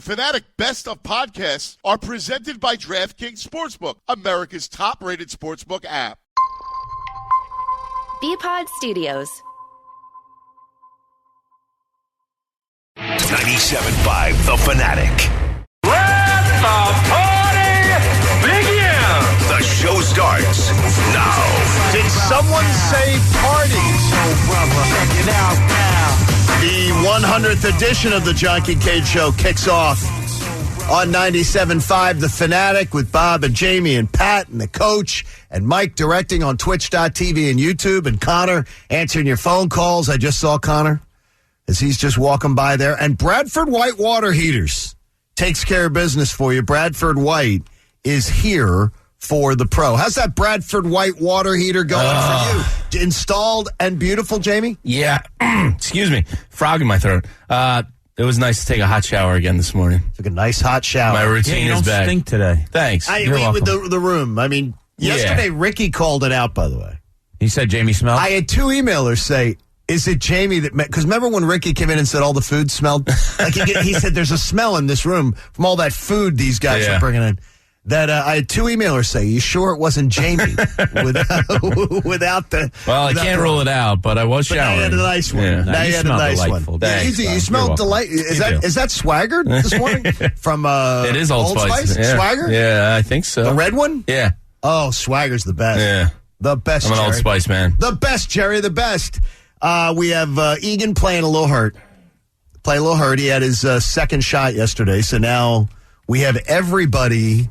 Fanatic Best of Podcasts are presented by DraftKings Sportsbook, America's top-rated sportsbook app. B-Pod Studios. 97.5 The Fanatic. Let the party begin! The show starts now. Did someone say party? Check it out now. The 100th edition of the Junkie Cage Show kicks off on 97.5 The Fanatic with Bob and Jamie and Pat and the coach and Mike directing on Twitch.tv and YouTube, and Connor answering your phone calls. I just saw Connor as he's just walking by there. And Bradford White Water Heaters takes care of business for you. Bradford White is here for the pro. How's that Bradford White water heater going for you? Installed and beautiful, Jamie? Yeah. Excuse me. Frog in my throat. It was nice to take a hot shower again this morning. Took a nice hot shower. My routine is back. Stink today. Thanks. You're welcome. With the room. I mean, yesterday Ricky called it out, by the way. He said Jamie smelled? I had two emailers say, is it Jamie that... Because remember when Ricky came in and said all the food smelled? Like he said there's a smell in this room from all that food these guys are bringing in. That I had two emailers say, you sure it wasn't Jamie without the... Well, I can't rule it out, but I was showering. Now you had a nice one. Yeah. Now you had a nice one. Thanks, you smelled delightful. Is that Swagger this morning? From it is Old Spice. Yeah. Swagger? Yeah, I think so. The red one? Yeah. Oh, Swagger's the best. Yeah. The best, I'm an Jerry. Old Spice man. The best, Jerry, the best. We have Egan playing a little hurt. He had his second shot yesterday, so now we have everybody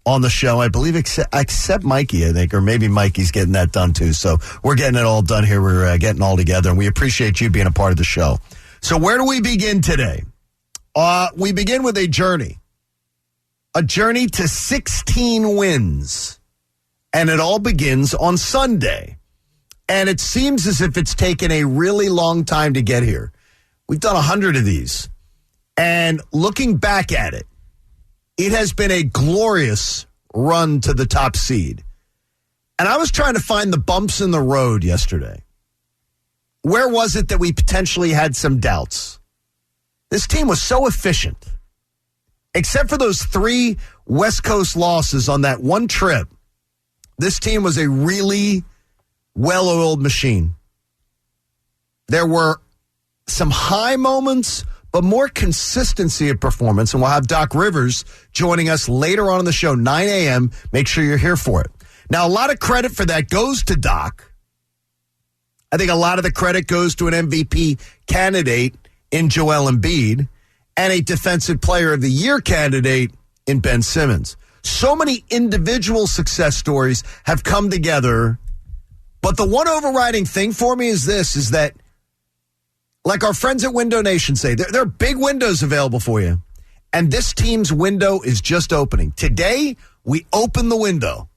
on the show, I believe, except Mikey, I think, or maybe Mikey's getting that done too. So we're getting it all done here. We're getting all together, and we appreciate you being a part of the show. So where do we begin today? We begin with a journey to 16 wins, and it all begins on Sunday. And it seems as if it's taken a really long time to get here. We've done 100 of these, and looking back at it, it has been a glorious run to the top seed. And I was trying to find the bumps in the road yesterday. Where was it that we potentially had some doubts? This team was so efficient. Except for those 3 West Coast losses on that one trip, this team was a really well-oiled machine. There were some high moments, but more consistency of performance. And we'll have Doc Rivers joining us later on in the show, 9 a.m. Make sure you're here for it. Now, a lot of credit for that goes to Doc. I think a lot of the credit goes to an MVP candidate in Joel Embiid and a Defensive Player of the Year candidate in Ben Simmons. So many individual success stories have come together. But the one overriding thing for me is that like our friends at Window Nation say, there are big windows available for you. And this team's window is just opening. Today, we open the window.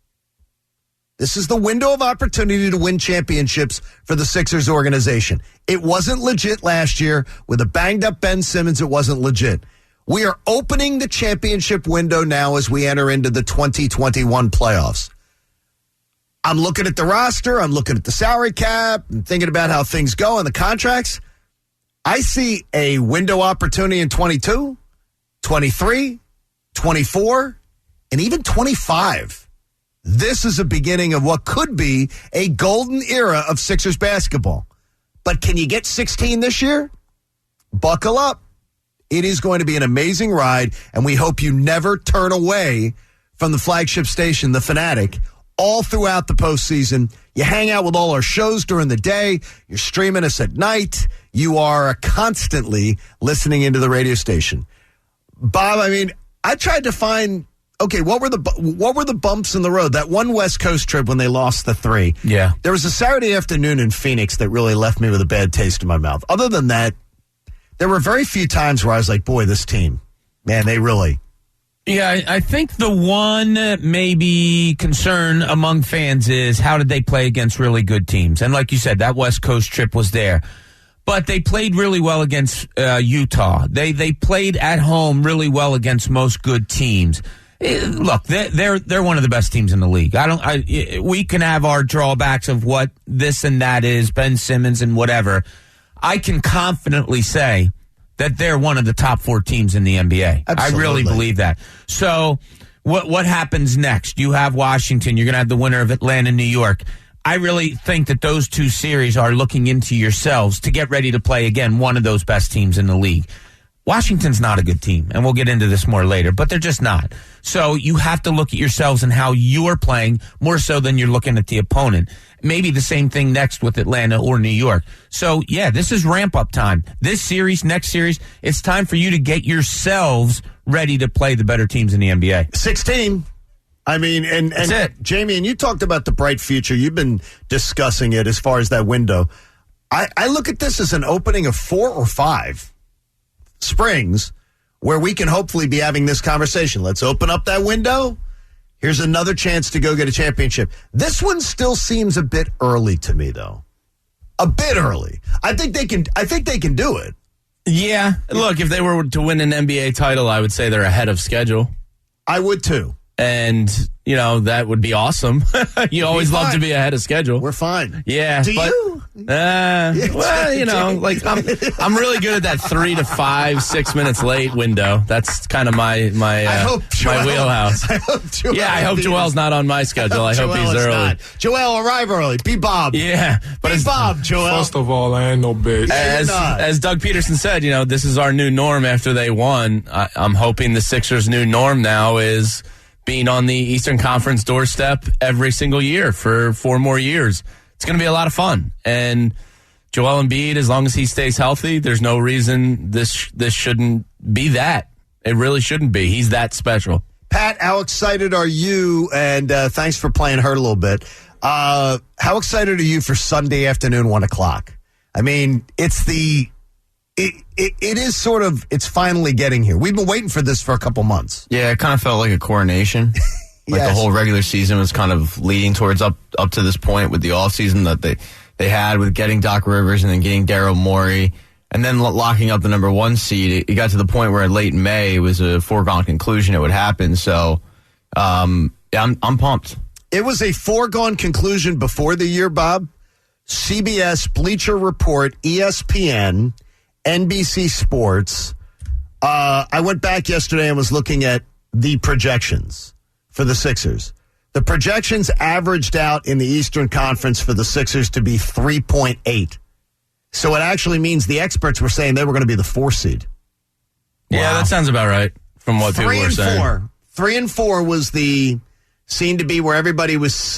This is the window of opportunity to win championships for the Sixers organization. It wasn't legit last year. With a banged-up Ben Simmons, it wasn't legit. We are opening the championship window now as we enter into the 2021 playoffs. I'm looking at the roster. I'm looking at the salary cap. I'm thinking about how things go and the contracts. I see a window opportunity in 22, 23, 24, and even 25. This is a beginning of what could be a golden era of Sixers basketball. But can you get 16 this year? Buckle up. It is going to be an amazing ride, and we hope you never turn away from the flagship station, The Fanatic, all throughout the postseason. You hang out with all our shows during the day. You're streaming us at night. You are constantly listening into the radio station. Bob, I mean, I tried to find, okay, what were the bumps in the road? That one West Coast trip when they lost the 3. Yeah. There was a Saturday afternoon in Phoenix that really left me with a bad taste in my mouth. Other than that, there were very few times where I was like, boy, this team, man, they really... Yeah, I think the one maybe concern among fans is how did they play against really good teams? And like you said, that West Coast trip was there. But they played really well against Utah. They played at home really well against most good teams. Look, they're one of the best teams in the league. We can have our drawbacks of what this and that is, Ben Simmons and whatever. I can confidently say that they're one of the top 4 teams in the NBA. Absolutely. I really believe that. So what happens next? You have Washington. You're going to have the winner of Atlanta, New York. I really think that those 2 series are looking into yourselves to get ready to play, again, one of those best teams in the league. Washington's not a good team, and we'll get into this more later, but they're just not. So you have to look at yourselves and how you're playing more so than you're looking at the opponent. Maybe the same thing next with Atlanta or New York. So, yeah, this is ramp-up time. This series, next series, it's time for you to get yourselves ready to play the better teams in the NBA. 16. I mean, and That's it. Jamie, and you talked about the bright future. You've been discussing it as far as that window. I look at this as an opening of 4 or 5 springs where we can hopefully be having this conversation. Let's open up that window. Here's another chance to go get a championship. This one still seems a bit early to me, though. A bit early. I think they can do it. Yeah. Look, if they were to win an NBA title, I would say they're ahead of schedule. I would too. And, you know, that would be awesome. You always love to be ahead of schedule. We're fine. Yeah. Do you? Well, you know, like I'm really good at that 3 to 5, 6 minutes late window. That's kind of my wheelhouse. I hope Joel's not on my schedule. I hope he's early. Not. Joel, arrive early. Be Bob. Yeah, but Be Bob, Joel. First of all, I ain't no bitch. As Doug Peterson said, you know, this is our new norm after they won. I'm hoping the Sixers' new norm now is being on the Eastern Conference doorstep every single year for 4 more years. It's going to be a lot of fun. And Joel Embiid, as long as he stays healthy, there's no reason this shouldn't be that. It really shouldn't be. He's that special. Pat, how excited are you? And thanks for playing hurt a little bit. How excited are you for Sunday afternoon, 1 o'clock? I mean, it's finally getting here. We've been waiting for this for a couple months. Yeah, it kind of felt like a coronation. Like Yes. the whole regular season was kind of leading towards up to this point with the offseason that they had with getting Doc Rivers and then getting Daryl Morey and then locking up the number 1 seed. It got to the point where late in May it was a foregone conclusion it would happen. So, I'm pumped. It was a foregone conclusion before the year, Bob. CBS, Bleacher Report, ESPN, NBC Sports. I went back yesterday and was looking at the projections for the Sixers. The projections averaged out in the Eastern Conference for the Sixers to be 3.8. So it actually means the experts were saying they were going to be the 4 seed. Yeah, that sounds about right from what people were saying. 3 and 4 was seemed to be where everybody was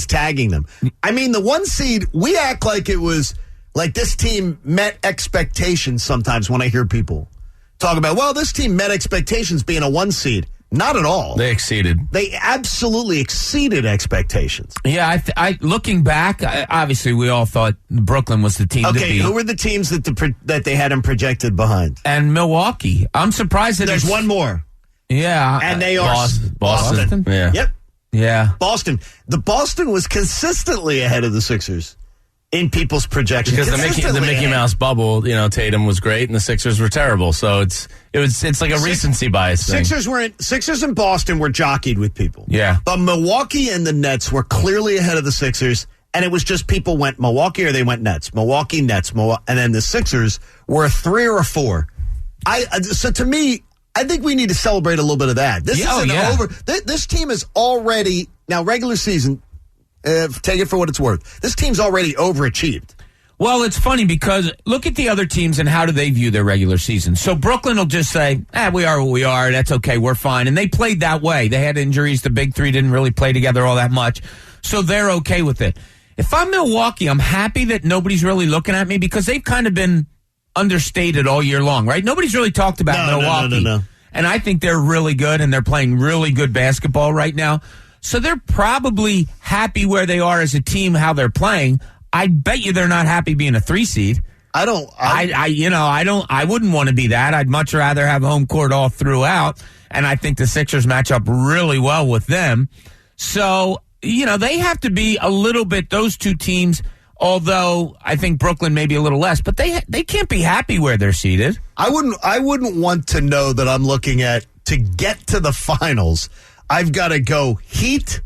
tagging them. I mean, the 1 seed, we act like it was like this team met expectations sometimes when I hear people talk about, well, this team met expectations being a 1 seed. Not at all. They exceeded. They absolutely exceeded expectations. Yeah, I looking back, obviously we all thought Brooklyn was the team to beat. Okay, who were the teams that they had them projected behind? And Milwaukee. I'm surprised that there's one more. Yeah. And they are Boston. Yeah. Yep. Yeah. Boston. The Boston was consistently ahead of the Sixers in people's projections. Because the Mickey Mouse bubble, you know, Tatum was great and the Sixers were terrible. So it's like a recency bias thing. Sixers and Boston were jockeyed with people. Yeah. But Milwaukee and the Nets were clearly ahead of the Sixers, and it was just people went Milwaukee or they went Nets. Milwaukee, Nets, and then the Sixers were a 3 or a 4. So to me, I think we need to celebrate a little bit of that. This isn't over. This team is already, now regular season, take it for what it's worth. This team's already overachieved. Well, it's funny because look at the other teams and how do they view their regular season. So Brooklyn will just say, we are what we are. That's okay. We're fine. And they played that way. They had injuries. The big three didn't really play together all that much. So they're okay with it. If I'm Milwaukee, I'm happy that nobody's really looking at me because they've kind of been understated all year long, right? Nobody's really talked about Milwaukee. No. And I think they're really good and they're playing really good basketball right now. So they're probably happy where they are as a team, how they're playing. I bet you they're not happy being a 3 seed. I wouldn't want to be that. I'd much rather have home court all throughout. And I think the Sixers match up really well with them. So, they have to be a little bit, those two teams, although I think Brooklyn maybe a little less, but they can't be happy where they're seated. I wouldn't want to know that I'm looking at to get to the finals. I've got to go Heat.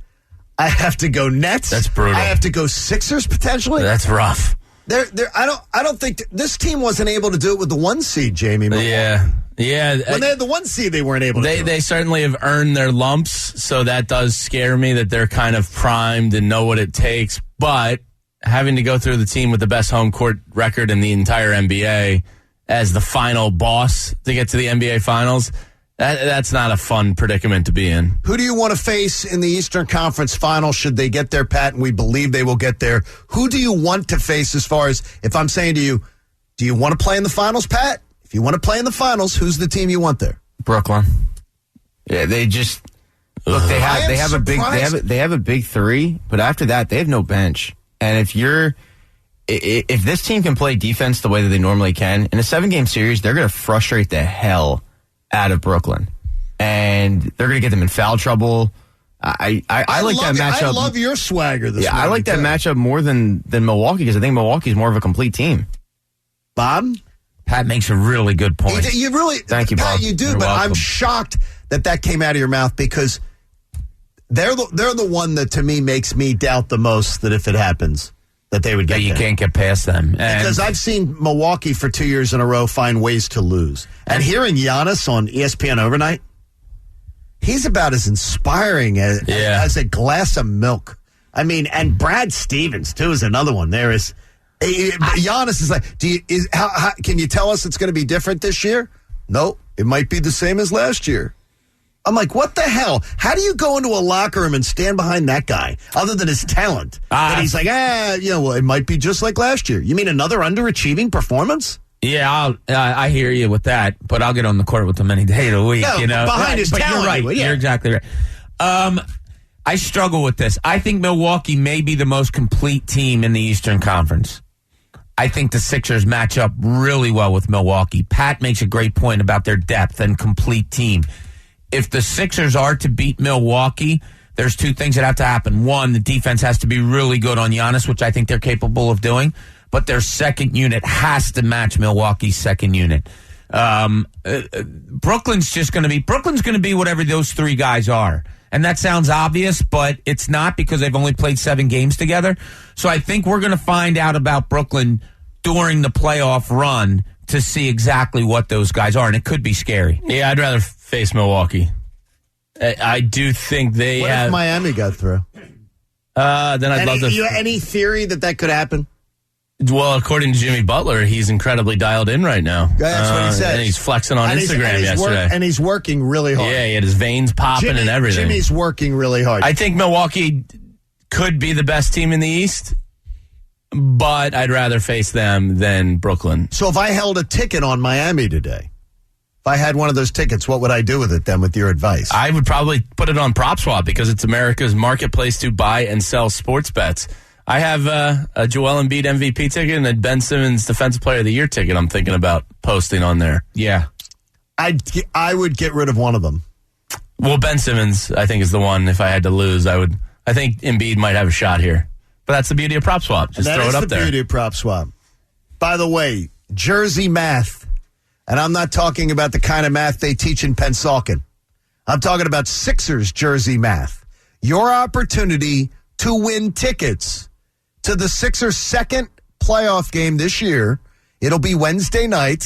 I have to go Nets. That's brutal. I have to go Sixers potentially. That's rough. I don't think this team wasn't able to do it with the 1 seed, Jamie. Yeah. When they had the 1 seed, they weren't able to do it. They certainly have earned their lumps, so that does scare me that they're kind of primed and know what it takes. But having to go through the team with the best home court record in the entire NBA as the final boss to get to the NBA Finals, that's not a fun predicament to be in. Who do you want to face in the Eastern Conference Finals should they get there, Pat? And we believe they will get there. Who do you want to face as far as, if I'm saying to you, do you want to play in the Finals, Pat? If you want to play in the Finals, who's the team you want there? Brooklyn. Yeah, they just look. They have a big three, but after that, they have no bench. And if this team can play defense the way that they normally can in a 7-game series, they're going to frustrate the hell out of Brooklyn, and they're going to get them in foul trouble. I like that matchup. I love your swagger this morning. I like that matchup more than Milwaukee because I think Milwaukee is more of a complete team. Bob? Pat makes a really good point. Thank you, Pat, Bob. You do, You're but welcome. I'm shocked that came out of your mouth because they're the one that to me makes me doubt the most that if it happens that they would get you there. can't get past them. Because I've seen Milwaukee for 2 years in a row find ways to lose. And hearing Giannis on ESPN overnight, he's about as inspiring as a glass of milk. I mean, and Brad Stevens, too, is another one. There is Giannis is like, how can you tell us it's going to be different this year? No, it might be the same as last year. I'm like, what the hell? How do you go into a locker room and stand behind that guy, other than his talent? And he's like, well, it might be just like last year. You mean another underachieving performance? Yeah, I hear you with that, but I'll get on the court with him any day of the week. No, behind his talent. You're right. Anyway, yeah. You're exactly right. I struggle with this. I think Milwaukee may be the most complete team in the Eastern Conference. I think the Sixers match up really well with Milwaukee. Pat makes a great point about their depth and complete team. If the Sixers are to beat Milwaukee, there's two things that have to happen. One, the defense has to be really good on Giannis, which I think they're capable of doing. But their second unit has to match Milwaukee's second unit. Brooklyn's going to be whatever those three guys are. And that sounds obvious, but it's not because they've only played 7 games together. So I think we're going to find out about Brooklyn during the playoff run to see exactly what those guys are. And it could be scary. Yeah, I'd rather face Milwaukee. I do think they what have. If Miami got through? Then I'd love to. Any theory that could happen? Well, according to Jimmy Butler, he's incredibly dialed in right now. Yeah, that's what he said. And he's flexing on Instagram yesterday. And he's working really hard. Yeah, he had his veins popping and everything. Jimmy's working really hard. I think Milwaukee could be the best team in the East, but I'd rather face them than Brooklyn. So if I held a ticket on Miami today, if I had one of those tickets, what would I do with it then with your advice? I would probably put it on PropSwap because it's America's marketplace to buy and sell sports bets. I have a Joel Embiid MVP ticket and a Ben Simmons Defensive Player of the Year ticket I'm thinking about posting on there. Yeah. I would get rid of one of them. Well, Ben Simmons, I think, is the one. If I had to lose, I think Embiid might have a shot here. But that's the beauty of PropSwap. Just throw it up there. That is the beauty of PropSwap. By the way, Jersey math. And I'm not talking about the kind of math they teach in Pennsauken. I'm talking about Sixers Jersey math. Your opportunity to win tickets to the Sixers' second playoff game this year. It'll be Wednesday night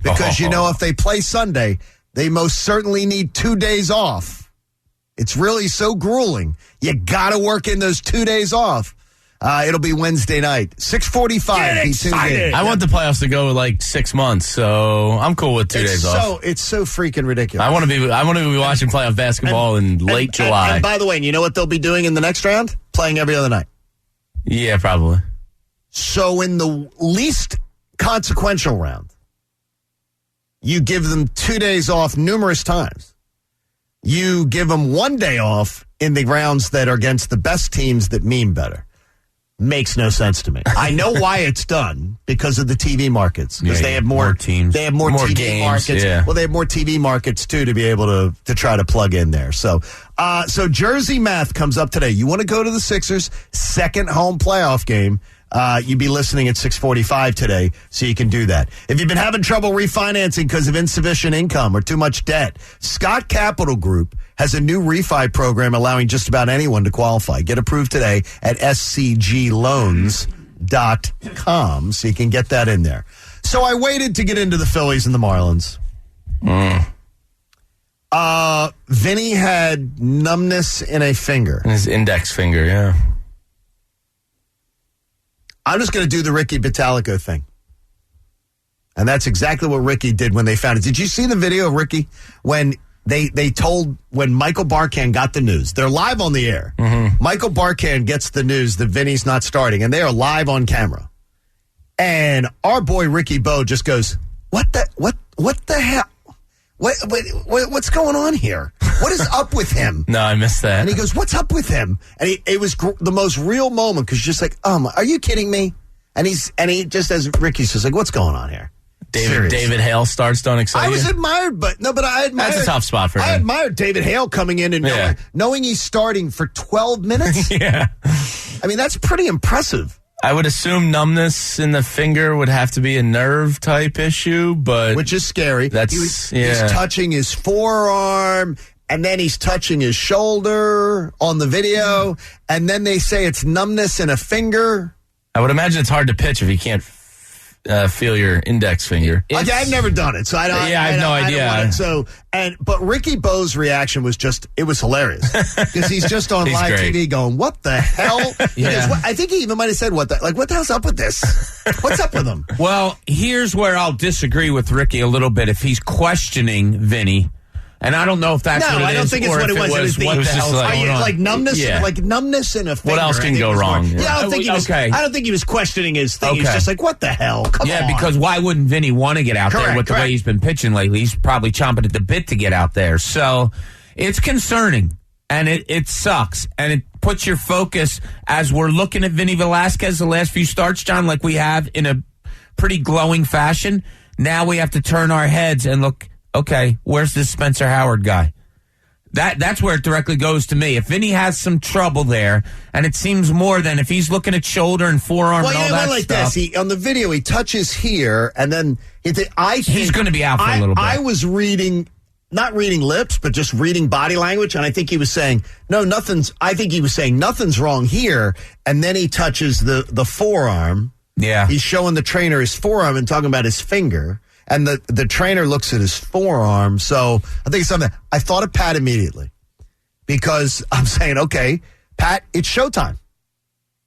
because, if they play Sunday, they most certainly need 2 days off. It's really so grueling. You got to work in those 2 days off. It'll be Wednesday night, 6:45. Be tuned in. I want the playoffs to go like 6 months, so I'm cool with 2 days off. It's so freaking ridiculous. I want to be watching playoff basketball in late July. And by the way, you know what they'll be doing in the next round? Playing every other night. Yeah, probably. So in the least consequential round, you give them 2 days off numerous times. You give them 1 day off in the rounds that are against the best teams that mean better. Makes no sense to me. I know why it's done because of the TV markets. Because they have more teams. They have more TV games, markets. Yeah. Well, they have more TV markets too to be able to try to plug in there. So Jersey math comes up today. You want to go to the Sixers' second home playoff game? You'd be listening at 6:45 today, so you can do that. If you've been having trouble refinancing because of insufficient income or too much debt, Scott Capital Group has a new refi program allowing just about anyone to qualify. Get approved today at scgloans.com. Phillies.com, so you can get that in there. So I waited to get into the Phillies and the Marlins. Vinny had numbness in a finger. His index finger, yeah. I'm just going to do the Ricky Batalico thing. And that's exactly what Ricky did when they found it. Did you see the video of Ricky when they told, when Michael Barkan got the news? They're live on the air. Mm-hmm. Michael Barkan gets the news that Vinny's not starting, and they are live on camera. And our boy Ricky Bo just goes, what the hell? What's going on here? What is up with him? No, I missed that. And he goes, what's up with him? And it was the most real moment, because just like, are you kidding me? And he just, as Ricky says, like, what's going on here? David Hale starts, don't excite you? I was admired, but I admired. That's a tough spot for him. I admired David Hale coming in and knowing he's starting for 12 minutes. Yeah. I mean, that's pretty impressive. I would assume numbness in the finger would have to be a nerve type issue, but which is scary. He's touching his forearm, and then he's touching his shoulder on the video, and then they say it's numbness in a finger. I would imagine it's hard to pitch if you can't feel your index finger. Okay, I've never done it, so I don't. Yeah, I have no idea. But Ricky Bo's reaction was it was hilarious, because he's just on live great. TV going, "What the hell?" Yeah. I think he even might have said, "What the hell's up with this? What's up with him?" Well, here's where I'll disagree with Ricky a little bit. If he's questioning Vinny, and I don't know if that's what it is. No, I don't think it's what it was. It was what the hell's going on? Like numbness, Yeah. like numbness in a finger. What else can go wrong? Yeah, I don't think he was. Okay. I don't think he was questioning his thing. He's just like, "What the hell? Come on." Yeah, because why wouldn't Vinny want to get out there with the way he's been pitching lately? He's probably chomping at the bit to get out there. So it's concerning, and it sucks, and it puts your focus, as we're looking at Vinny Velasquez the last few starts, John, like we have in a pretty glowing fashion. Now we have to turn our heads and look, okay, where's this Spencer Howard guy? That's where it directly goes to me. If Vinny has some trouble there, and it seems more than if he's looking at shoulder and forearm and all that like stuff. this. On the video, he touches here, and then he's going to be out for a little bit. I was not reading lips, but just reading body language, and I think he was saying, I think he was saying nothing's wrong here, and then he touches the forearm. Yeah. He's showing the trainer his forearm and talking about his finger. And the trainer looks at his forearm. So I think it's something. I thought of Pat immediately, because I'm saying, okay, Pat, it's showtime.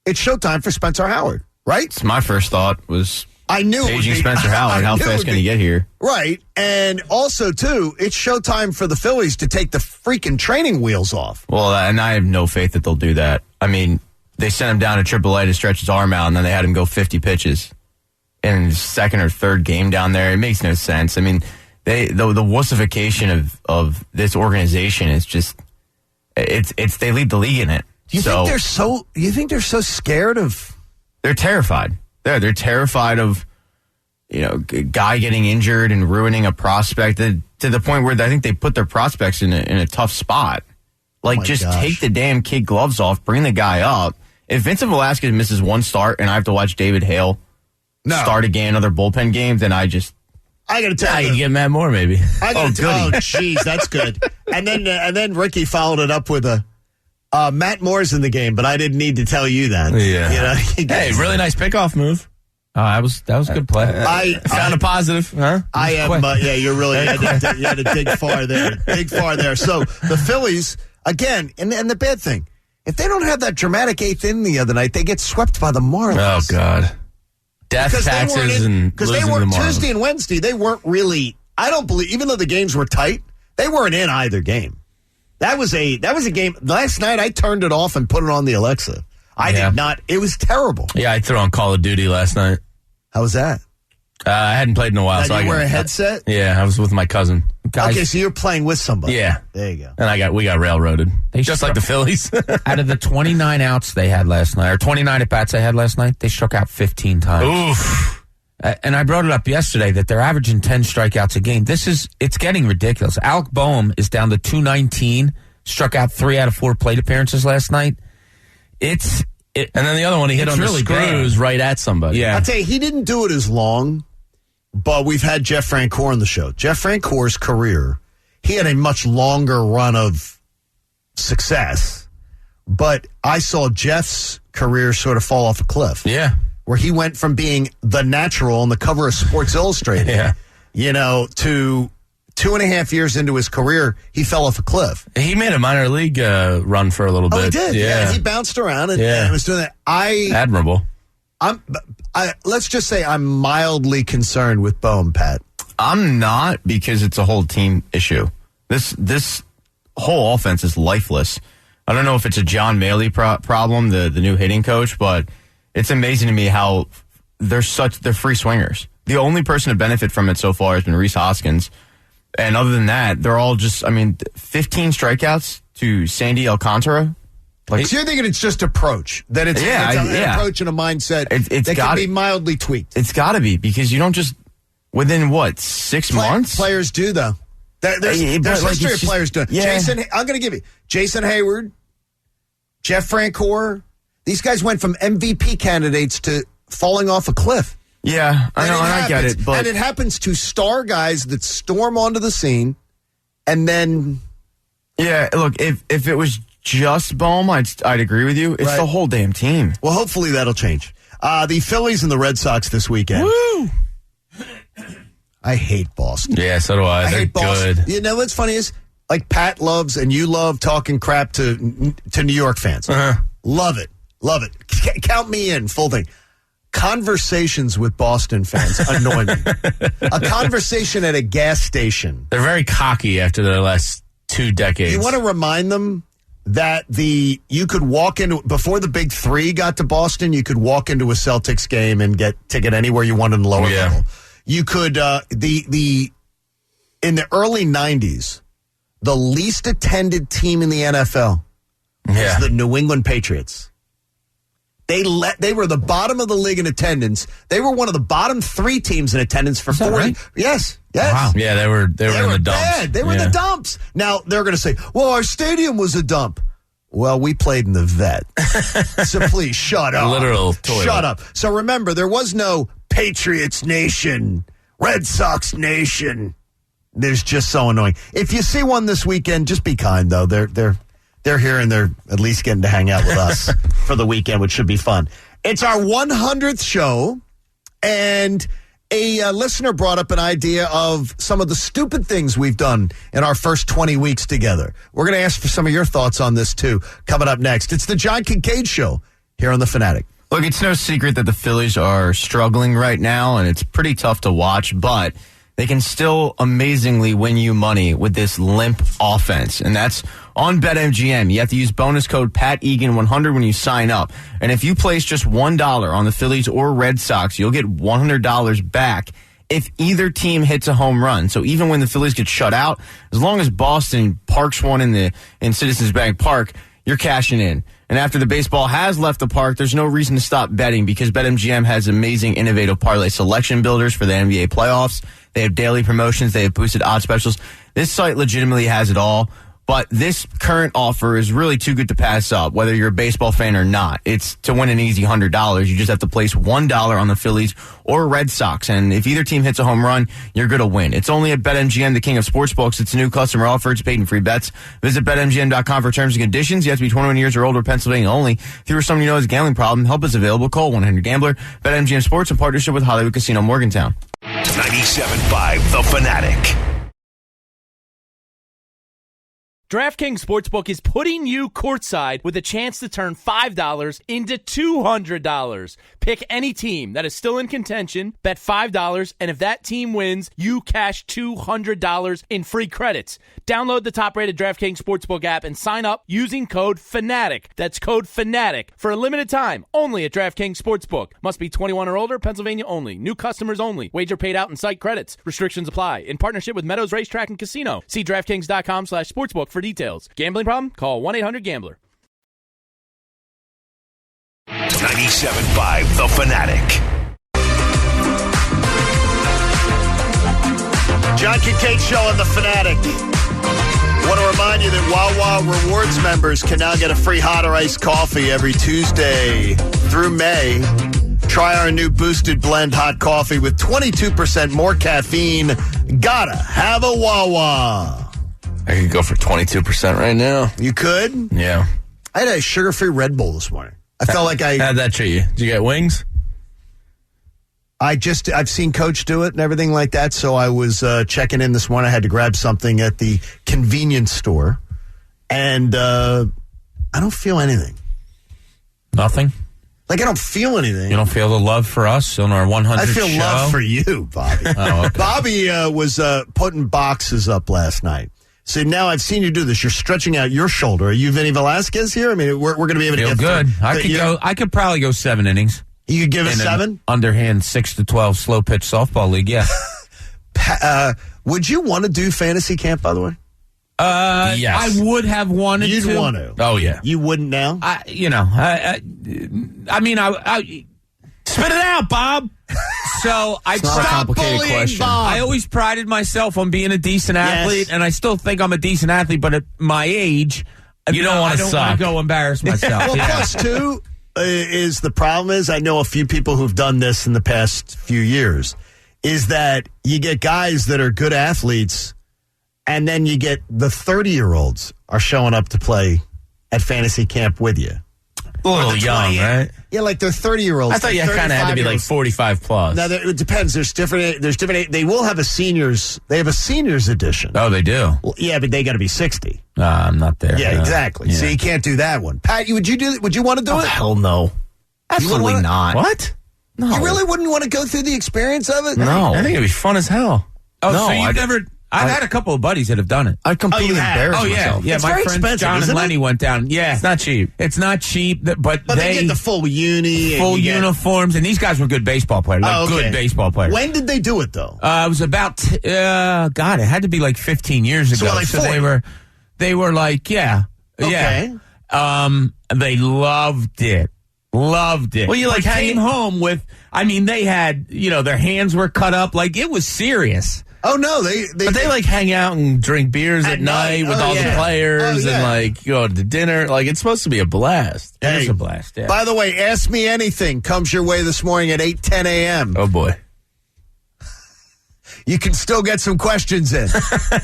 It's showtime for Spencer Howard, right? It's my first thought was I knew paging Spencer Howard. How fast can he get here? Right. And also, too, it's showtime for the Phillies to take the freaking training wheels off. Well, and I have no faith that they'll do that. I mean, they sent him down to AAA to stretch his arm out, and then they had him go 50 pitches. In his second or third game down there, it makes no sense. I mean, the wussification of this organization is just they lead the league in it. You think they're so scared of? They're terrified. They're terrified of, a guy getting injured and ruining a prospect to the point where I think they put their prospects in a tough spot. Like, take the damn kid gloves off, bring the guy up. If Vincent Velasquez misses one start and I have to watch David Hale start again, another bullpen game, then I got to tell you. Get Matt Moore, maybe. Jeez, that's good. And then Ricky followed it up with Matt Moore's in the game, but I didn't need to tell you that. Yeah. Hey, really nice pickoff move. That was a good play. Found a positive, huh? I am. You're really. You had to dig far there. So the Phillies again, and the bad thing, if they don't have that dramatic eighth inning the other night, they get swept by the Marlins. Oh God. Death taxes and because they were Tuesday and Wednesday. They weren't really. I don't believe, even though the games were tight, they weren't in either game. That was a game. Last night I turned it off and put it on the Alexa. I did not. It was terrible. Yeah, I threw on Call of Duty last night. How was that? I hadn't played in a while. Did you wear a headset? Yeah, I was with my cousin. Okay, so you're playing with somebody. Yeah. There you go. And we got railroaded. Just like the Phillies. Out of the 29 outs they had last night, or 29 at-bats they had last night, they struck out 15 times. Oof. And I brought it up yesterday that they're averaging 10 strikeouts a game. It's getting ridiculous. Alec Boehm is down to 219, struck out 3 out of 4 plate appearances last night. And then the other one, he hit on really the screws right at somebody. Yeah. I'll tell you, he didn't do it as long, but we've had Jeff Francoeur on the show. Jeff Francoeur's career, he had a much longer run of success, but I saw Jeff's career sort of fall off a cliff. Yeah. where he went from being the natural on the cover of Sports Illustrated, to 2.5 years into his career, he fell off a cliff. He made a minor league run for a little bit. Oh, he did. Yeah, he bounced around and was doing that. Admirable. Let's just say I'm mildly concerned with Bo and Pat. I'm not, because it's a whole team issue. This whole offense is lifeless. I don't know if it's a John Maley problem, the new hitting coach, but it's amazing to me how they're free swingers. The only person to benefit from it so far has been Rhys Hoskins. And other than that, they're all 15 strikeouts to Sandy Alcantara. So you're thinking it's just approach, that it's an approach and a mindset that can be mildly tweaked. It's got to be, because you don't just, within 6 months? Players do, though. There's history of players doing it. Yeah. I'm going to give you Jason Hayward, Jeff Francoeur. These guys went from MVP candidates to falling off a cliff. Yeah, I know, and I get it. But and it happens to star guys that storm onto the scene, and then... Yeah, look, if it was just Bohm, I'd agree with you. It's the whole damn team. Well, hopefully that'll change. The Phillies and the Red Sox this weekend. Woo! I hate Boston. Yeah, so do I. They're hate Boston. good. You know what's funny is, Pat loves and you love talking crap to New York fans. Uh-huh. Love it. Count me in, full thing. Conversations with Boston fans annoy me. A conversation at a gas station. They're very cocky after their last 2 decades. You want to remind them that you could walk into, before the big three got to Boston, you could walk into a Celtics game and get ticket anywhere you want in the lower level. You could, in the early 90s, the least attended team in the NFL was the New England Patriots. They were the bottom of the league in attendance. They were one of the bottom 3 teams in attendance for 40. Right? Yes. Wow. Yeah, they were in the dumps. Bad. They were in the dumps. Now they're going to say, "Well, our stadium was a dump." Well, we played in the vet. So please shut up. Literal toilet. Shut up. So remember, there was no Patriots Nation, Red Sox Nation. There's just so annoying. If you see one this weekend, just be kind though. They're here and they're at least getting to hang out with us for the weekend, which should be fun. It's our 100th show, and a listener brought up an idea of some of the stupid things we've done in our first 20 weeks together. We're going to ask for some of your thoughts on this, too, coming up next. It's the John Kincaid Show here on The Fanatic. Look, it's no secret that the Phillies are struggling right now, and it's pretty tough to watch, but they can still amazingly win you money with this limp offense, and that's on BetMGM. You have to use bonus code PATEGAN100 when you sign up. And if you place just $1 on the Phillies or Red Sox, you'll get $100 back if either team hits a home run. So even when the Phillies get shut out, as long as Boston parks one in Citizens Bank Park, you're cashing in. And after the baseball has left the park, there's no reason to stop betting, because BetMGM has amazing, innovative parlay selection builders for the NBA playoffs. They have daily promotions. They have boosted odds specials. This site legitimately has it all. But this current offer is really too good to pass up, whether you're a baseball fan or not. It's to win an easy $100. You just have to place $1 on the Phillies or Red Sox. And if either team hits a home run, you're going to win. It's only at BetMGM, the king of sportsbooks. It's a new customer offer. It's paid in free bets. Visit BetMGM.com for terms and conditions. You have to be 21 years or older, Pennsylvania only. If you or someone you know has a gambling problem, help is available. Call 1-800-GAMBLER. BetMGM Sports in partnership with Hollywood Casino Morgantown. 97.5 The Fanatic. DraftKings Sportsbook is putting you courtside with a chance to turn $5 into $200. Pick any team that is still in contention, bet $5, and if that team wins, you cash $200 in free credits. Download the top-rated DraftKings Sportsbook app and sign up using code FANATIC. That's code FANATIC for a limited time, only at DraftKings Sportsbook. Must be 21 or older, Pennsylvania only. New customers only. Wager paid out in site credits. Restrictions apply. In partnership with Meadows Racetrack and Casino. See DraftKings.com/sportsbook for details. Gambling problem? Call 1-800-GAMBLER. 97.5 The Fanatic. John Kincaid Show on The Fanatic. Want to remind you that Wawa Rewards members can now get a free hot or iced coffee every Tuesday through May. Try our new boosted blend hot coffee with 22% more caffeine. Gotta have a Wawa. I could go for 22% right now. You could? Yeah. I had a sugar-free Red Bull this morning. I felt like How'd that treat you? Did you get wings? I've seen Coach do it and everything like that, so I was checking in this morning. I had to grab something at the convenience store, and I don't feel anything. Nothing? Like, I don't feel anything. You don't feel the love for us on our 100th I feel show? love for you, Bobby. Oh, okay. Bobby was putting boxes up last night. So now I've seen you do this. You're stretching out your shoulder. Are you Vinny Velasquez here? I mean, we're going to be able to Feel get good. through. I could probably go 7 innings. You could give us In an 7? Underhand 6-12 slow pitch softball league, yeah. Would you want to do fantasy camp, by the way? I Yes. would have wanted to. You'd want to. Oh, yeah. You wouldn't now? I spit it out, Bob. So I It's not a complicated question. I always prided myself on being a decent athlete, and I still think I'm a decent athlete. But at my age, You don't wanna I don't suck. want to go embarrass myself. Well, Yeah. plus 2 is the problem is I know a few people who've done this in the past few years, is that you get guys that are good athletes, and then you get the 30-year-olds are showing up to play at fantasy camp with you. A little young, right? Yeah, like they're 30-year-olds. I thought you kind of had to be like 45 plus. Now, it depends. There's different. They will have a seniors. They have a seniors edition. Oh, they do. Well, yeah, but they got to be 60. I'm not there. Yeah, exactly. Yeah. So you can't do that one. Pat, would you want to do Oh, it? hell no. Absolutely wanna- not. What? No. You really wouldn't want to go through the experience of it? No. I think it'd be fun as hell. Oh, No, so you've I- never? I've had a couple of buddies that have done it. I'd completely have? embarrass Oh yeah, myself. yeah. It's My very friends expensive, John isn't and it? Lenny went down. Yeah, It's not cheap. It's not cheap, but they get the full uni. and full you get- uniforms, and these guys were good baseball players. Like Oh, okay. good baseball players. When did they do it, though? It was about God, it had to be like 15 years ago. like 40. they were like, yeah. Okay. They loved it. Loved it. Well, you like came home with, I mean, they had, their hands were cut up. Like, it was serious. Oh, no. But they like hang out and drink beers at night with all the players Oh, yeah. and like go to dinner. Like it's supposed to be a blast. It was a blast, yeah. By the way, Ask Me Anything comes your way this morning at 8:10 a.m. Oh boy. You can still get some questions in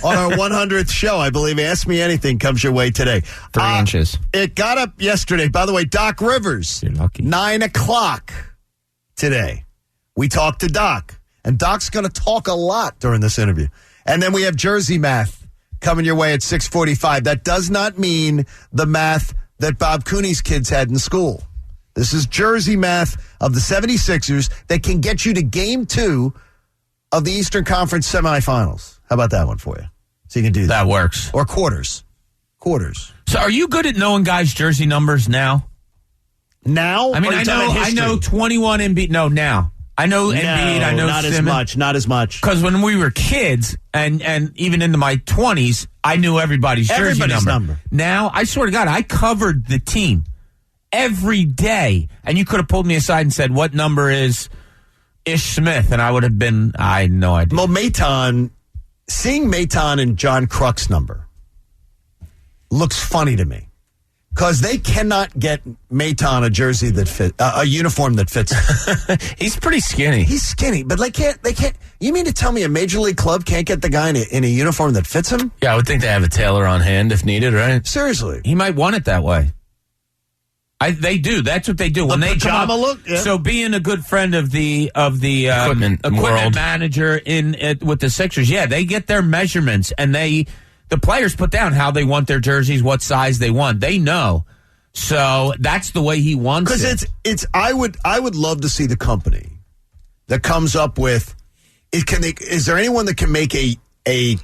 on our 100th show. I believe Ask Me Anything comes your way today. 3 inches. It got up yesterday. By the way, Doc Rivers, You're lucky. 9 o'clock today. We talked to Doc, and Doc's going to talk a lot during this interview. And then we have Jersey math coming your way at 6:45. That does not mean the math that Bob Cooney's kids had in school. This is Jersey math of the 76ers that can get you to game 2 of the Eastern Conference semifinals. How about that one for you? So you can do that. That works. Or quarters. So are you good at knowing guys' jersey numbers now? Now? I mean, Or are you talking about I history? know 21 Embiid. No, now. I know Embiid. I know not Simmons. Not as much. Because when we were kids, and even into my 20s, I knew everybody's jersey Everybody's number. Now, I swear to God, I covered the team every day. And you could have pulled me aside and said, what number is Ish Smith? And I would have been, I had no idea. Well, seeing Maton and John Kruk's number looks funny to me. Because they cannot get Maton a jersey that fit, a uniform that fits him. He's pretty skinny. He's skinny, but they can't. You mean to tell me a major league club can't get the guy in a uniform that fits him? Yeah, I would think they have a tailor on hand if needed, right? Seriously. He might want it that way. They do. That's what they do when they come pajama up. look? Yeah. So being a good friend of the Equipment world. manager with the Sixers, yeah, they get their measurements and the players put down how they want their jerseys, what size they want. They know. So that's the way he wants it. Because it's I would love to see the company that comes up with is there anyone that can make a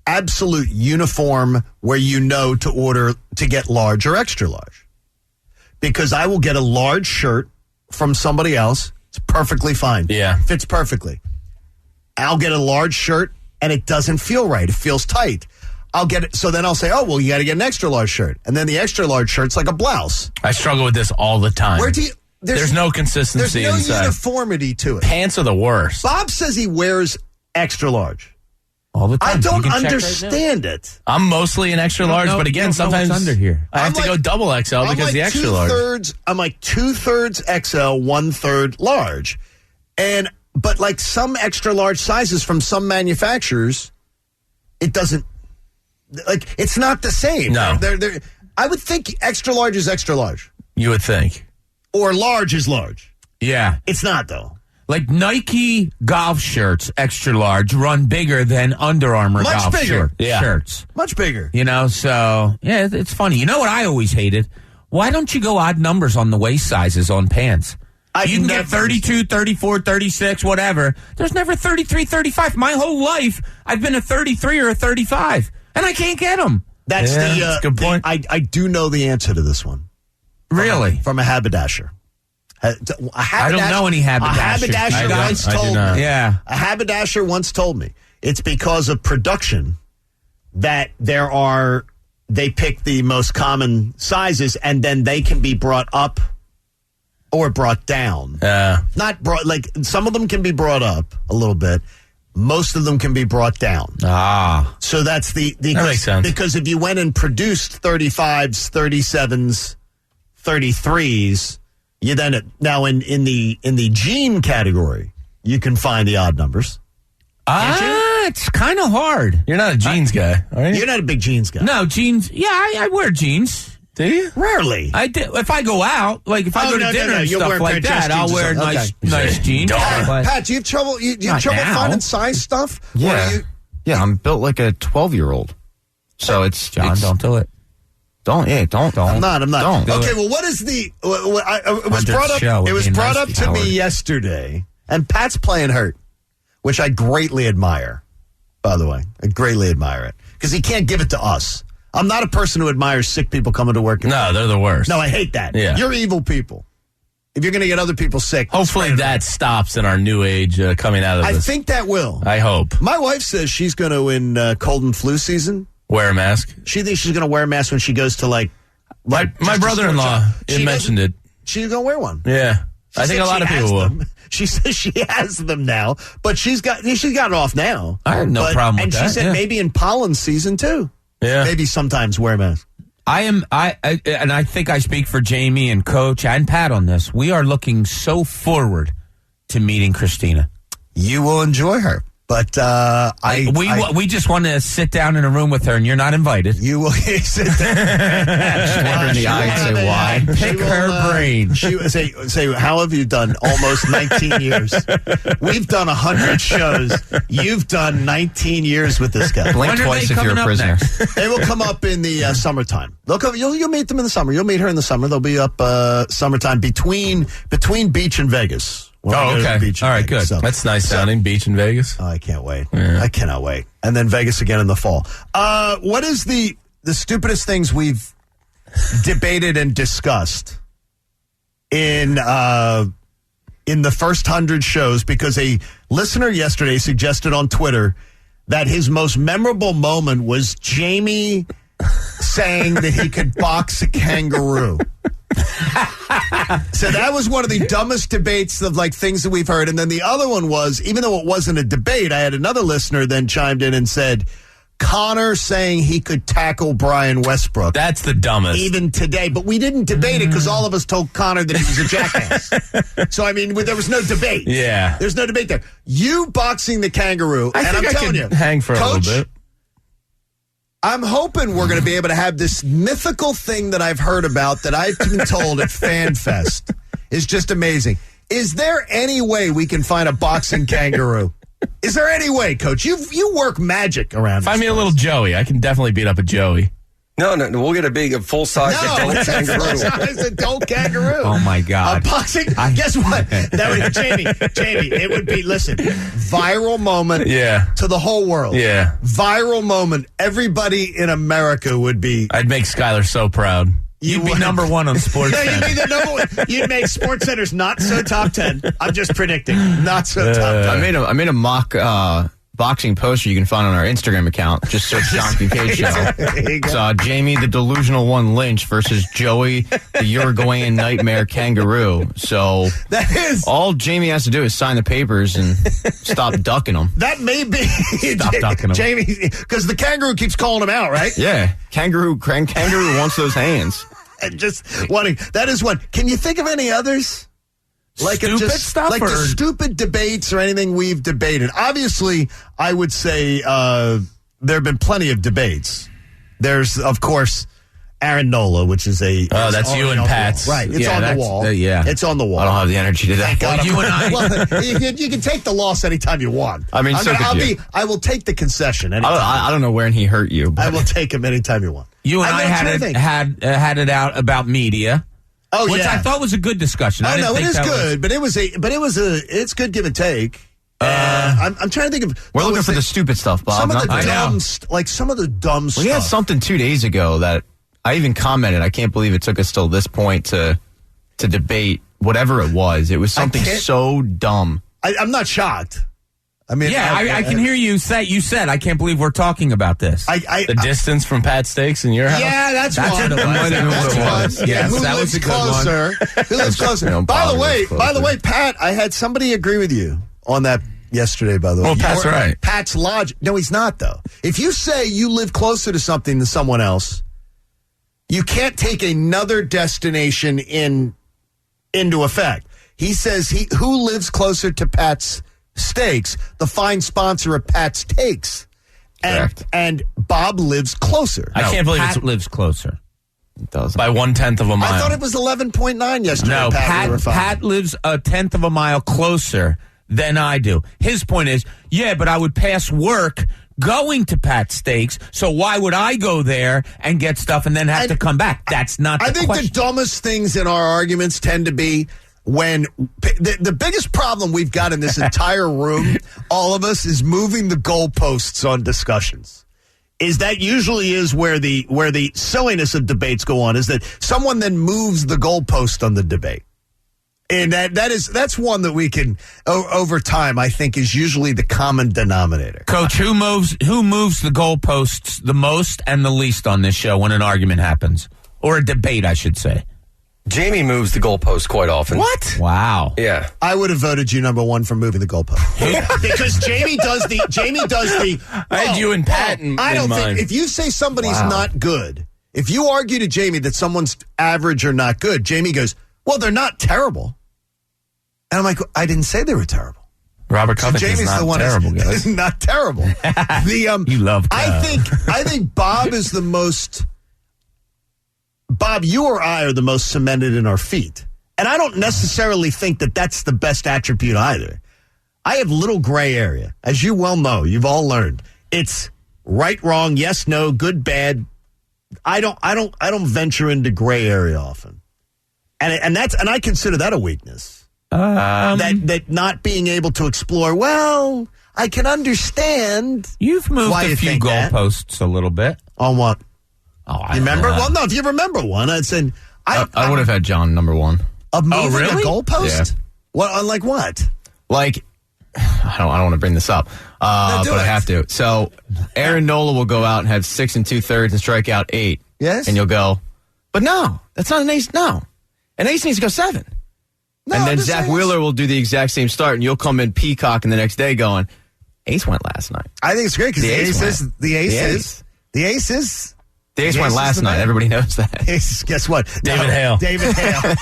absolute uniform where to order to get large or extra large? Because I will get a large shirt from somebody else. It's perfectly fine. Yeah. Fits perfectly. I'll get a large shirt and it doesn't feel right. It feels tight. I'll get it. So then I'll say, oh, well, you got to get an extra large shirt. And then the extra large shirt's like a blouse. I struggle with this all the time. There's no consistency There's no inside. uniformity to it. Pants are the worst. Bob says he wears extra large. all the time. I don't You can check understand it. I'm mostly an extra large, but again, sometimes under here. I have to go double XL because the extra large. I'm like 2/3 XL, 1/3 large. But like some extra large sizes from some manufacturers, it doesn't, like, it's not the same. No. I would think extra large is extra large. You would think. Or large is large. Yeah. It's not, though. Like Nike golf shirts, extra large, run bigger than Under Armour Much golf bigger. shirts. Much bigger. You know, so, yeah, it's funny. You know what I always hated? Why don't you go odd numbers on the waist sizes on pants? You can get 32, 34, 36, whatever. There's never 33, 35. My whole life, I've been a 33 or a 35, and I can't get them. That's that's a good point. I do know the answer to this one. Really? From a haberdasher. I don't know any haberdashers. A haberdasher once I do told not. me. Yeah. A haberdasher once told me it's because of production that they pick the most common sizes and then they can be brought up or brought down. Not brought, like some of them can be brought up a little bit. Most of them can be brought down. So that's that makes sense. Because if you went and produced 35s, 37s, 33s, you then now in the jean category, you can find the odd numbers. It's kind of hard. You're not a jeans guy, are you? You're not a big jeans guy. No, jeans. Yeah, I wear jeans. Do you? Rarely. I do. If I go out, like if I go to dinner and You'll stuff wear like dress that, I'll jeans wear or something. nice jeans. Pat, do you have trouble? You have Not trouble now. finding size stuff? Yeah. Yeah, I'm built like a 12-year-old. So it's... John, don't do it. Don't. I'm not. Don't. Okay, well, what is the... it was brought up, show would it was be brought nice up to to Howard. me yesterday, and Pat's playing hurt, which I greatly admire, by the way. I greatly admire it. Because he can't give it to us. I'm not a person who admires sick people coming to work. No, they're the worst. No, I hate that. Yeah. You're evil people. If you're going to get other people sick... Hopefully that stops in our new age coming out of I this. think that will. I hope. My wife says she's going to, in cold and flu season, Wear a mask. she thinks she's going to wear a mask when she goes to, like My just a brother-in-law sports shop. She mentioned it. She's going to wear one. Yeah. She I think said a lot she of has people will. them. She says she has them now, but she's got it off now. I have no problem with and that. And she said yeah. maybe in pollen season too. Yeah. Maybe sometimes wear a mask. And I think I speak for Jamie and Coach and Pat on this. We are looking so forward to meeting Christina. You will enjoy her, but we just want to sit down in a room with her, and you're not invited. You will sit down. Look her in the eye and say why. Pick her brain. She will say, how have you done almost 19 years? We've done 100 shows. You've done 19 years with this guy. Blink When are twice they if you're coming a up prisoner. next? They will come up in the summertime. They'll come. You'll meet them in the summer. You'll meet her in the summer. They'll be up summertime between Beach and Vegas. When I go to the okay. beach in All right, Vegas. good. So- That's nice sounding. Beach in Vegas. Oh, I can't wait. I cannot wait. And then Vegas again in the fall. What is the stupidest things we've debated and discussed in the first 100 shows? Because a listener yesterday suggested on Twitter that his most memorable moment was Jamie saying that he could box a kangaroo. So that was one of the dumbest debates of like things that we've heard. And then the other one was, even though it wasn't a debate, I had another listener then chimed in and said, Connor saying he could tackle Brian Westbrook. That's the dumbest. Even today. But we didn't debate it because all of us told Connor that he was a jackass. So, I mean, there was no debate. Yeah. There's no debate there. You boxing the kangaroo, I and think I'm I telling could you, hang for a Coach, little bit. I'm hoping we're going to be able to have this mythical thing that I've heard about that I've been told at FanFest is just amazing. Is there any way we can find a boxing kangaroo? Is there any way, Coach? You work magic around. Find me a little Joey. I can definitely beat up a Joey. No, we'll get a full-size adult kangaroo. Full-size adult kangaroo. Oh, my God. A boxing. Guess what? That would Jamie. It would be viral moment. Yeah. To the whole world. Yeah. Viral moment. Everybody in America would be. I'd make Skylar so proud. You'd be number one on Sports No, you'd Center. be the number one. You'd make Sports Center's not so top 10. I'm just predicting. Not so top 10. I made a mock boxing poster you can find on our Instagram account. Just search John Kincaid Show. There you go. It's Jamie the Delusional One Lynch versus Joey the Uruguayan Nightmare Kangaroo. So That is. all Jamie has to do is sign the papers and stop ducking them. That may be. Stop ducking him. Jamie, because the kangaroo keeps calling him out, right? Yeah, kangaroo wants those hands. And just wanting. That is one. Can you think of any others? Stupid stuff, like or- the stupid debates or anything we've debated. Obviously, I would say there have been plenty of debates. There's, of course, Aaron Nola, which is a... Oh, that's you and Pat's. Right. It's on the wall. It's on the wall. I don't have the energy to that. Well, you and I... well, you can take the loss anytime you want. I mean, I will take the concession anytime. I don't know where he hurt you. But. I will take him anytime you want. You and I had it out about media. Oh, which I thought was a good discussion. Oh, no, it is good, but it's good give and take. I'm trying to think of. We're looking for the stupid stuff, Bob. Some of the dumb stuff. We had something 2 days ago that I even commented. I can't believe it took us till this point to debate whatever it was. It was something so dumb. I'm not shocked. I mean, I can hear you say. You said, "I can't believe we're talking about this." The distance from Pat Steaks in your house. Yeah, that's one. Yes, that was a good one. Who lives closer? By the way, Pat, I had somebody agree with you on that yesterday. By the way, well, Pat's right. Pat's logic. No, he's not though. If you say you live closer to something than someone else, you can't take another destination into effect. He says who lives closer to Pat's Steaks, the fine sponsor of Pat's Takes, and Bob lives closer. I can't believe Pat lives closer. It doesn't. By 1/10 of a mile. I thought it was 11.9 yesterday. No, Pat lives 1/10 of a mile closer than I do. His point is, but I would pass work going to Pat's Steaks, so why would I go there and get stuff and then have to come back? That's not the question. I think the dumbest things in our arguments tend to be when the biggest problem we've got in this entire room, all of us, is moving the goalposts on discussions. Is that usually is where the silliness of debates go on, is that someone then moves the goalpost on the debate. And that's one that we can, over time, I think is usually the common denominator. Coach, who moves the goalposts the most and the least on this show when an argument happens? Or a debate, I should say. Jamie moves the goalpost quite often. What? Wow. Yeah. I would have voted you number one for moving the goalpost. Because Jamie does the. I had you and Pat in I don't mind. think if you say somebody's not good, if you argue to Jamie that someone's average or not good, Jamie goes, "Well, they're not terrible," and I'm like, "I didn't say they were terrible." Robert Covington's Jamie's not the one terrible, guys. Not terrible. You love. I think Bob is the most. Bob, you or I are the most cemented in our feet. And I don't necessarily think that that's the best attribute either. I have little gray area. As you well know, you've all learned. It's right, wrong, yes, no, good, bad. I don't venture into gray area often. And I consider that a weakness. That not being able to explore, well, I can understand. You've moved a few goalposts a little bit. On what? Oh, you remember? Well, no, if you remember one, I'd say... I would have had John number one. Of moving really? a goalpost? Yeah. Well, like what? Like, I don't want to bring this up, but I have to. So, Aaron Nola will go out and have 6 2/3 and strike out 8. Yes. And you'll go, but no, that's not an ace. No. An ace needs to go 7. No, and then Zach Wheeler will do the exact same start, and you'll come in peacocking the next day going, ace went last night. I think it's great because the ace went last night. Everybody knows that. Guess what? David Hale.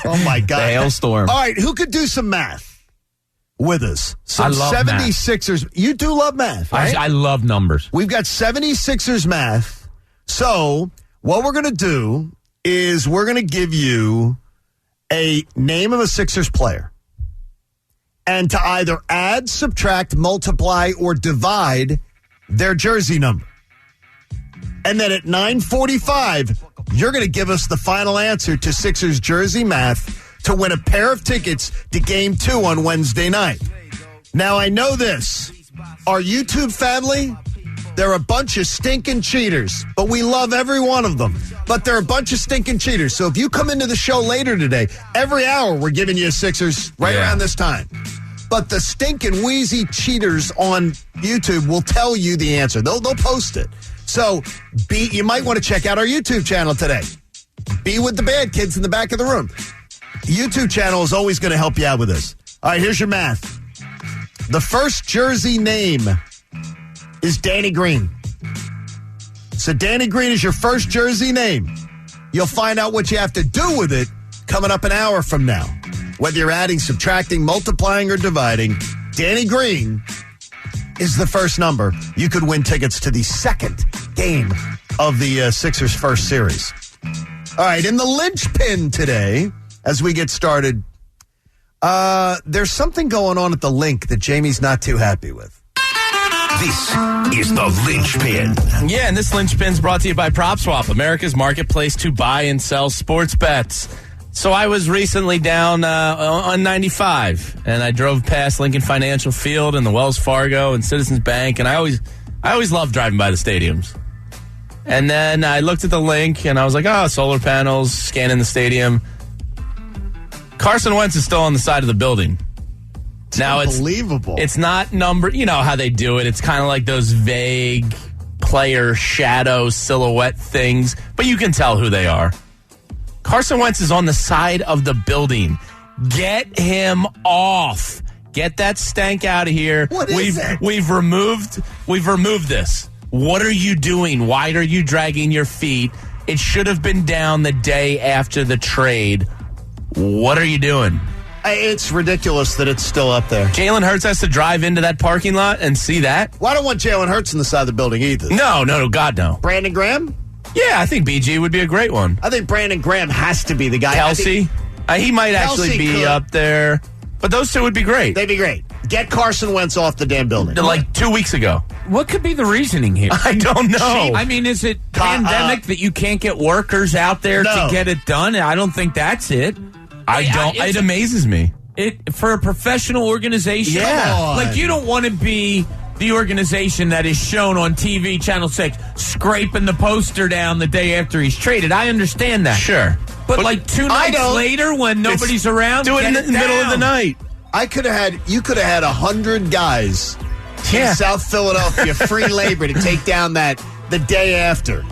Oh, my God. The hailstorm. All right, who could do some math with us? I love 76ers. Math. You do love math, right? I love numbers. We've got 76ers math. So what we're going to do is we're going to give you a name of a Sixers player. And to either add, subtract, multiply, or divide their jersey number. And then at 9:45, you're going to give us the final answer to Sixers jersey math to win a pair of tickets to Game 2 on Wednesday night. Now, I know this. Our YouTube family, they're a bunch of stinking cheaters, but we love every one of them. But they're a bunch of stinking cheaters. So if you come into the show later today, every hour we're giving you a Sixers around this time. But the stinking wheezy cheaters on YouTube will tell you the answer. They'll post it. So you might want to check out our YouTube channel today. Be with the bad kids in the back of the room. YouTube channel is always going to help you out with this. All right, here's your math. The first jersey name is Danny Green. So Danny Green is your first jersey name. You'll find out what you have to do with it coming up an hour from now. Whether you're adding, subtracting, multiplying, or dividing, Danny Green is the first number. You could win tickets to the second game of the Sixers' first series. All right, in the linchpin today, as we get started, there's something going on at the link that Jamie's not too happy with. This is the linchpin. Yeah, and this linchpin's brought to you by PropSwap, America's marketplace to buy and sell sports bets. So I was recently down on 95, and I drove past Lincoln Financial Field and the Wells Fargo and Citizens Bank, and I always love driving by the stadiums. And then I looked at the link, and I was like, oh, solar panels, scanning the stadium. Carson Wentz is still on the side of the building. Now Unbelievable. It's not number. You know how they do it. It's kind of like those vague player shadow silhouette things, but you can tell who they are. Carson Wentz is on the side of the building. Get him off. Get that stank out of here. What is it? We've removed this. What are you doing? Why are you dragging your feet? It should have been down the day after the trade. What are you doing? It's ridiculous that it's still up there. Jalen Hurts has to drive into that parking lot and see that? Well, I don't want Jalen Hurts on the side of the building either. No, God, no. Brandon Graham? Yeah, I think BG would be a great one. I think Brandon Graham has to be the guy. Kelsey? He might actually be could. up there. But those two would be great. They'd be great. Get Carson Wentz off the damn building. Like 2 weeks ago. What could be the reasoning here? I don't know. I mean, is it pandemic that you can't get workers out there to get it done? I don't think that's it. It amazes me. For a professional organization, like you don't want to be the organization that is shown on TV, Channel 6, scraping the poster down the day after he's traded. I understand that. Sure. But like 2 nights later when nobody's around, do it in the middle of the night. You could have had 100 guys in South Philadelphia, free labor to take down the day after.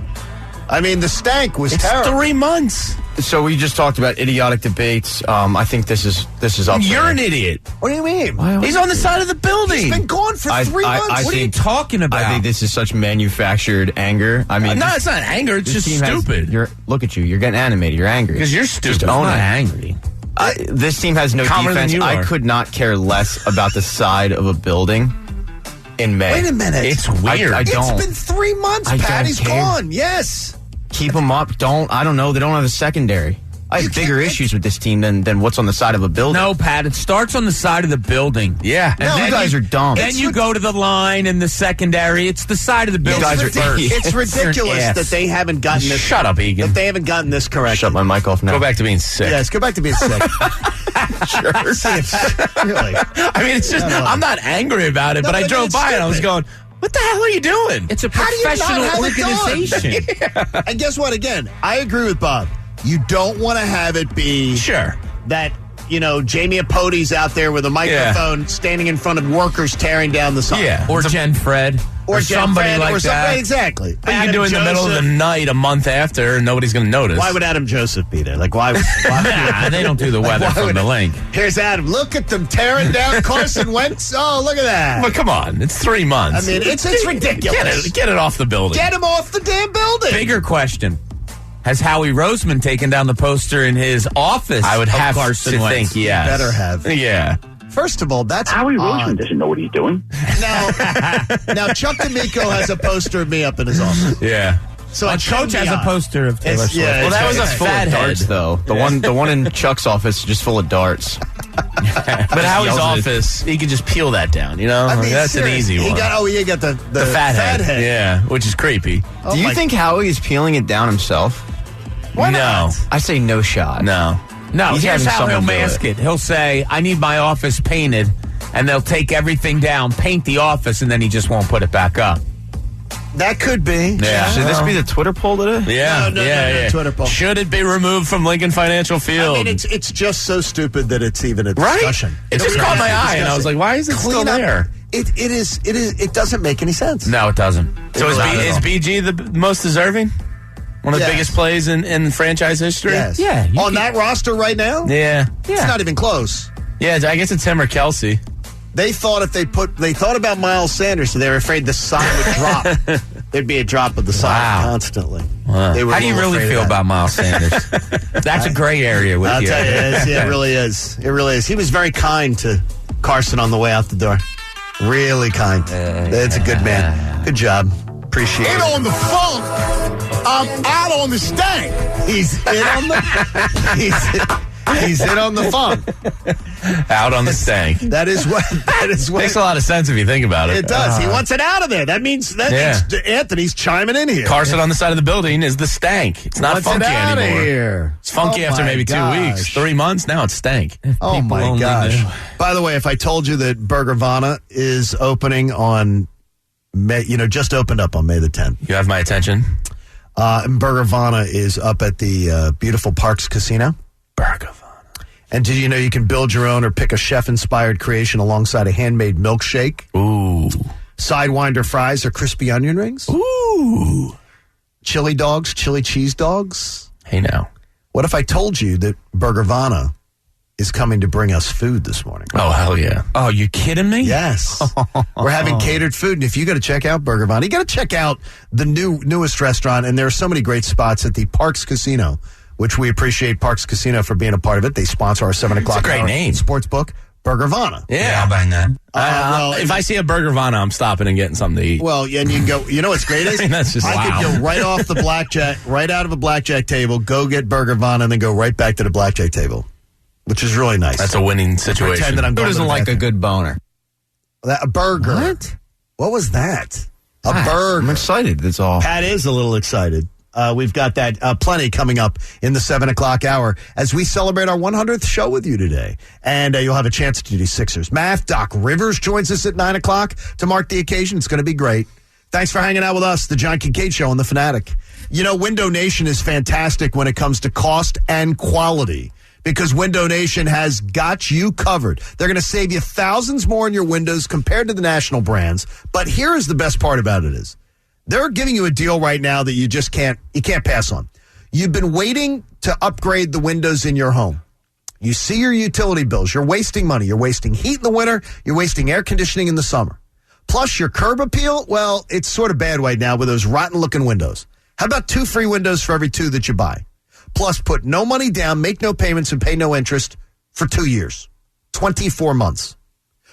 I mean, the stank was terrible. 3 months. So we just talked about idiotic debates. I think this is up there. You're an idiot. What do you mean? He's on the side of the building. He's been gone for 3 months. What are you talking about? I think this is such manufactured anger. I mean, no, it's not anger. It's just stupid. Look at you. You're getting animated. You're angry. Because you're stupid. Just own I'm it. not angry. This team has no Calmer defense. than you I are. could not care less about the side of a building in May. Wait a minute. It's weird. I don't. It's been 3 months, I Pat. don't He's care. gone. Yes. Keep them up. I don't know. They don't have a secondary. I have bigger issues with this team than what's on the side of a building. No, Pat, it starts on the side of the building. Yeah. And you guys are dumb. Then you go to the line and the secondary. It's the side of the building. guys are first. It's ridiculous You're an ass. that they haven't gotten this. Shut up, Egan. That they haven't gotten this correct. Shut my mic off now. Go back to being sick. Yes, go back to being sick. Sure. Really. I mean, it's just, I'm not angry about it, but I but drove it's by and I was stupid. going, what the hell are you doing? It's a How do you not professional have it organization. And guess what? Again, I agree with Bob. You don't want to have it be Sure. that, Jamie Apote's out there with a microphone standing in front of workers tearing down the sign. Yeah. Or Jen Fred. Or somebody Jen Fred, like or that. somebody, exactly. But you can Adam do it in the middle of the Joseph. night a month after and nobody's going to notice. Why would Adam Joseph be there? Like, why Nah, they don't do the weather why from would the it- link. Here's Adam. Look at them tearing down Carson Wentz. Oh, look at that. Well, come on. It's 3 months. I mean, it's ridiculous. Get it off the building. Get him off the damn building. Bigger question. Has Howie Roseman taken down the poster in his office? I would of have Carson to Wentz? think, yes. Better have. Yeah. First of all, that's Howie odd. Roseman doesn't know what he's doing. Now Chuck D'Amico has a poster of me up in his office. Yeah. So My it coach shouldn't has be a odd. poster of Taylor Swift. yeah, Well, that was a It's full of fathead. darts, though. The one in Chuck's office is just full of darts. But Howie's yells at office, he could just peel that down, I mean, That's an seriously, easy one. You got the fathead. Yeah, which is creepy. Oh Do you my- think Howie is peeling it down himself? Why no. not? I say no shot. No. No, He's here's having how he'll someone do mask it. it. He'll say, I need my office painted, and they'll take everything down, paint the office, and then he just won't put it back up. That could be. Yeah. Should this be the Twitter poll today? Yeah, No, yeah. Twitter poll. Should it be removed from Lincoln Financial Field? I mean, it's just so stupid that it's even a right? discussion. It just caught my eye, and I was like, why is it still Clean up. there? It doesn't make any sense. No, it doesn't. So is BG the most deserving? One of the Yes. biggest plays in franchise history? Yes. Yeah, you On can- that roster right now, Yeah. it's not even close. Yeah, I guess it's him or Kelsey. They thought they thought about Miles Sanders, so they were afraid the sign would drop. There'd be a drop of the sign Wow. constantly. Wow. They were How do you a little really afraid feel of that. about Miles Sanders? That's a gray area with I'll you. tell you, it really is. It really is. He was very kind to Carson on the way out the door. Really kind. It's a good man. Good job. Appreciate In it. on the funk. I'm out on the stank. He's in on the. He's in on the funk. Out on the stank. That is what. Makes a lot of sense if you think about it. It does. He wants it out of there. That means Anthony's chiming in here. Carson on the side of the building is the stank. It's not Wants funky it out anymore. Of here. It's funky after maybe 2 weeks, 3 months. Now it's stank. Oh my gosh! By the way, if I told you that Burgervana is opening on May, just opened up on May the 10th. You have my attention. And Burgervana is up at the beautiful Parks Casino. Burgervana. And did you know you can build your own or pick a chef-inspired creation alongside a handmade milkshake? Ooh. Sidewinder fries or crispy onion rings? Ooh. Chili dogs, chili cheese dogs? Hey now. What if I told you that Burgervana is coming to bring us food this morning? Oh, hell yeah. Oh, you kidding me? Yes. We're having catered food, and if you got to check out Burgervana, you got to check out the newest restaurant, and there are so many great spots at the Parks Casino, which we appreciate Parks Casino for being a part of it. They sponsor our 7 o'clock It's a great name. sports book, Burgervana. Yeah. I'll buy that. If I see a Burgervana, I'm stopping and getting something to eat. Well, and you can go, you know what's great is? That's just I could go right off the blackjack, right out of a blackjack table, go get Burgervana, and then go right back to the blackjack table, which is really nice. That's a winning situation. Pretend that I'm Who going doesn't to the like a bathroom. good boner? A burger. What? What was that? A burger. I'm excited. That's all. Pat is a little excited. We've got that plenty coming up in the 7 o'clock hour as we celebrate our 100th show with you today. And you'll have a chance to do Sixers math. Doc Rivers joins us at 9 o'clock to mark the occasion. It's going to be great. Thanks for hanging out with us, the John Kincaid Show on The Fanatic. Window Nation is fantastic when it comes to cost and quality, because Window Nation has got you covered. They're going to save you thousands more in your windows compared to the national brands. But here is the best part about it is they're giving you a deal right now that you can't pass on. You've been waiting to upgrade the windows in your home. You see your utility bills. You're wasting money. You're wasting heat in the winter. You're wasting air conditioning in the summer. Plus your curb appeal, well, it's sort of bad right now with those rotten-looking windows. How about 2 free windows for every 2 that you buy? Plus, put no money down, make no payments, and pay no interest for 2 years, 24 months.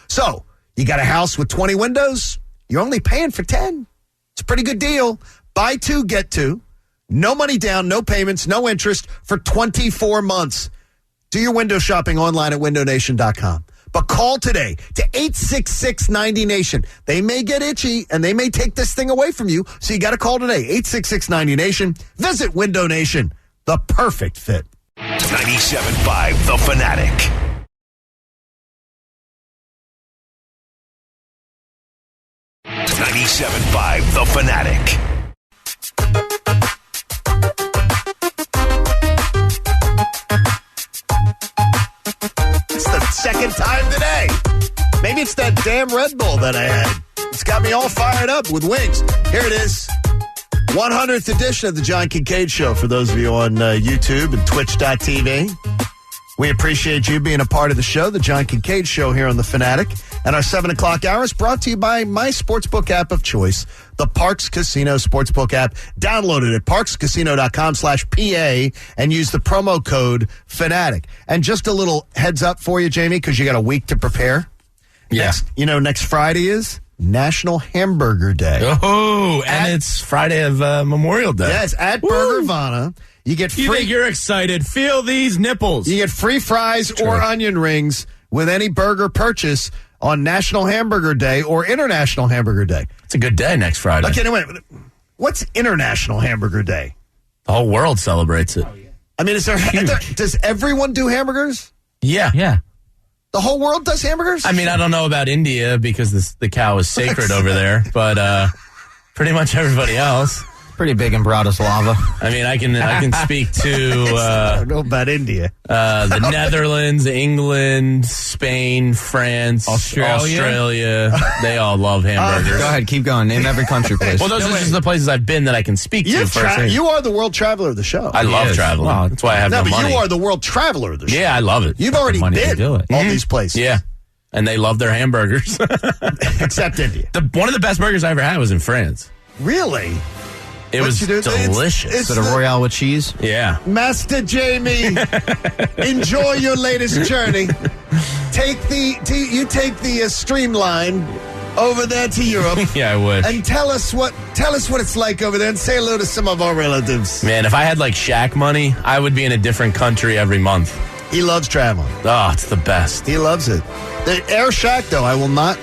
So, you got a house with 20 windows, you're only paying for 10. It's a pretty good deal. Buy 2, get 2. No money down, no payments, no interest for 24 months. Do your window shopping online at windownation.com. But call today to 866-90-NATION. They may get itchy, and they may take this thing away from you, so you got to call today, 866-90-NATION. Visit Window Nation, the perfect fit. 97.5 The Fanatic. .97.5 The Fanatic. It's the second time today. Maybe it's that damn Red Bull that I had. It's got me all fired up with wings. Here it is. 100th edition of the John Kincaid Show for those of you on YouTube and twitch.tv. We appreciate you being a part of the show, the John Kincaid Show here on The Fanatic. And our 7 o'clock hour is brought to you by my sportsbook app of choice, the Parks Casino Sportsbook app. Download it at parkscasino.com/PA and use the promo code FANATIC. And just a little heads up for you, Jamie, because you got a week to prepare. Yeah. Next Friday is National Hamburger Day. Oh, and it's Friday of Memorial Day. Yes, at Burgervana. You get free. You think you're excited? Feel these nipples. You get free fries or onion rings with any burger purchase on National Hamburger Day or International Hamburger Day. It's a good day next Friday. Okay, wait. What's International Hamburger Day? The whole world celebrates it. I mean, does everyone do hamburgers? Yeah. Yeah. The whole world does hamburgers? I mean, I don't know about India because the cow is sacred over there, but pretty much everybody else. Pretty big in Bratislava. I mean, I can speak to I don't know about India. The Netherlands, England, Spain, France, Australia. They all love hamburgers. Go ahead, keep going. Name every country, please. Well, those are just the places I've been that I can speak to first. You are the world traveler of the show. I love traveling. Wow. That's why I have no money. You are the world traveler of the show. Yeah, I love it. You've already money to been do it. all these places. Yeah, and they love their hamburgers. Except India. One of the best burgers I ever had was in France. Really? It was delicious. Is it a Royale with cheese? Yeah. Master Jamie, enjoy your latest journey. Take the streamline over there to Europe. Yeah, I would. And tell us what it's like over there and say hello to some of our relatives. Man, if I had like Shaq money, I would be in a different country every month. He loves traveling. Oh, it's the best. He loves it. The Air Shack, though, I will not.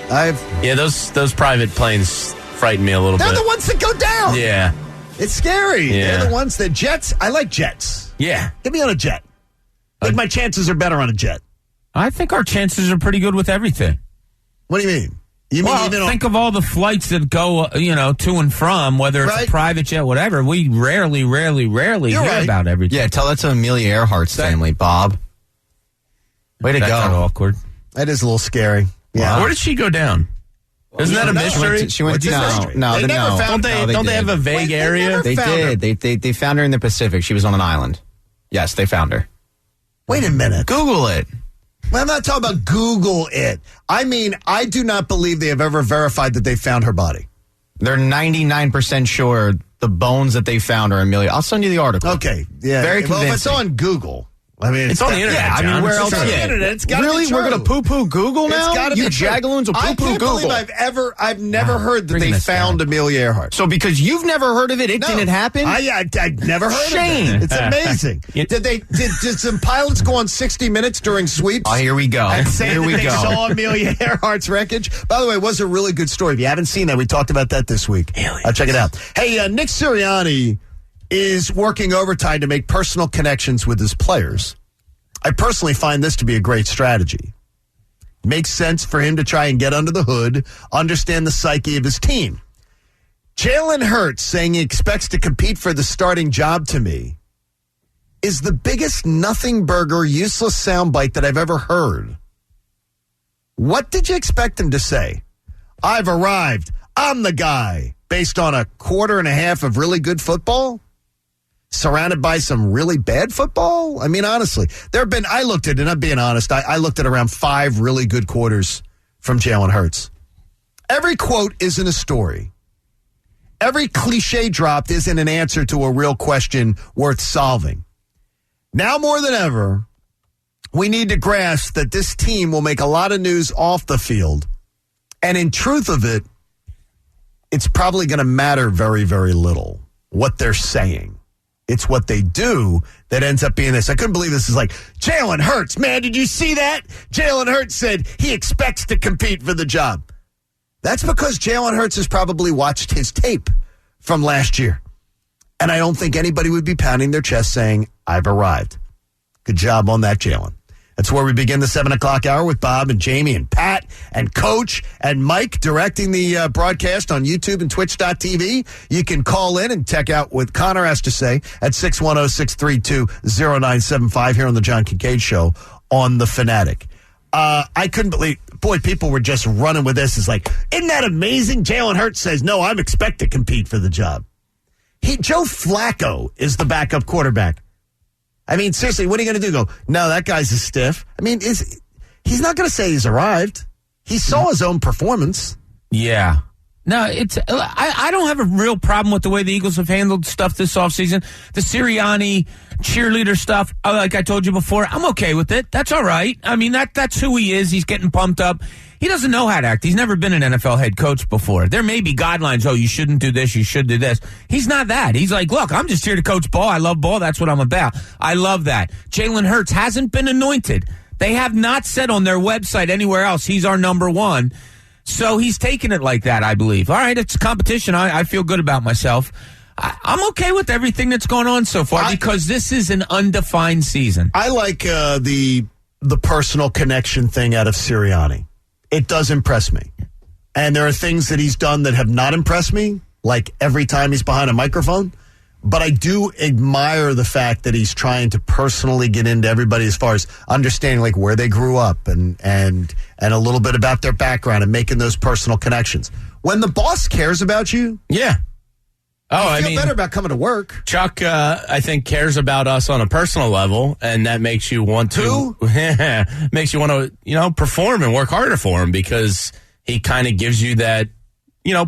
Yeah, those private planes frighten me a little bit. They're the ones that go down. Yeah. It's scary. Yeah. They're the ones that jets. I like jets. Yeah. Get me on a jet. I think my chances are better on a jet. I think our chances are pretty good with everything. What do you mean? You mean even think of all the flights that go, to and from, whether it's a private jet, whatever. We rarely hear about everything. Yeah, tell that to Amelia Earhart's family, Bob. Way to That's go. kind of awkward. That is a little scary. Yeah. Where did she go down? Isn't that a mystery? She went no. Don't they have a vague area? They did. They found her in the Pacific. She was on an island. Yes, they found her. Wait a minute. Google it. Well, I'm not talking about Google it. I mean, I do not believe they have ever verified that they found her body. They're 99% sure the bones that they found are Amelia. I'll send you the article. Okay. Yeah. Very convincing. Well, if it's on Google. I mean, it's on the internet. Yeah, John. I mean, where else? It's on the internet. It's got really? Be true. We're going to poo-poo Google now? It's got to be true. Jagaloons will poo-poo I can't Google. believe I've never heard that they found Amelia Earhart. So because you've never heard of it, it didn't happen? I never heard Shame. of it. It's amazing. Did some pilots go on 60 Minutes during sweeps? Oh, here we go. And say Here that we they go. saw Amelia Earhart's wreckage? By the way, it was a really good story. If you haven't seen that, we talked about that this week. Check it out. Hey, Nick Sirianni is working overtime to make personal connections with his players. I personally find this to be a great strategy. It makes sense for him to try and get under the hood, understand the psyche of his team. Jalen Hurts saying he expects to compete for the starting job to me is the biggest nothing burger, useless soundbite that I've ever heard. What did you expect him to say? I've arrived. I'm the guy. Based on a quarter and a half of really good football? Surrounded by some really bad football? I mean, honestly, I looked at it, and I'm being honest, I looked at around 5 really good quarters from Jalen Hurts. Every quote isn't a story. Every cliche dropped isn't an answer to a real question worth solving. Now more than ever, we need to grasp that this team will make a lot of news off the field. And in truth of it, it's probably going to matter very, very little what they're saying. It's what they do that ends up being this. I couldn't believe this is like, Jalen Hurts, man, did you see that? Jalen Hurts said he expects to compete for the job. That's because Jalen Hurts has probably watched his tape from last year. And I don't think anybody would be pounding their chest saying, I've arrived. Good job on that, Jalen. That's where we begin the 7 o'clock hour with Bob and Jamie and Pat and Coach and Mike directing the broadcast on YouTube and Twitch.tv. You can call in and check out what Connor has to say at 610-632-0975 here on the John Kincaid Show on The Fanatic. I couldn't believe, boy, people were just running with this. It's like, isn't that amazing? Jalen Hurts says, no, I'm expect to compete for the job. Joe Flacco is the backup quarterback. I mean, seriously, what are you going to do? Go, no, that guy's a stiff. I mean, he's not going to say he's arrived. He saw his own performance. Yeah. No, I don't have a real problem with the way the Eagles have handled stuff this offseason. The Sirianni cheerleader stuff, like I told you before, I'm okay with it. That's all right. I mean, that's who he is. He's getting pumped up. He doesn't know how to act. He's never been an NFL head coach before. There may be guidelines. Oh, you shouldn't do this. You should do this. He's not that. He's like, look, I'm just here to coach ball. I love ball. That's what I'm about. I love that. Jalen Hurts hasn't been anointed. They have not said on their website anywhere else he's our number one. So he's taking it like that, I believe. All right, it's a competition. I feel good about myself. I'm okay with everything that's going on so far because this is an undefined season. I like the personal connection thing out of Sirianni. It does impress me. And there are things that he's done that have not impressed me, like every time he's behind a microphone. But I do admire the fact that he's trying to personally get into everybody as far as understanding like where they grew up and a little bit about their background and making those personal connections. When the boss cares about you, yeah. Oh, I feel better about coming to work. Chuck, I think, cares about us on a personal level, and that makes you want to perform and work harder for him because he kind of gives you that,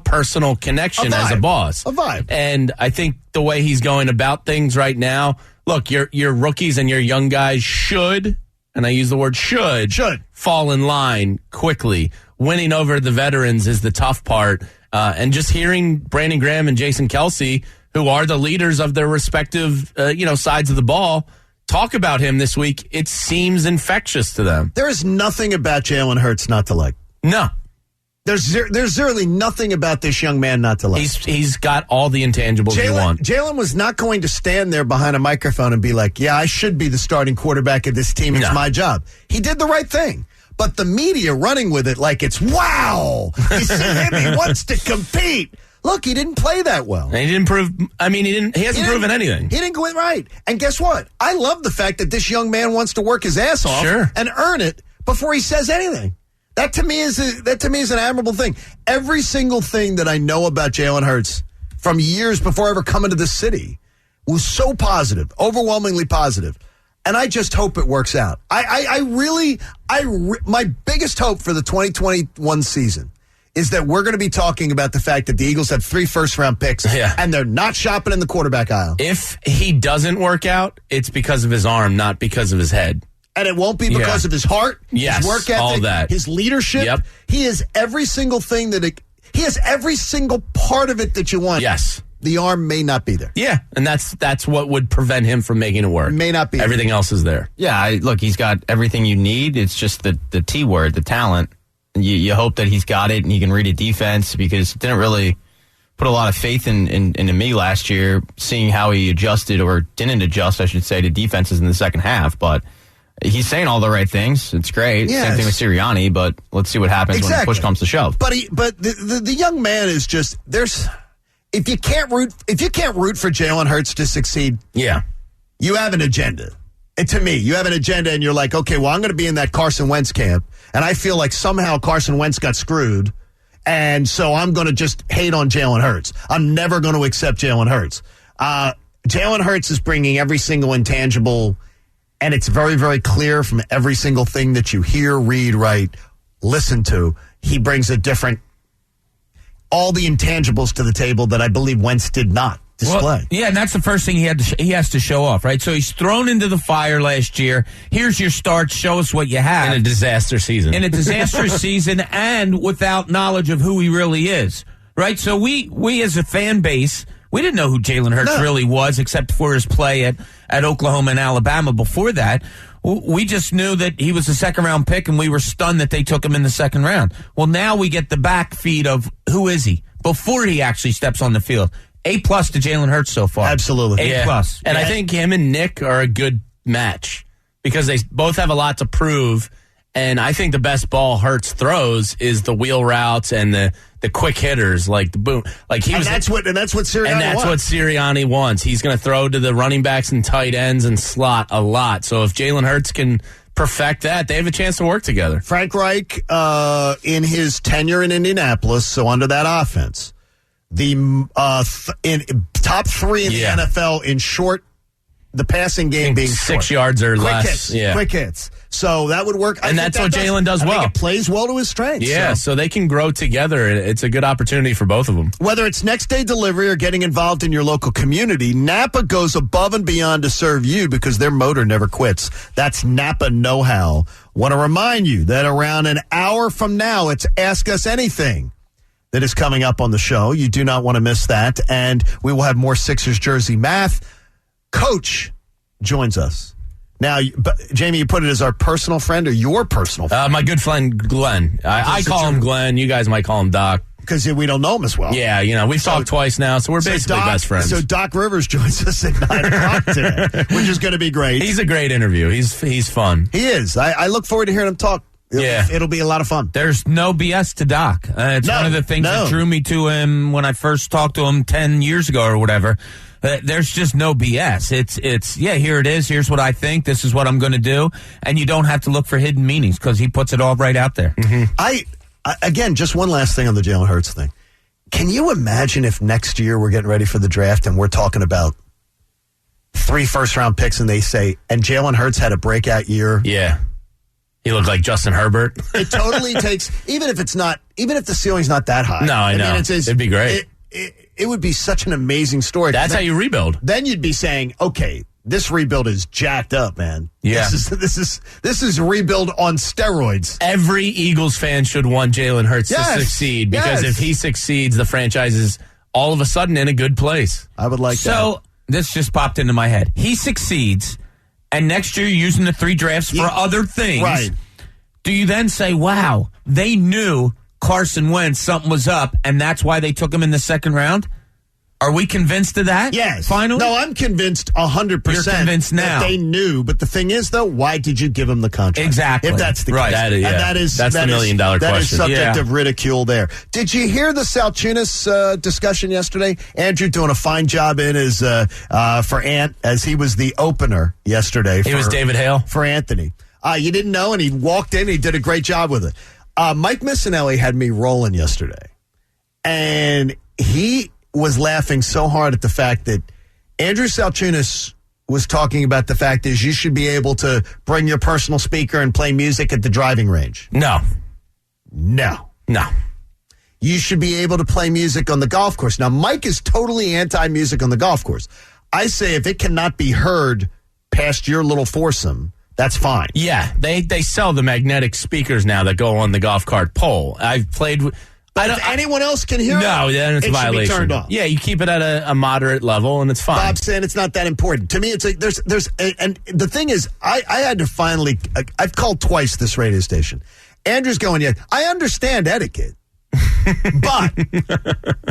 personal connection as a boss. A vibe. And I think the way he's going about things right now, look, your rookies and your young guys should, and I use the word should fall in line quickly winning over the veterans is the tough part. And just hearing Brandon Graham and Jason Kelsey, who are the leaders of their respective, sides of the ball, talk about him this week, it seems infectious to them. There is nothing about Jalen Hurts not to like. No. There's really nothing about this young man not to like. He's got all the intangibles you want. Jalen was not going to stand there behind a microphone and be like, yeah, I should be the starting quarterback of this team. It's my job. He did the right thing. But the media running with it like it's, wow, you see him, he wants to compete. Look, he didn't play that well. And he didn't prove, he hasn't proven anything. He didn't go in right. And guess what? I love the fact that this young man wants to work his ass off and earn it before he says anything. That to me is an admirable thing. Every single thing that I know about Jalen Hurts from years before ever coming to this city was so positive, overwhelmingly positive. And I just hope it works out. My biggest hope for the 2021 season is that we're going to be talking about the fact that the Eagles have 3 first-round picks and they're not shopping in the quarterback aisle. If he doesn't work out, it's because of his arm, not because of his head. And it won't be because of his heart, his work ethic, all that. his leadership. Yep. He is every single thing he has every single part of it that you want. Yes. The arm may not be there. Yeah, and that's what would prevent him from making it work. May not be. Everything else is there. Yeah, look, he's got everything you need. It's just the T word, the talent. You hope that he's got it and he can read a defense, because it didn't really put a lot of faith into me last year, seeing how he adjusted, or didn't adjust, I should say, to defenses in the second half. But he's saying all the right things. It's great. Yes. Same thing with Sirianni, but let's see what happens when push comes to shove. But the young man is just if you can't root for Jalen Hurts to succeed, you have an agenda. And to me, you have an agenda, and you're like, okay, well, I'm going to be in that Carson Wentz camp, and I feel like somehow Carson Wentz got screwed, and so I'm going to just hate on Jalen Hurts. I'm never going to accept Jalen Hurts. Jalen Hurts is bringing every single intangible, and it's very, very clear from every single thing that you hear, read, write, listen to. He brings all the intangibles to the table that I believe Wentz did not display. Well, and that's the first thing he has to show off, right? So he's thrown into the fire last year. Here's your start. Show us what you have. In a disaster season. In a disastrous season, and without knowledge of who he really is, right? So we as a fan base, we didn't know who Jalen Hurts really was, except for his play at Oklahoma and Alabama before that. We just knew that he was a second-round pick, and we were stunned that they took him in the second round. Well, now we get the back feed of who is he before he actually steps on the field. A+ to Jalen Hurts so far. Absolutely. A+. And I think him and Nick are a good match because they both have a lot to prove. And I think the best ball Hurts throws is the wheel routes and the quick hitters, like the boom. Like that's what Sirianni wants. He's going to throw to the running backs and tight ends and slot a lot. So if Jalen Hurts can perfect that, they have a chance to work together. Frank Reich, in his tenure in Indianapolis, so under that offense, the in top 3 in the NFL in short, the passing game being 6 yards or less. Quick hits. So that would work. And that's what Jalen does well. I think it plays well to his strengths. Yeah, so they can grow together. It's a good opportunity for both of them. Whether it's next day delivery or getting involved in your local community, Napa goes above and beyond to serve you because their motor never quits. That's Napa know-how. Want to remind you that around an hour from now, it's Ask Us Anything that is coming up on the show. You do not want to miss that. And we will have more Sixers jersey math. Coach joins us. Now, Jamie, you put it as our personal friend or your personal friend? My good friend, Glenn. I call him Glenn. You guys might call him Doc. Because we don't know him as well. Yeah, we've talked twice now, so we're basically best friends. So Doc Rivers joins us at 9 o'clock today, which is going to be great. He's a great interview. He's fun. He is. I look forward to hearing him talk. It'll be a lot of fun. There's no BS to Doc. It's one of the things that drew me to him when I first talked to him 10 years ago or whatever. There's just no BS. It's here it is. Here's what I think. This is what I'm going to do. And you don't have to look for hidden meanings because he puts it all right out there. Mm-hmm. Again, just one last thing on the Jalen Hurts thing. Can you imagine if next year we're getting ready for the draft and we're talking about 3 first-round picks and they say, and Jalen Hurts had a breakout year? Yeah. He looked like Justin Herbert. It totally takes, even if the ceiling's not that high. No, I know. It'd be great. It would be such an amazing story. That's how you rebuild. Then you'd be saying, okay, this rebuild is jacked up, man. Yeah. This is rebuild on steroids. Every Eagles fan should want Jalen Hurts to succeed because if he succeeds, the franchise is all of a sudden in a good place. I would like that. So this just popped into my head. He succeeds, and next year you're using the 3 drafts for other things. Right. Do you then say, wow, they knew Carson Wentz, something was up, and that's why they took him in the second round? Are we convinced of that? Yes. Finally? No, I'm convinced 100%. You're convinced now. That they knew. But the thing is, though, why did you give him the contract? Exactly. If that's the Right. case. That's the million-dollar question. That is subject Yeah. of ridicule there. Did you hear the Salchunas discussion yesterday? Andrew doing a fine job in his for Ant, as he was the opener yesterday. He was David Hale. For Anthony. You didn't know, and he walked in, he did a great job with it. Mike Missinelli had me rolling yesterday. And he was laughing so hard at the fact that Andrew Salchunas was talking about the fact is you should be able to bring your personal speaker and play music at the driving range. No. You should be able to play music on the golf course. Now, Mike is totally anti-music on the golf course. I say if it cannot be heard past your little foursome, that's fine. Yeah, they sell the magnetic speakers now that go on the golf cart pole. I've played... But if anyone else can hear no, then it's a violation. Should be turned off. Yeah, you keep it at a moderate level, and it's fine. Bob's saying it's not that important. To me, it's like and the thing is, I had to finally, I've called twice this radio station. Andrew's going, yeah, I understand etiquette, but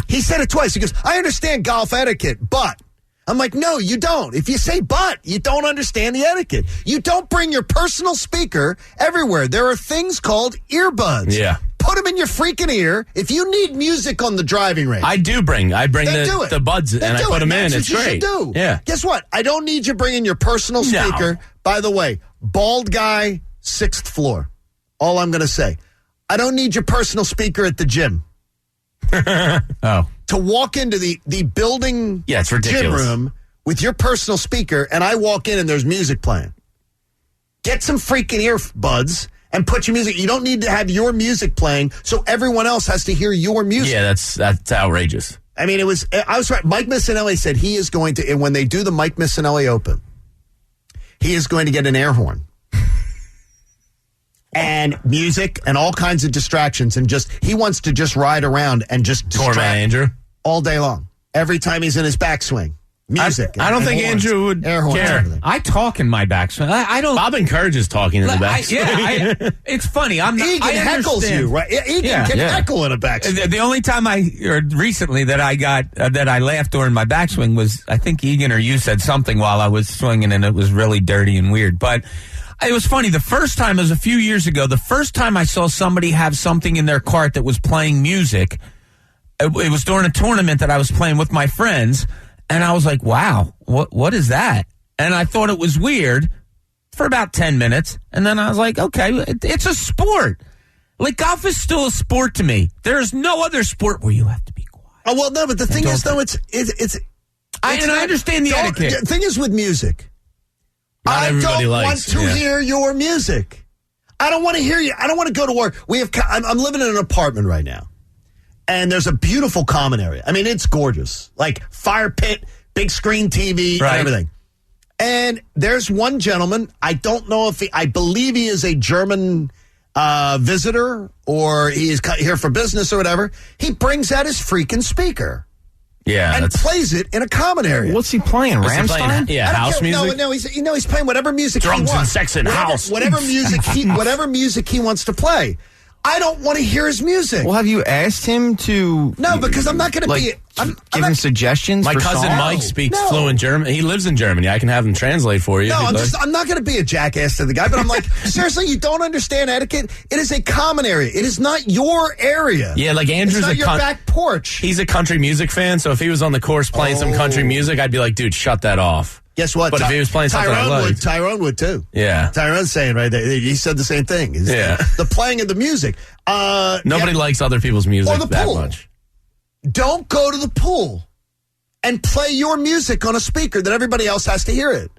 he said it twice. He goes, I understand golf etiquette, but. I'm like, no, you don't. If you say but, you don't understand the etiquette. You don't bring your personal speaker everywhere. There are things called earbuds. Yeah. Put them in your freaking ear. If you need music on the driving range. I bring the buds and I put them in. It's great. Do. Yeah. Guess what? I don't need you bringing your personal speaker. No. By the way, bald guy, 6th floor. All I'm going to say. I don't need your personal speaker at the gym. To walk into the building it's ridiculous. Gym room with your personal speaker, and I walk in and there's music playing. Get some freaking earbuds and put your music. You don't need to have your music playing so everyone else has to hear your music. Yeah, that's outrageous. I mean, I was right. Mike Missinelli said he is going to, and when they do the Mike Missinelli Open, he is going to get an air horn. And music and all kinds of distractions, and he wants to just ride around and just distract Andrew all day long. Every time he's in his backswing, music. I don't think horns, Andrew would care. I talk in my backswing. I don't. Bob encourages talking in the backswing. It's funny. I'm not. Egan heckles you, right? Egan can heckle in a backswing. The only time recently that I laughed during my backswing was, I think Egan or you said something while I was swinging, and it was really dirty and weird, but. It was funny. The first time, it was a few years ago, the first time I saw somebody have something in their cart that was playing music, it was during a tournament that I was playing with my friends, and I was like, wow, what is that? And I thought it was weird for about 10 minutes, and then I was like, okay, it's a sport. Like, golf is still a sport to me. There's no other sport where you have to be quiet. Oh, well, no, but the thing is, though, I understand the etiquette. The thing is with music. I don't want to hear your music. I don't want to hear you. I don't want to go to work. I'm living in an apartment right now, and there's a beautiful common area. I mean, it's gorgeous. Like fire pit, big screen TV, and everything. And there's one gentleman. I don't know if I believe he is a German visitor or he is here for business or whatever. He brings out his freaking speaker. Yeah, and plays it in a common area. What's he playing? Rammstein? Yeah, house music. No, he's playing whatever music he wants. Drums and sex and house. Whatever music he wants to play. I don't want to hear his music. Well, have you asked him to? No, because I'm not going to be. Give him suggestions. My cousin Mike speaks fluent German. He lives in Germany. I can have him translate for you. No, I'm not going to be a jackass to the guy. But I'm like, seriously, you don't understand etiquette. It is a common area. It is not your area. Yeah, like Andrew's it's not your back porch. He's a country music fan, so if he was on the course playing some country music, I'd be like, dude, shut that off. Guess what? But if he was playing something I liked. Tyrone would too. Yeah. Tyrone's saying right there. He said the same thing. The playing of the music. Nobody likes other people's music that much. Don't go to the pool and play your music on a speaker that everybody else has to hear it.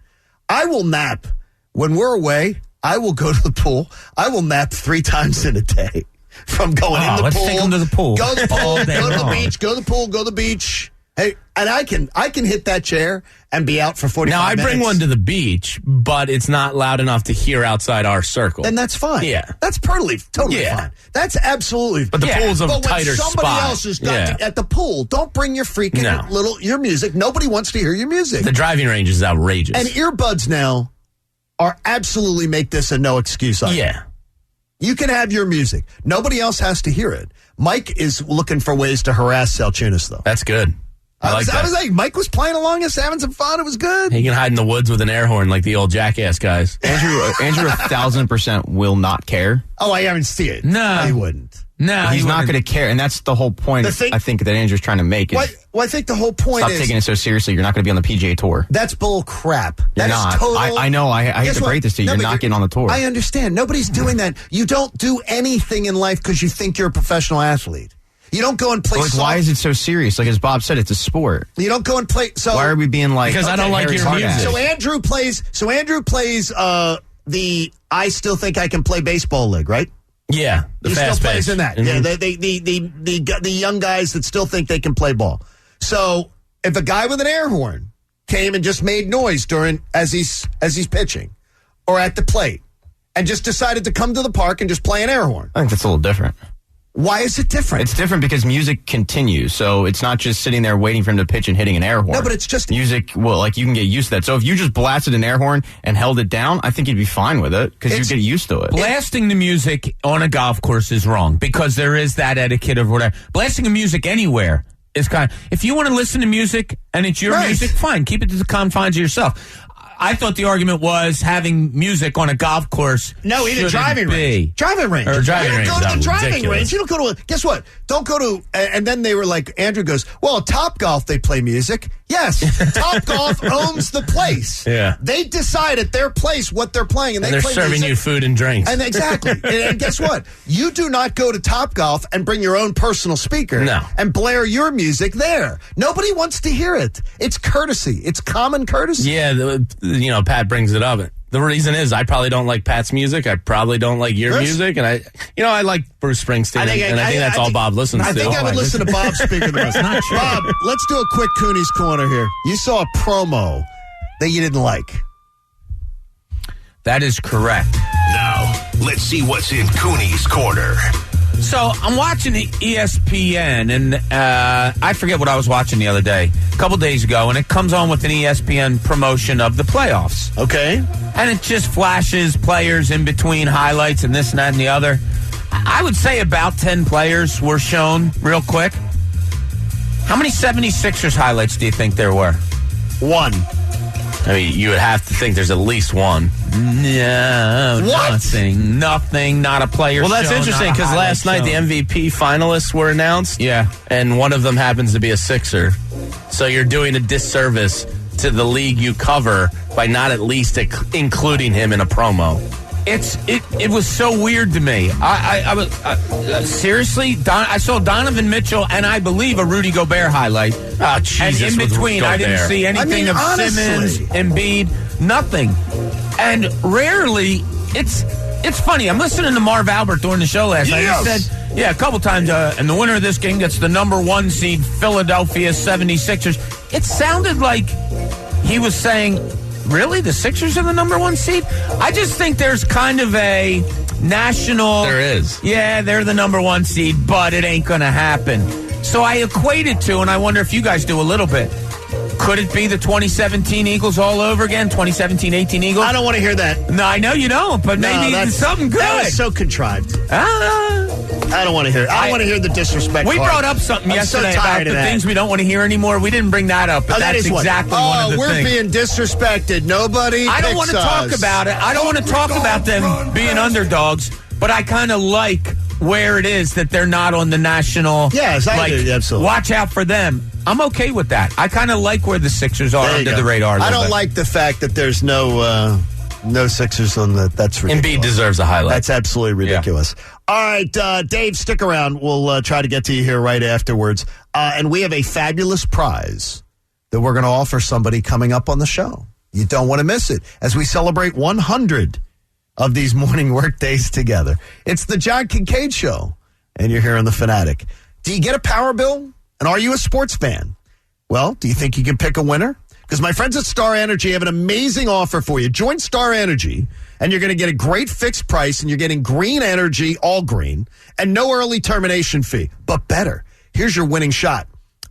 I will nap. When we're away, I will go to the pool. I will nap 3 times in a day. From going in the let's pool. take him to the pool. Go to the pool. All day Go to the long. beach. Go to the pool. Go to the beach. Hey, and I can hit that chair and be out for 45 Now, I minutes. bring one to the beach, but it's not loud enough to hear outside our circle. Then that's fine. Yeah. That's totally fine. That's absolutely fine. But the pool's a tighter But when somebody spot. else has got at the pool, don't bring your freaking No. your music. Nobody wants to hear your music. The driving range is outrageous. And earbuds now are absolutely make this a no excuse item. Yeah. You can have your music. Nobody else has to hear it. Mike is looking for ways to harass Salchunas, though. That's good. I was like, Mike was playing along us, having some fun. It was good. He can hide in the woods with an air horn like the old jackass guys. Andrew 1,000% will not care. Oh, I haven't seen it. No. He wouldn't. No, He's not going to care, and that's the whole point. I think that Andrew's trying to make is Well, I think the whole point stop is taking it so seriously. You're not going to be on the PGA Tour. that's bull crap. You're That is not. total. I know. I hate Guess to what? break this to you. No, You're but not getting on the tour. I understand. Nobody's doing that. You don't do anything in life because you think you're a professional athlete. You don't go and play. Like, why is it so serious? Like, as Bob said, it's a sport. You don't go and play. So Why are we being like? Because I don't like your music. So Andrew plays. The I still think I can play baseball league, right? Yeah. He still fast plays pitch. in that. Mhm. Yeah, the young guys that still think they can play ball. So if a guy with an air horn came and just made noise as he's pitching, or at the plate, and just decided to come to the park and just play an air horn, I think that's a little different. why is it different? It's different because music continues, so it's not just sitting there waiting for him to pitch and hitting an air horn. No, but it's just music. Well, like you can get used to that. So if you just blasted an air horn and held it down, I think you'd be fine with it because you get used to it. Blasting the music on a golf course is wrong because there is that etiquette of whatever. Blasting the music anywhere is kind of, if you want to listen to music and it's your music, fine. Keep it to the confines of yourself. I thought the argument was having music on a golf course. No, in a driving range. Driving range. Or driving range. You don't go to the driving Ridiculous. range. You don't go to. Guess what? Don't go to. And then they were like, Andrew goes, well, Top Golf, they play music. Yes, Top Golf owns the place. Yeah. They decide at their place what they're playing, and they're play serving music. you food and drinks. And exactly. and guess what? You do not go to Top Golf and bring your own personal speaker and blare your music there. Nobody wants to hear it. It's courtesy. It's common courtesy. Yeah, Pat brings it up. The reason is I probably don't like Pat's music. I probably don't like your music, and I like Bruce Springsteen, and I think that's all Bob listens to. I think I would listen to Bob speaker the most. Not true. Bob, let's do a quick Cooney's Corner here. You saw a promo that you didn't like. That is correct. Now, let's see what's in Cooney's Corner. So I'm watching the ESPN, and I forget what I was watching the other day, a couple days ago, and it comes on with an ESPN promotion of the playoffs. Okay. And it just flashes players in between highlights and this and that and the other. I would say about 10 players were shown real quick. How many 76ers highlights do you think there were? One. I mean, you would have to think there's at least one. No, nothing, not a player. Well, that's shown, interesting because last night the MVP finalists were announced. Yeah. And one of them happens to be a Sixer. So you're doing a disservice to the league you cover by not at least including him in a promo. It was so weird to me. I was seriously. I saw Donovan Mitchell and I believe a Rudy Gobert highlight. Oh, Jesus! And in between, I didn't see anything of honestly. Simmons, Embiid, nothing. And rarely, it's funny. I'm listening to Marv Albert during the show last night. He said, a couple times, and the winner of this game gets the number 1 seed, Philadelphia 76ers. It sounded like he was saying, really? The Sixers are the number 1 seed? I just think there's kind of a national... There is. Yeah, they're the number 1 seed, but it ain't going to happen. So I equate it to, and I wonder if you guys do a little bit, could it be the 2017 Eagles all over again? 2017-18 Eagles? I don't want to hear that. No, I know you don't, but maybe it's something good. That was so contrived. I don't want to hear it. I don't want to hear the disrespect. We brought up something yesterday about the things we don't want to hear anymore. We didn't bring that up, but that's exactly one of the things. We're being disrespected. Nobody I don't want to talk about it. I don't want to talk about them being underdogs, but I kind of like where it is that they're not on the national. Yes, I do. Absolutely. Watch out for them. I'm okay with that. I kind of like where the Sixers are under the radar. I don't like the fact that there's no Sixers on the. That's ridiculous. Embiid deserves a highlight. That's absolutely ridiculous. Yeah. All right, Dave, stick around. We'll try to get to you here right afterwards. And we have a fabulous prize that we're going to offer somebody coming up on the show. You don't want to miss it as we celebrate 100 of these morning work days together. It's the John Kincaid Show, and you're here on The Fanatic. Do you get a power bill? And are you a sports fan? Well, do you think you can pick a winner? Because my friends at Star Energy have an amazing offer for you. Join Star Energy, and you're going to get a great fixed price, and you're getting green energy, all green, and no early termination fee. But better, here's your winning shot.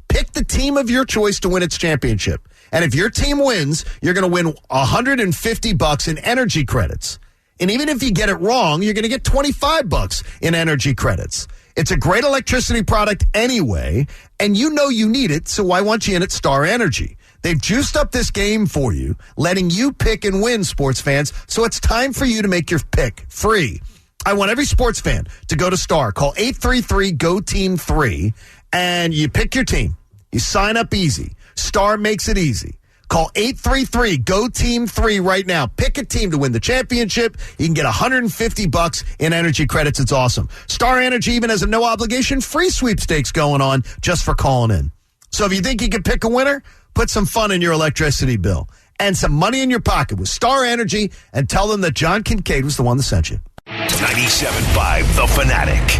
Pick the team of your choice to win its championship. And if your team wins, you're going to win $150 in energy credits. And even if you get it wrong, you're going to get $25 in energy credits. It's a great electricity product anyway, and you know you need it, so why want you in at Star Energy? They've juiced up this game for you, letting you pick and win, sports fans, so it's time for you to make your pick free. I want every sports fan to go to Star. Call 833-GO-TEAM-3, and you pick your team. You sign up easy. Star makes it easy. Call 833-GO-TEAM-3 right now. Pick a team to win the championship. You can get $150 in energy credits. It's awesome. Star Energy even has a no-obligation free sweepstakes going on just for calling in. So if you think you can pick a winner, put some fun in your electricity bill and some money in your pocket with Star Energy and tell them that John Kincaid was the one that sent you. 97.5 The Fanatic.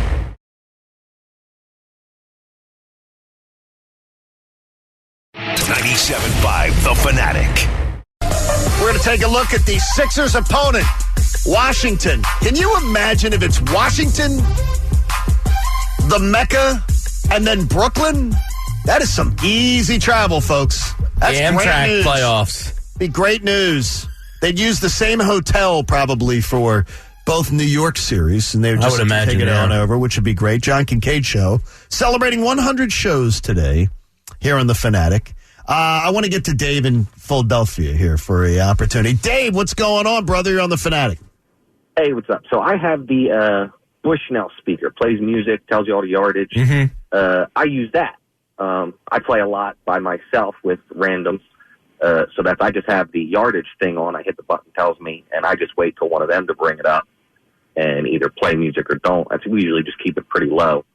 The Fanatic. We're going to take a look at the Sixers' opponent, Washington. Can you imagine if it's Washington, the Mecca, and then Brooklyn? That is some easy travel, folks. That's the Amtrak playoffs. Be great news. They'd use the same hotel probably for both New York series, and they would just take it on over, which would be great. John Kincaid Show, celebrating 100 shows today here on The Fanatic. I want to get to Dave in Philadelphia here for an opportunity. Dave, what's going on, brother? You're on The Fanatic. Hey, what's up? So I have the Bushnell speaker. Plays music, tells you all the yardage. I use that. I play a lot by myself with randoms. So that I just have the yardage thing on. I hit the button, tells me, and I just wait till one of them to bring it up and either play music or don't. We usually just keep it pretty low.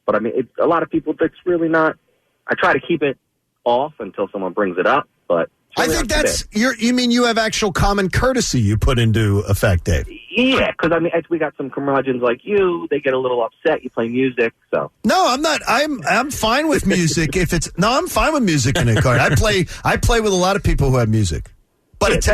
But, I mean, a lot of people, that's really not – I try to keep it off until someone brings it up, but I think that's you mean you have actual common courtesy you put into effect, Dave? Yeah, because I mean we got some curmudgeons like you. They get a little upset. You play music, so no, I'm not. I'm fine with music if it's I'm fine with music in a car. I play with a lot of people who have music, but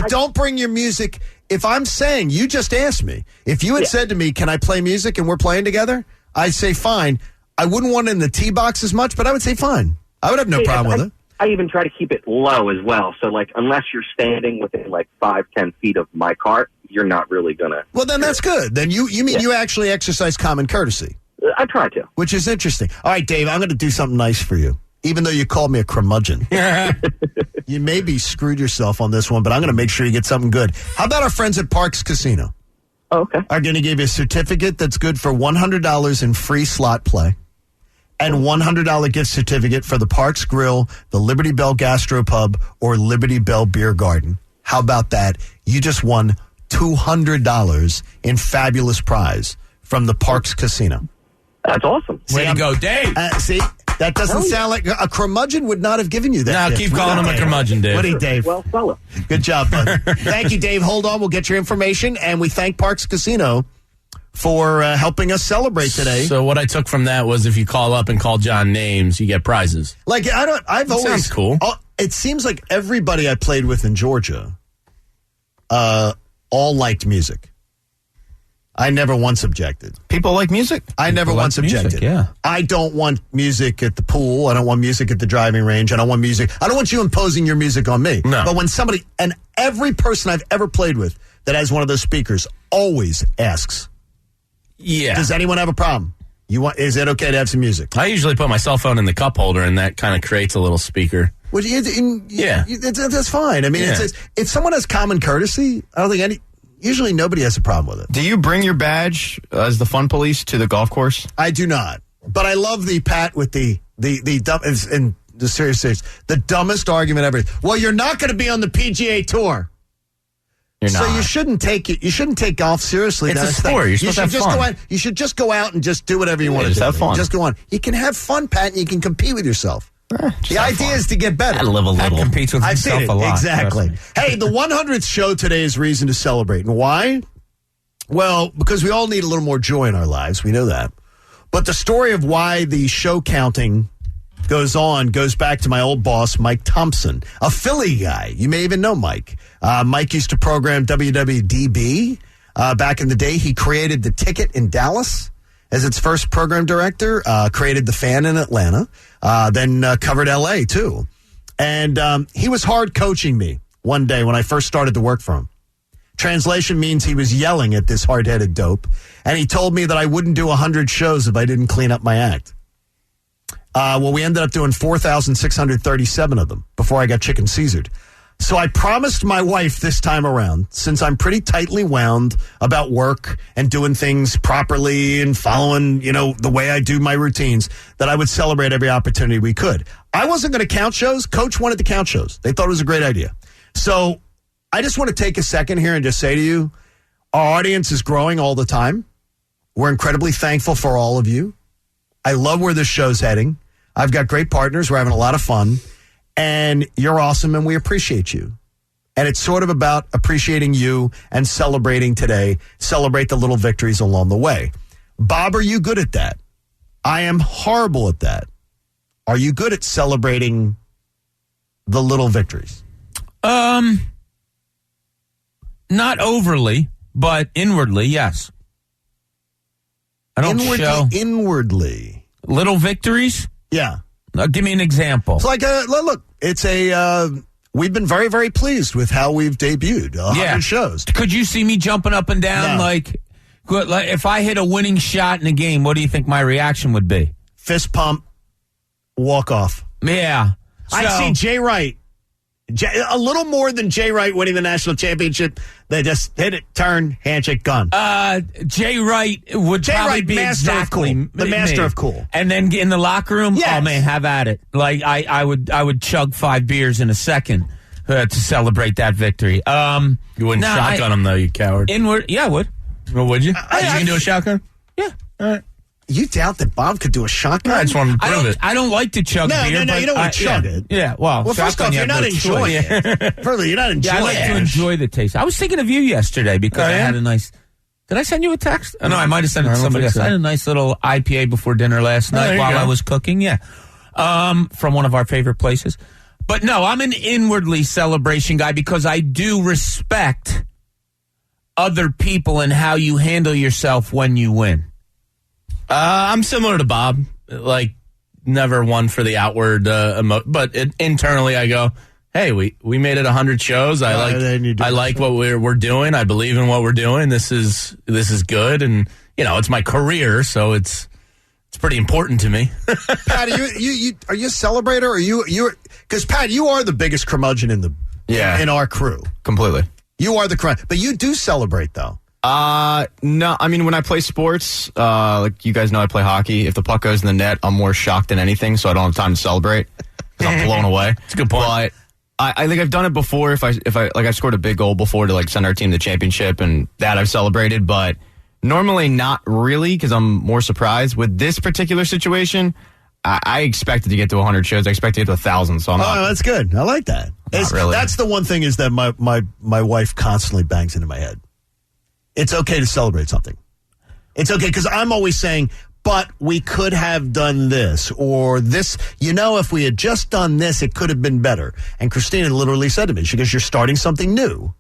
don't bring your music. If I'm saying you just asked me if you had said to me, "Can I play music?" and we're playing together, I'd say fine. I wouldn't want it in the tee box as much, but I would say fine. I would have no problem with it. I even try to keep it low as well. So, like, unless you're standing within, 5-10 feet of my cart, you're not really going to... Well, then that's good. Then you mean you actually exercise common courtesy. I try to. Which is interesting. All right, Dave, I'm going to do something nice for you, even though you called me a curmudgeon. You maybe screwed yourself on this one, but I'm going to make sure you get something good. How about our friends at Parks Casino? Oh, okay. Are going to give you a certificate that's good for $100 in free slot play. And $100 gift certificate for the Parks Grill, the Liberty Bell Gastropub, or Liberty Bell Beer Garden. How about that? You just won $200 in fabulous prize from the Parks Casino. That's awesome. Way to go, Dave. See, that doesn't sound like a curmudgeon would not have given you that. No, keep calling him a curmudgeon, Dave. Woody, Dave. Well, fella. Good job, bud. Thank you, Dave. Hold on. We'll get your information, and we thank Parks Casino for helping us celebrate today. So what I took from that was if you call up and call John names, you get prizes. I've always sounds cool. It seems like everybody I played with in Georgia all liked music. I never once objected. People like music? I never once objected. Yeah. I don't want music at the pool. I don't want music at the driving range. I don't want you imposing your music on me. No. But when somebody, and every person I've ever played with that has one of those speakers always asks, yeah. does anyone have a problem? Is it okay to have some music? I usually put my cell phone in the cup holder, and that kind of creates a little speaker. Well, that's fine. I mean, if someone has common courtesy, I don't think usually nobody has a problem with it. Do you bring your badge as the fun police to the golf course? I do not, but I love the Pat with the dumb and the serious, the dumbest argument ever. Well, you're not going to be on the PGA Tour. You're not. So you shouldn't take golf seriously. It's a sport. You're supposed to have fun. You should just go out and just do whatever you want to do. Just have fun. Just go on. You can have fun, Pat, and you can compete with yourself. The idea is to get better. Gotta live a little. Pat competes with I've himself seen it. a lot. Exactly. Hey, the 100th show today is reason to celebrate. And why? Well, because we all need a little more joy in our lives. We know that. But the story of why the show counting goes back to my old boss, Mike Thompson, a Philly guy. You may even know Mike. Mike used to program WWDB back in the day. He created The Ticket in Dallas as its first program director, created The Fan in Atlanta, then covered L.A. too. And he was hard coaching me one day when I first started to work for him. Translation means he was yelling at this hard-headed dope, and he told me that I wouldn't do 100 shows if I didn't clean up my act. Well, we ended up doing 4,637 of them before I got chicken Caesared. So I promised my wife this time around, since I'm pretty tightly wound about work and doing things properly and following, the way I do my routines, that I would celebrate every opportunity we could. I wasn't going to count shows. Coach wanted to count shows. They thought it was a great idea. So I just want to take a second here and just say to you, our audience is growing all the time. We're incredibly thankful for all of you. I love where this show's heading. I've got great partners. We're having a lot of fun. And you're awesome, and we appreciate you. And it's sort of about appreciating you and celebrating today. Celebrate the little victories along the way. Bob, are you good at that? I am horrible at that. Are you good at celebrating the little victories? Not overly, but inwardly, yes. I don't show inwardly. Little victories? Yeah. Give me an example. It's like look, it's we've been very, very pleased with how we've debuted 100 shows. Could you see me jumping up and down like if I hit a winning shot in a game, what do you think my reaction would be? Fist pump, walk off. Yeah. I'd see Jay Wright. A little more than Jay Wright winning the national championship. They just hit it, turn, handshake, gun. Jay Wright would probably be exactly the master of cool. And then in the locker room, yes. Oh man, have at it. Like I would chug 5 beers in a second to celebrate that victory. You wouldn't shotgun him though, you coward. Inward, yeah, I would. Well, would you? You can do a shotgun? Yeah. All right. You doubt that Bob could do a shotgun? I just want to prove it. I don't like to chug beer. No, you don't want to chug it. Yeah, well first off, you're not enjoying it. Further, you're not enjoying it. I like to enjoy the taste. I was thinking of you yesterday because I had a nice... Did I send you a text? No, I might have sent it to somebody else. I had a nice little IPA before dinner last night while I was cooking, from one of our favorite places. But no, I'm an inwardly celebration guy because I do respect other people and how you handle yourself when you win. I'm similar to Bob, like never one for the outward, but internally I go, hey, we made it 100 shows. I like what we're doing. I believe in what we're doing. This is good, and it's my career, so it's pretty important to me. Pat, are you a celebrator? Or you? Because Pat, you are the biggest curmudgeon in our crew. Completely. You are the but you do celebrate though. No, I mean, when I play sports, like you guys know I play hockey. If the puck goes in the net, I'm more shocked than anything, so I don't have time to celebrate because I'm blown away. It's a good point. But I think I've done it before. If I scored a big goal before to like send our team to the championship, and that I've celebrated, but normally not really because I'm more surprised. With this particular situation, I expected to get to 100 shows. I expect to get to 1,000, so I'm not. Oh, that's good. I like that. Not really. That's the one thing is that my wife constantly bangs into my head. It's okay to celebrate something. It's okay because I'm always saying, but we could have done this or this. If we had just done this, it could have been better. And Christina literally said to me, she goes, you're starting something new.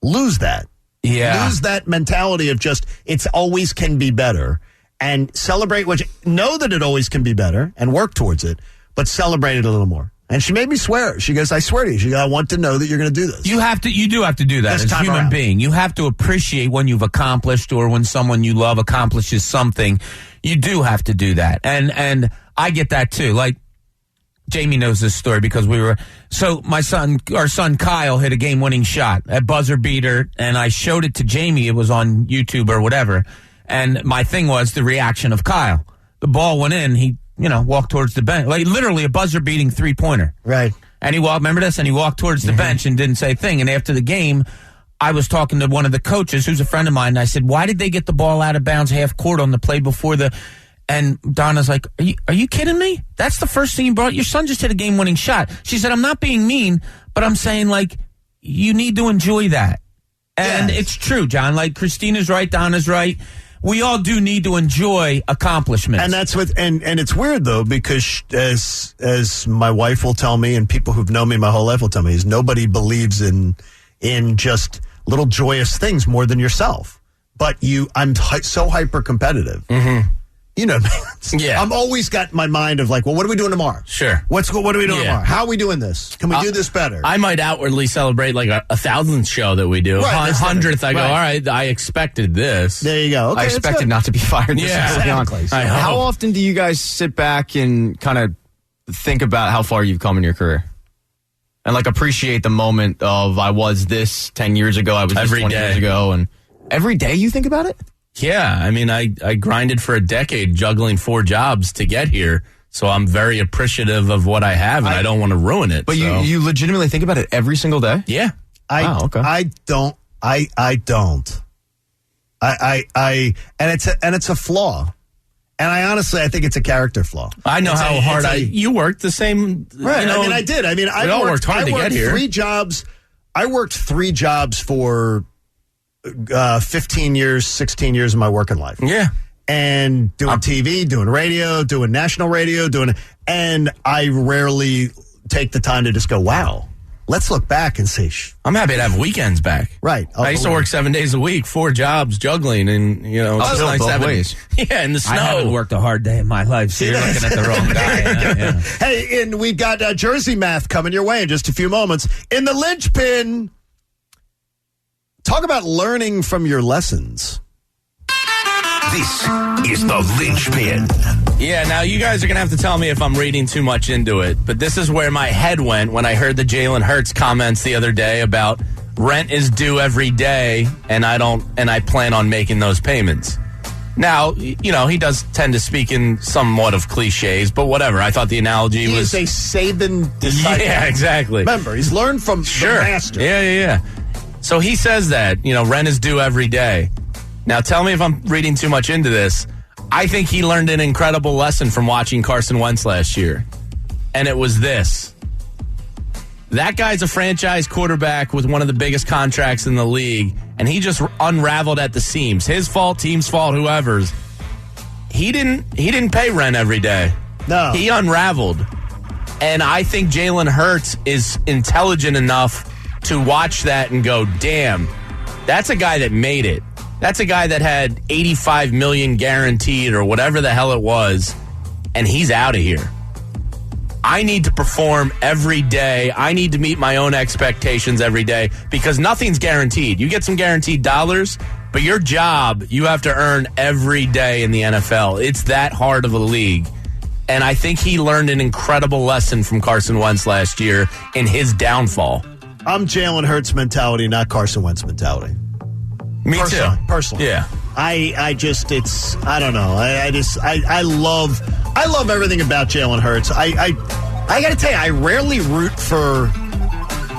Lose that. Yeah. Lose that mentality of just, it's always can be better. And celebrate know that it always can be better and work towards it, but celebrate it a little more. And she made me swear. She goes, I swear to you. She goes, I want to know that you're going to do this. You do have to do that as a human being. You have to appreciate when you've accomplished or when someone you love accomplishes something. You do have to do that. And I get that too. Like, Jamie knows this story because our son Kyle hit a game-winning shot, a buzzer beater, and I showed it to Jamie. It was on YouTube or whatever. And my thing was the reaction of Kyle. The ball went in. He walked towards the bench, like literally a buzzer-beating three-pointer. Right. And he walked, remember this? And he walked towards the bench and didn't say a thing. And after the game, I was talking to one of the coaches, who's a friend of mine, and I said, why did they get the ball out of bounds half court on the play before and Donna's like, are you kidding me? That's the first thing you brought? Your son just hit a game-winning shot. She said, I'm not being mean, but I'm saying, like, you need to enjoy that. And It's true, John. Like, Christina's right, Donna's right. we all do need to enjoy accomplishments. And that's what, and it's weird though, because as my wife will tell me, and people who've known me my whole life will tell me, is nobody believes in just little joyous things more than yourself. But I'm so hyper competitive. Mm-hmm. You know, yeah. I'm always got my mind of like, well, what are we doing tomorrow? Sure. What are we doing tomorrow? How are we doing this? Can we do this better? I might outwardly celebrate like a 1,000th show that we do. Right, 100th, I go, all right, I expected this. There you go. Okay, I expected not to be fired. Yeah, exactly. How often do you guys sit back and kind of think about how far you've come in your career? And like appreciate the moment of I was this 10 years ago, I was this 20 years ago. And every day you think about it? Yeah, I mean, I grinded for a decade juggling 4 jobs to get here, so I'm very appreciative of what I have, and I don't want to ruin it. But you legitimately think about it every single day? Yeah. Okay. I don't. And it's a flaw. And I think it's a character flaw. I know how hard you worked the same. Right. You know, I mean, I did. I mean, we all worked hard to get here. 3 jobs. I worked 3 jobs for 15 years, 16 years of my working life. Yeah. And doing TV, doing radio, doing national radio, and I rarely take the time to just go, wow, let's look back and say, I'm happy to have weekends back. Right. I used to work 7 days a week, 4 jobs, juggling, and, it's just nice to have it. Yeah, in the snow. I haven't worked a hard day in my life, so you're looking at the wrong guy. Yeah. Hey, and we've got Jersey math coming your way in just a few moments. In the linchpin, talk about learning from your lessons. This is the linchpin. Yeah, now you guys are going to have to tell me if I'm reading too much into it, but this is where my head went when I heard the Jalen Hurts comments the other day about rent is due every day, and I plan on making those payments. Now, he does tend to speak in somewhat of cliches, but whatever. I thought the analogy was... He's a Saban disciple. Yeah, exactly. Remember, he's learned from the master. Yeah. So he says that, rent is due every day. Now, tell me if I'm reading too much into this. I think he learned an incredible lesson from watching Carson Wentz last year. And it was this. That guy's a franchise quarterback with one of the biggest contracts in the league, and he just unraveled at the seams. His fault, team's fault, whoever's. He didn't pay rent every day. No. He unraveled. And I think Jalen Hurts is intelligent enough to watch that and go, damn, that's a guy that made it. That's a guy that had $85 million guaranteed or whatever the hell it was, and he's out of here. I need to perform every day. I need to meet my own expectations every day because nothing's guaranteed. You get some guaranteed dollars, but your job, you have to earn every day in the NFL. It's that hard of a league. And I think he learned an incredible lesson from Carson Wentz last year in his downfall. I'm Jalen Hurts mentality, not Carson Wentz mentality. Me too. Personally. Yeah. I don't know. I love everything about Jalen Hurts. I got to tell you, I rarely root for,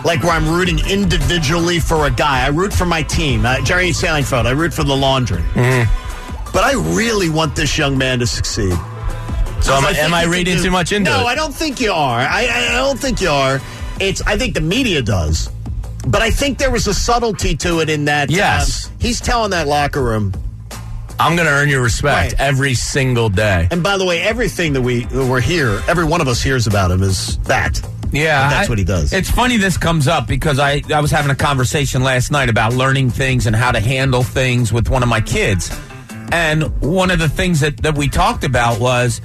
like, where I'm rooting individually for a guy. I root for my team. Jerry Seinfeld, I root for the laundry. Mm-hmm. But I really want this young man to succeed. So am I reading too much into it? No, I don't think you are. I don't think you are. I think the media does. But I think there was a subtlety to it in that. Yes. He's telling that locker room, I'm going to earn your respect every single day. And by the way, everything that we're here, every one of us hears about him is that. Yeah. And that's what he does. It's funny this comes up because I was having a conversation last night about learning things and how to handle things with one of my kids. And one of the things that we talked about was,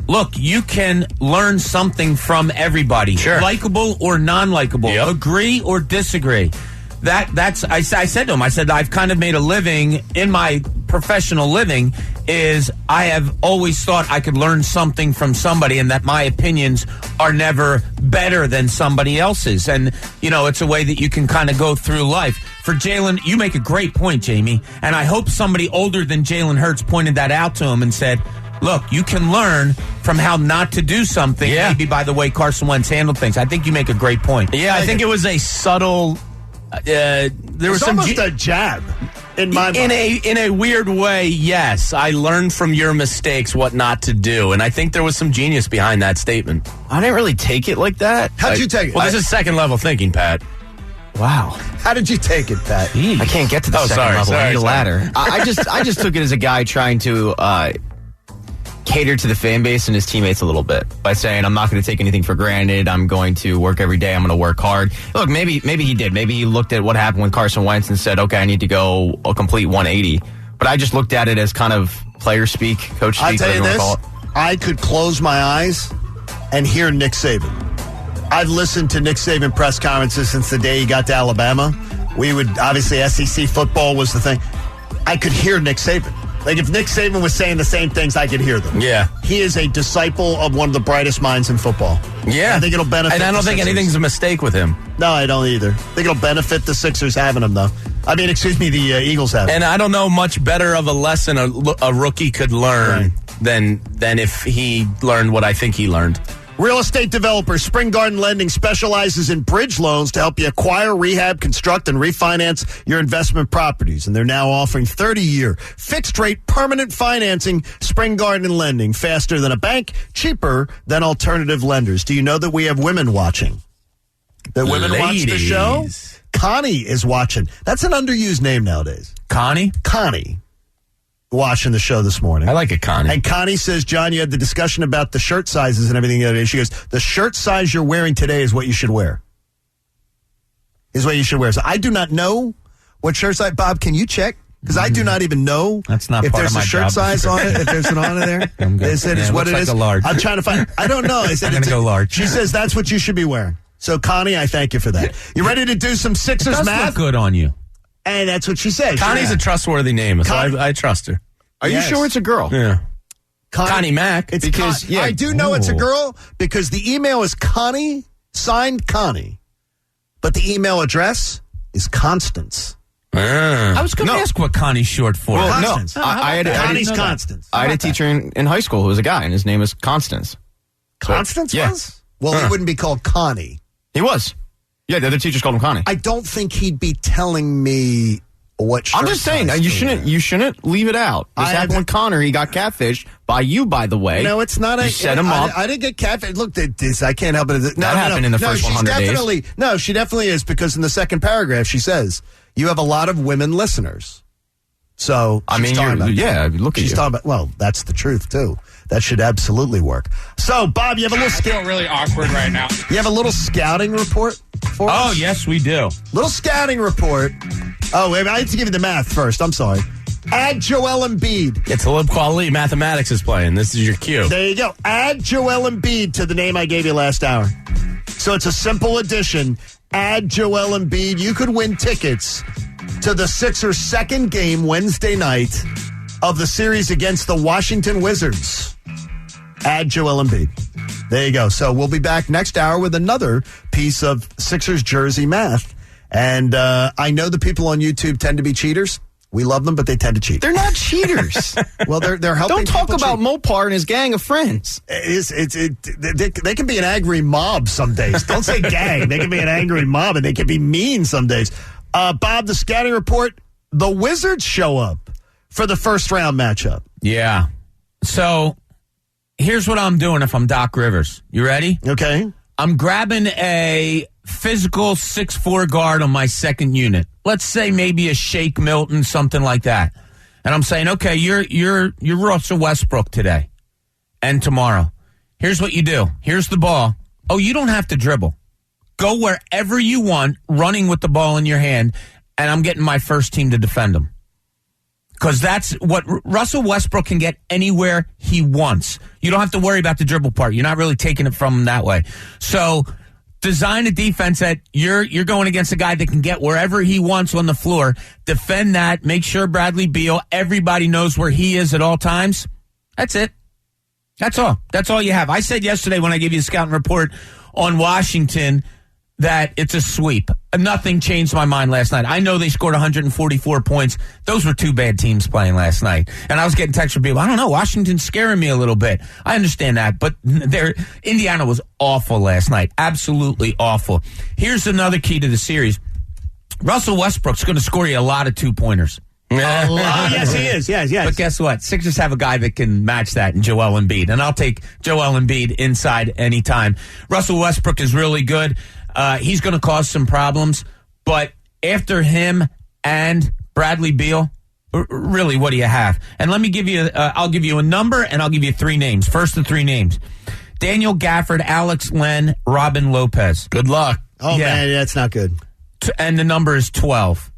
look, you can learn something from everybody. Sure. Likable or non-likable. Yep. Agree or disagree. I said to him, I've kind of made a living in my professional living is I have always thought I could learn something from somebody and that my opinions are never better than somebody else's. And, it's a way that you can kind of go through life. For Jalen, you make a great point, Jamie. And I hope somebody older than Jalen Hurts pointed that out to him and said, look, you can learn from how not to do something, maybe by the way Carson Wentz handled things. I think you make a great point. Yeah, I think it was a subtle... there was almost a jab in my mind. In a weird way, yes. I learned from your mistakes what not to do, and I think there was some genius behind that statement. I didn't really take it like that. How'd you take it? Well, this is second level thinking, Pat. Wow. How did you take it, Pat? I can't get to the second level. I need a ladder. I just took it as a guy trying to cater to the fan base and his teammates a little bit by saying, I'm not going to take anything for granted. I'm going to work every day. I'm going to work hard. Look, maybe he did. Maybe he looked at what happened with Carson Wentz and said, okay, I need to go a complete 180. But I just looked at it as kind of player speak, coach speak, I'll tell you whatever you this. want to call it. I could close my eyes and hear Nick Saban. I've listened to Nick Saban press conferences since the day he got to Alabama. We would, obviously, SEC football was the thing. I could hear Nick Saban. Like, if Nick Saban was saying the same things, I could hear them. Yeah. He is a disciple of one of the brightest minds in football. Yeah. I think it'll benefit And I don't the think Sixers. anything's a mistake with him. No, I don't either. I think it'll benefit the Sixers having him, though. I mean, excuse me, the Eagles having him. And I don't know much better of a lesson a rookie could learn than if he learned what I think he learned. Real estate developer Spring Garden Lending specializes in bridge loans to help you acquire, rehab, construct, and refinance your investment properties. And they're now offering 30-year fixed-rate permanent financing. Spring Garden Lending, faster than a bank, cheaper than alternative lenders. Do you know that we have women watching? That women watch the show? Connie is watching. That's an underused name nowadays. Connie? Connie. Watching the show this morning. I like it, Connie. And Connie says, John, you had the discussion about the shirt sizes and everything the other day. She goes, the shirt size you're wearing today is what you should wear. Is what you should wear. So I do not know what shirt size. Bob, can you check? Because I do not even know That's not if part there's of my a shirt job size on it, if there's an on it there. I'm good. Is it Yeah, is it what looks it is? like a large. I'm trying to find. I don't know. Is I'm going to go large. She says that's what you should be wearing. So, Connie, I thank you for that. You ready to do some Sixers Does math? look good on you. And that's what she says. Connie's a trustworthy name, so I trust her. Are you sure it's a girl? Yeah. Connie Mack. It's Because, yeah. I do know it's a Ooh. girl because the email is Connie, signed Connie. But the email address is Constance. I was going to ask what Connie's short for. Well, Constance. no. I had Connie's a Constance. I had a teacher in high school who was a guy, and his name is Constance. Constance Yeah. was? Well, he wouldn't be called Connie. He was. Yeah, the other teachers called him Connie. I don't think he'd be telling me what shirt I'm just saying, size you to shouldn't wear. you shouldn't leave it out. This happened with Connor. He got catfished by you, by the way. No, it's not. You set him up. I didn't get catfish. Look, this I can't help it. That happened in the first 100 days. No, she definitely is because in the second paragraph she says you have a lot of women listeners. So I she's mean, talking about yeah, look at she's you. talking about. Well, that's the truth too. That should absolutely work. So, Bob, you have a little. I feel really awkward right now. You have a little scouting report for us? Oh, yes, we do. Little scouting report. Oh, wait, I have to give you the math first. I'm sorry. Add Joel Embiid. It's Lib Quality Mathematics is playing. This is your cue. There you go. Add Joel Embiid to the name I gave you last hour. So it's a simple addition. Add Joel Embiid. You could win tickets to the Sixers' second game Wednesday night of the series against the Washington Wizards. Add Joel Embiid. There you go. So we'll be back next hour with another piece of Sixers jersey math. And I know the people on YouTube tend to be cheaters. We love them, but they tend to cheat. They're not cheaters. Well, they're helping. Don't talk people about cheat. Mopar and his gang of friends. They can be an angry mob some days. Don't say gang. They can be an angry mob, and they can be mean some days. Bob, the scouting report, the Wizards show up for the first round matchup. Yeah. So here's what I'm doing if I'm Doc Rivers. You ready? Okay. I'm grabbing a physical 6'4" guard on my second unit. Let's say maybe a Shake Milton, something like that. And I'm saying, okay, you're Russell Westbrook today and tomorrow. Here's what you do. Here's the ball. Oh, you don't have to dribble. Go wherever you want, running with the ball in your hand, and I'm getting my first team to defend him. Because that's what Russell Westbrook can get anywhere he wants. You don't have to worry about the dribble part. You're not really taking it from him that way. So design a defense that you're going against a guy that can get wherever he wants on the floor. Defend that. Make sure Bradley Beal, everybody knows where he is at all times. That's it. That's all. That's all you have. I said yesterday when I gave you the scouting report on Washington that it's a sweep. Nothing changed my mind last night. I know they scored 144 points. Those were two bad teams playing last night. And I was getting texts from people, I don't know, Washington's scaring me a little bit. I understand that, but Indiana was awful last night. Absolutely awful. Here's another key to the series. Russell Westbrook's going to score you a lot of two-pointers. Yes, he is. Yes. But guess what? Sixers have a guy that can match that in Joel Embiid. And I'll take Joel Embiid inside anytime. Russell Westbrook is really good. He's going to cause some problems. But after him and Bradley Beal, really, what do you have? And let me give you, I'll give you a number and I'll give you 3 names. First, the 3 names. Daniel Gafford, Alex Len, Robin Lopez. Good luck. Oh, man, that's not good. And the number is 12.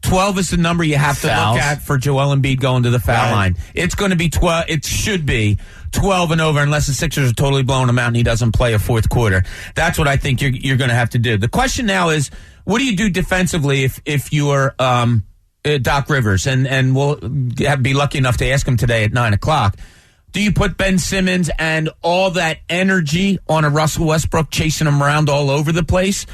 12 is the number you have to look at for Joel Embiid going to the foul line. It's going to be 12. It should be 12 and over unless the Sixers are totally blowing him out and he doesn't play a fourth quarter. That's what I think you're going to have to do. The question now is, what do you do defensively if you're Doc Rivers? And we'll be lucky enough to ask him today at 9 o'clock. Do you put Ben Simmons and all that energy on a Russell Westbrook chasing him around all over the place?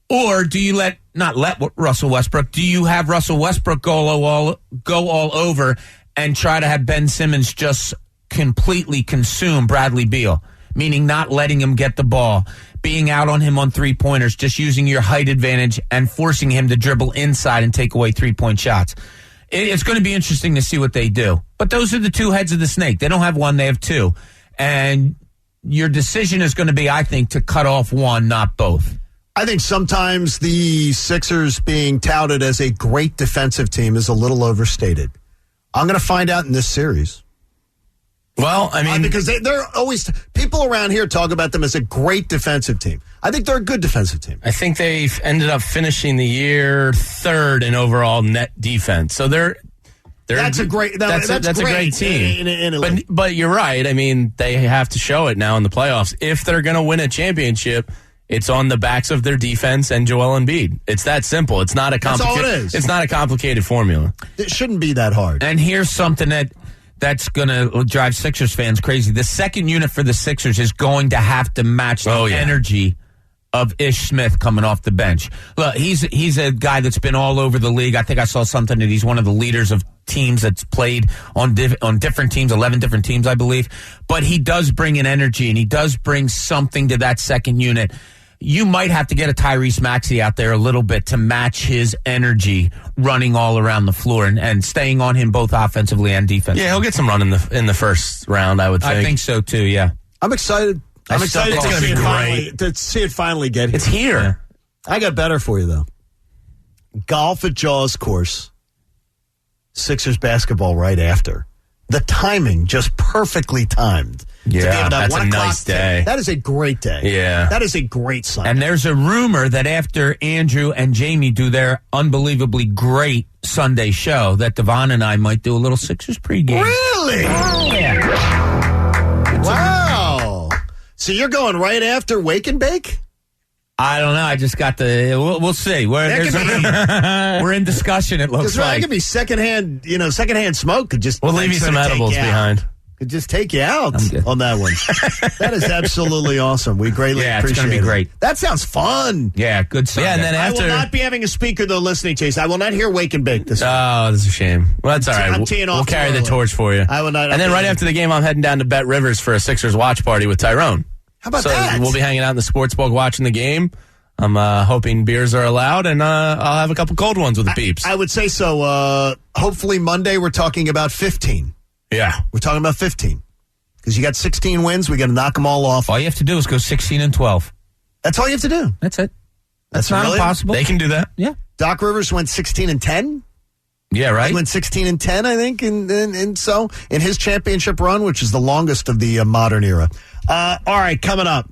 Or do you not let Russell Westbrook, do you have Russell Westbrook go all over and try to have Ben Simmons just completely consume Bradley Beal, meaning not letting him get the ball, being out on him on 3-pointers, just using your height advantage and forcing him to dribble inside and take away 3-point shots? It's going to be interesting to see what they do. But those are the 2 heads of the snake. They don't have one, they have 2. And your decision is going to be, I think, to cut off one, not both. I think sometimes the Sixers being touted as a great defensive team is a little overstated. I'm going to find out in this series. Well, I mean, because they're always, people around here talk about them as a great defensive team. I think they're a good defensive team. I think they've ended up finishing the year 3rd in overall net defense. So that's a great team. But you're right. I mean, they have to show it now in the playoffs. If they're going to win a championship, it's on the backs of their defense and Joel Embiid. It's that simple. It's not a complicated. That's all it is. It's not a complicated formula. It shouldn't be that hard. And here's something that's going to drive Sixers fans crazy. The second unit for the Sixers is going to have to match the energy of Ish Smith coming off the bench. Look, he's a guy that's been all over the league. I think I saw something that he's one of the leaders of teams that's played on different teams, 11 different teams, I believe. But he does bring an energy, and he does bring something to that second unit. You might have to get a Tyrese Maxey out there a little bit to match his energy running all around the floor and staying on him both offensively and defensively. Yeah, he'll get some run in the first round, I would think. I think so, too, yeah. I'm excited. I'm excited it's going to be great. To see it finally get here. It's here. Yeah. I got better for you, though. Golf at Jaws course. Sixers basketball right after. The timing just perfectly timed. Yeah, that's a nice day. That is a great day. Yeah. That is a great Sunday. And there's a rumor that after Andrew and Jamie do their unbelievably great Sunday show, that Devon and I might do a little Sixers pregame. Really? Oh, yeah. Wow. So you're going right after Wake and Bake? I don't know. I just got we'll see. We're in discussion, it looks like. That could be secondhand smoke could just. We'll leave you some edibles behind. Could just take you out on that one. That is absolutely awesome. We greatly appreciate it. It's going to be great. That sounds fun. Yeah, good Sunday. Yeah, and then after, I will not be having a speaker, though, listening, Chase. I will not hear Wake and Bake this week. Oh, that's a shame. Well, that's all right. We'll carry the torch for you. I will not. And then right after the game, I'm heading down to Bet Rivers for a Sixers watch party with Tyrone. How about that? We'll be hanging out in the sportsbook watching the game. I'm hoping beers are allowed, and I'll have a couple cold ones with the peeps. I would say so. Hopefully Monday we're talking about 15. Yeah. We're talking about 15. Because you got 16 wins, we got to knock them all off. All you have to do is go 16-12. That's all you have to do. That's it. That's not impossible. They can do that. Yeah. Doc Rivers went 16-10. Yeah, right. He went 16-10, I think, and so in his championship run, which is the longest of the modern era. All right, coming up,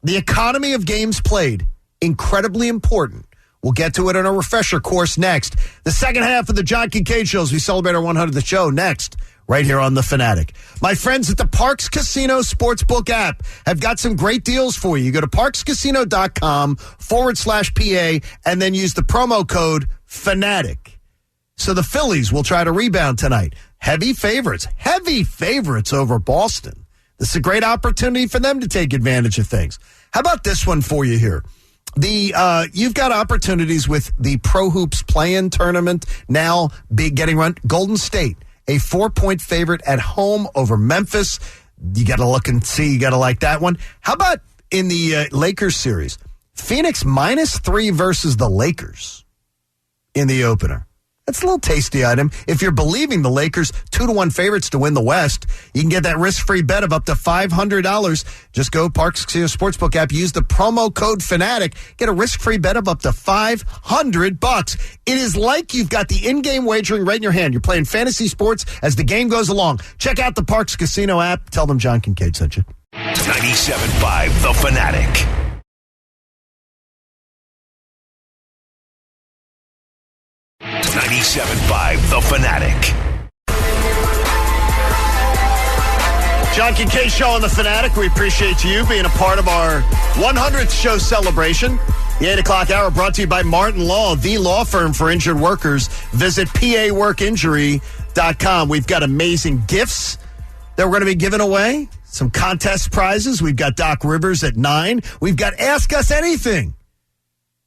the economy of games played, incredibly important. We'll get to it in a refresher course next. The second half of the John Kincaid Show as we celebrate our 100th show next, right here on The Fanatic. My friends at the Parks Casino Sportsbook app have got some great deals for you. You go to parkscasino.com/PA and then use the promo code FANATIC. So the Phillies will try to rebound tonight. Heavy favorites over Boston. This is a great opportunity for them to take advantage of things. How about this one for you here? You've got opportunities with the Pro Hoops play-in tournament now getting run. Golden State, a 4-point favorite at home over Memphis. You got to look and see. You got to like that one. How about in the Lakers series? Phoenix -3 versus the Lakers in the opener. That's a little tasty item. If you're believing the Lakers 2-1 favorites to win the West, you can get that risk-free bet of up to $500. Just go Parx Casino Sportsbook app, use the promo code Fanatic, get a risk-free bet of up to $500. It is like you've got the in-game wagering right in your hand. You're playing fantasy sports as the game goes along. Check out the Parx Casino app. Tell them John Kincaid sent you. 97.5 The Fanatic. $97.5 The Fanatic. John Kincaid Show on The Fanatic. We appreciate you being a part of our 100th show celebration. The 8 o'clock hour brought to you by Martin Law, the law firm for injured workers. Visit paworkinjury.com. We've got amazing gifts that we're going to be giving away. Some contest prizes. We've got Doc Rivers at 9. We've got Ask Us Anything.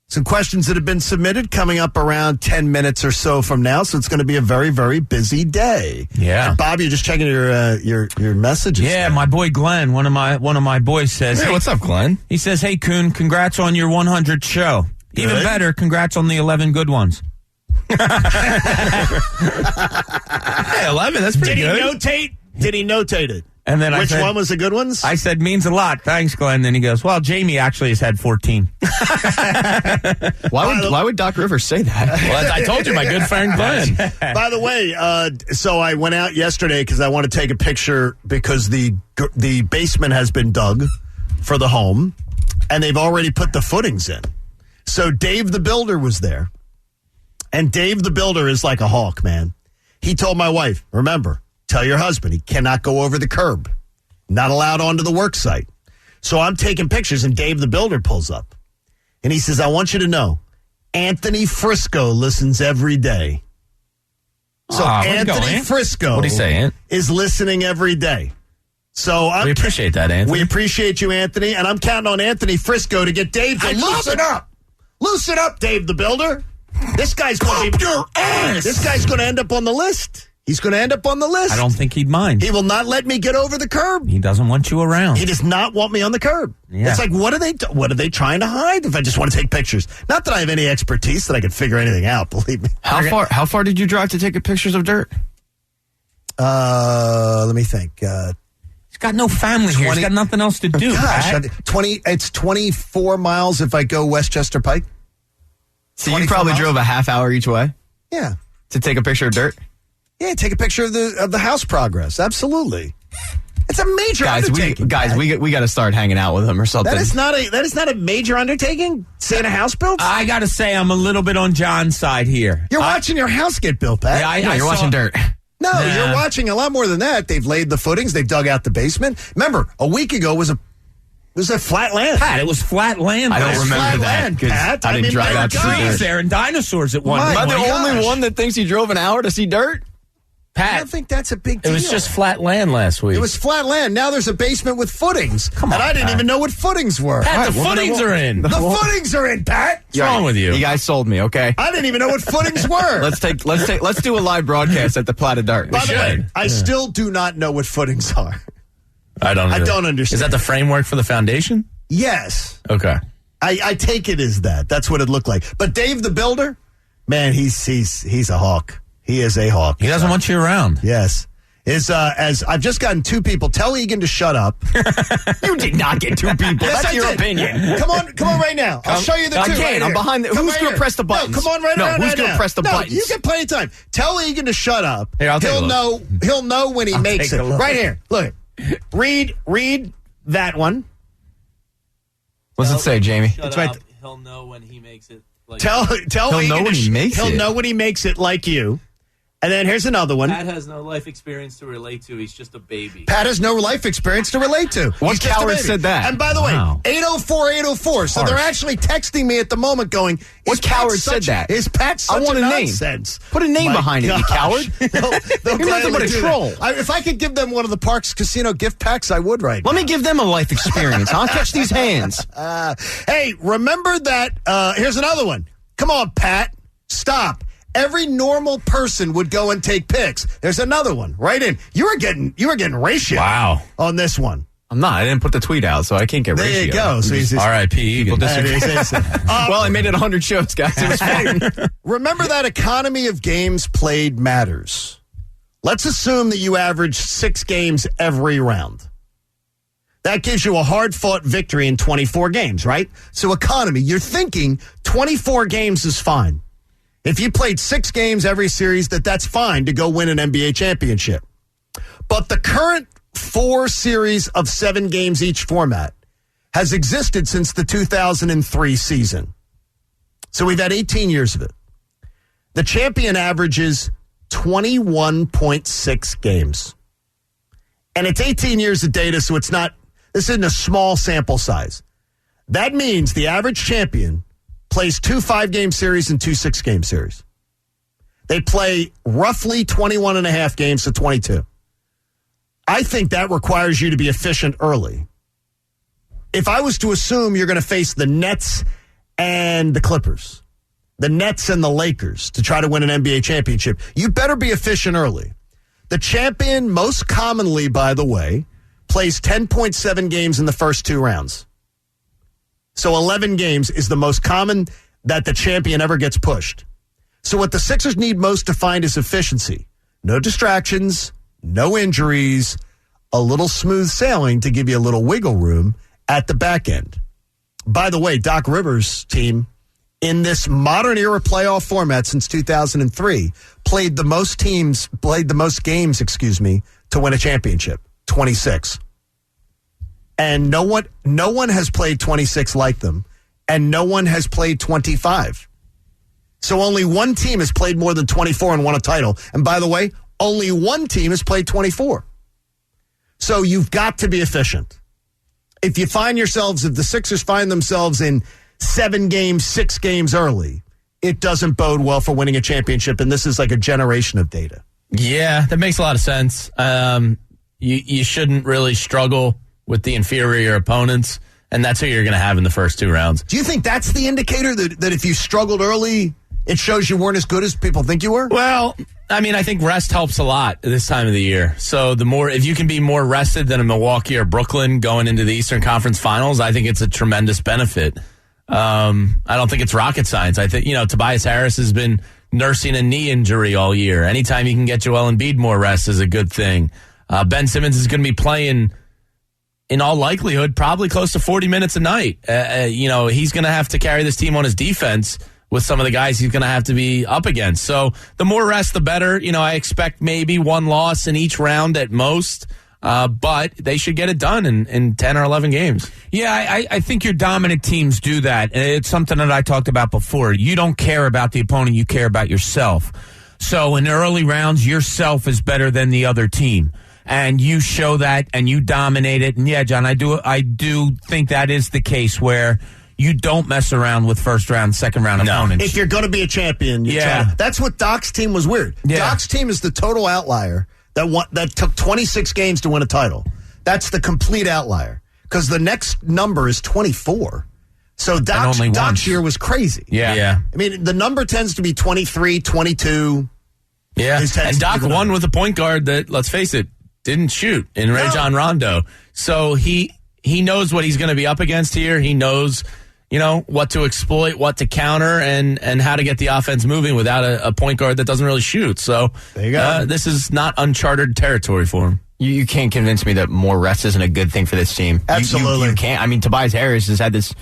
Some questions that have been submitted coming up around 10 minutes or so from now. So it's going to be a very, very busy day. Yeah. And Bob, you're just checking your messages. Yeah, my boy Glenn, one of my boys says, Hey, what's up, Glenn? He says, "Hey, Coon, congrats on your 100th show. Good. Even better, congrats on the 11 good ones." Hey, 11, that's pretty good. Did he notate it? And then Which I said, one was the good ones? I said, "Means a lot. Thanks, Glenn." Then he goes, "Well, Jamie actually has had 14. Why would Doc Rivers say that? Well, I told you, my good friend Glenn. By the way, so I went out yesterday because I want to take a picture because the basement has been dug for the home, and they've already put the footings in. So Dave the Builder was there, and Dave the Builder is like a hawk, man. He told my wife, remember, tell your husband he cannot go over the curb. Not allowed onto the work site. So I'm taking pictures, and Dave the Builder pulls up. And he says, I want you to know, Anthony Frisco listens every day. So Anthony Frisco What'd he say, Ant? is listening every day. So We appreciate that, Anthony. We appreciate you, Anthony. And I'm counting on Anthony Frisco to get Dave to loosen up. Loosen up, Dave the Builder. This guy's going to This guy's going to end up on the list. He's going to end up on the list. I don't think he'd mind. He will not let me get over the curb. He doesn't want you around. He does not want me on the curb. Yeah. It's like, what are they trying to hide if I just want to take pictures? Not that I have any expertise that I could figure anything out, believe me. How far did you drive to take pictures of dirt? Let me think. He's got no family here. He's got nothing else to do. Gosh, Pat. it's 24 miles if I go Westchester Pike. So you probably drove a half hour each way Yeah. to take a picture of dirt? Yeah, take a picture of the house progress. Absolutely. It's a major undertaking. We got to start hanging out with him or something. That is not a major undertaking. Seeing a house built. I got to say, I'm a little bit on John's side here. You're watching your house get built, Pat. Yeah, you're watching dirt. No, you're watching a lot more than that. They've laid the footings. They've dug out the basement. Remember, a week ago was a flat land. Pat, it was flat land. I don't remember flat that. land, Pat. I didn't drive out to see trees dirt. there and dinosaurs at one My point. Am I the gosh. only one that thinks he drove an hour to see dirt? I Pat, don't think that's a big It deal. was just flat land last week. It was flat land. Now there's a basement with footings. Come on, and I didn't Pat. even know what footings were. Pat, All the right, footings are in. The footings are in, Pat. What's wrong with you? You guys sold me, okay? I didn't even know what footings were. Let's do a live broadcast at the Plat of Dirt. By the way, should. I still do not know what footings are. I don't understand. Is that the framework for the foundation? Yes. Okay. I take it as that. That's what it looked like. But Dave the Builder, man, he's a hawk. He is a hawk. he doesn't want you around. Yes. As I've just gotten two people. Tell Egan to shut up. You did not get two people. Yes, That's I your did. opinion. Come on right now. I'll show you the I two. can't. Right I'm here. behind the- Come who's right gonna here. press the buttons? No, come on right No, now. who's right gonna now. press the No, buttons? You get plenty of time. Tell Egan to shut up. Here, I'll take a He'll know when he makes take it. a look. Right here. Look. Read that one. What's it say, Jamie? It's right. He'll know when he makes it. Tell He'll Egan know to when he makes He'll it. know when he makes it like you. And then here's another one. Pat has no life experience to relate to. He's just a baby. Pat has no life experience to relate to. What He's just a coward baby. said that? And by the Wow. way, 804-804. So they're actually texting me at the moment going, What coward said that? Is Pat such I want a a name. nonsense? Put a name My behind it, you gosh. coward. They'll You're nothing but gladly a do troll. that. If I could give them one of the Parks Casino gift packs, I would right Let now. me give them a life experience. I'll catch these hands. Hey, remember that? Here's another one. Come on, Pat. Stop. Every normal person would go and take pics. There's another one right in. You were getting ratio. Wow. On this one. I'm not. I didn't put the tweet out, so I can't get There ratio. you go. So he's R.I.P. Egan. Well, I made it 100 shows, guys. It was fine. Remember that economy of games played matters. Let's assume that you average 6 games every round. That gives you a hard-fought victory in 24 games, right? So economy, you're thinking 24 games is fine. If you played 6 games every series, that's fine to go win an NBA championship. But the current 4 series of 7 games each format has existed since the 2003 season. So we've had 18 years of it. The champion averages 21.6 games. And it's 18 years of data, so this isn't a small sample size. That means the average champion plays 2 5-game series and 2 6-game series. They play roughly 21 and a half games to 22. I think that requires you to be efficient early. If I was to assume you're going to face the Nets and the Clippers, the Nets and the Lakers to try to win an NBA championship, you better be efficient early. The champion, most commonly, by the way, plays 10.7 games in the first 2 rounds. So 11 games is the most common that the champion ever gets pushed. So what the Sixers need most to find is efficiency. No distractions, no injuries, a little smooth sailing to give you a little wiggle room at the back end. By the way, Doc Rivers' team, in this modern era playoff format since 2003, played the most games, to win a championship, 26. And no one has played 26 like them, and no one has played 25. So only one team has played more than 24 and won a title. And by the way, only one team has played 24. So you've got to be efficient. If the Sixers find themselves in 7 games, 6 games early, it doesn't bode well for winning a championship, and this is like a generation of data. Yeah, that makes a lot of sense. You shouldn't really struggle with the inferior opponents, and that's who you're going to have in the first 2 rounds. Do you think that's the indicator that if you struggled early, it shows you weren't as good as people think you were? Well, I mean, I think rest helps a lot this time of the year. So if you can be more rested than a Milwaukee or Brooklyn going into the Eastern Conference Finals, I think it's a tremendous benefit. I don't think it's rocket science. I think, Tobias Harris has been nursing a knee injury all year. Anytime you can get Joel Embiid more rest is a good thing. Ben Simmons is going to be playing, in all likelihood, probably close to 40 minutes a night. He's going to have to carry this team on his defense with some of the guys he's going to have to be up against. So the more rest, the better. I expect maybe 1 loss in each round at most. But they should get it done in 10 or 11 games. Yeah, I think your dominant teams do that. It's something that I talked about before. You don't care about the opponent, you care about yourself. So in early rounds, yourself is better than the other team. And you show that and you dominate it. And yeah, John, I do think that is the case where you don't mess around with first round, second round opponents. If you're going to be a champion, that's what Doc's team was weird. Yeah. Doc's team is the total outlier that took 26 games to win a title. That's the complete outlier because the next number is 24. So Doc's year was crazy. Yeah. I mean, the number tends to be 23, 22. Yeah, and Doc won with a point guard that, let's face it, didn't shoot in Rajon Rondo. So he knows what he's going to be up against here. He knows, what to exploit, what to counter, and how to get the offense moving without a point guard that doesn't really shoot. So there you go. This is not uncharted territory for him. You can't convince me that more rest isn't a good thing for this team. Absolutely. You can't. I mean, Tobias Harris has had this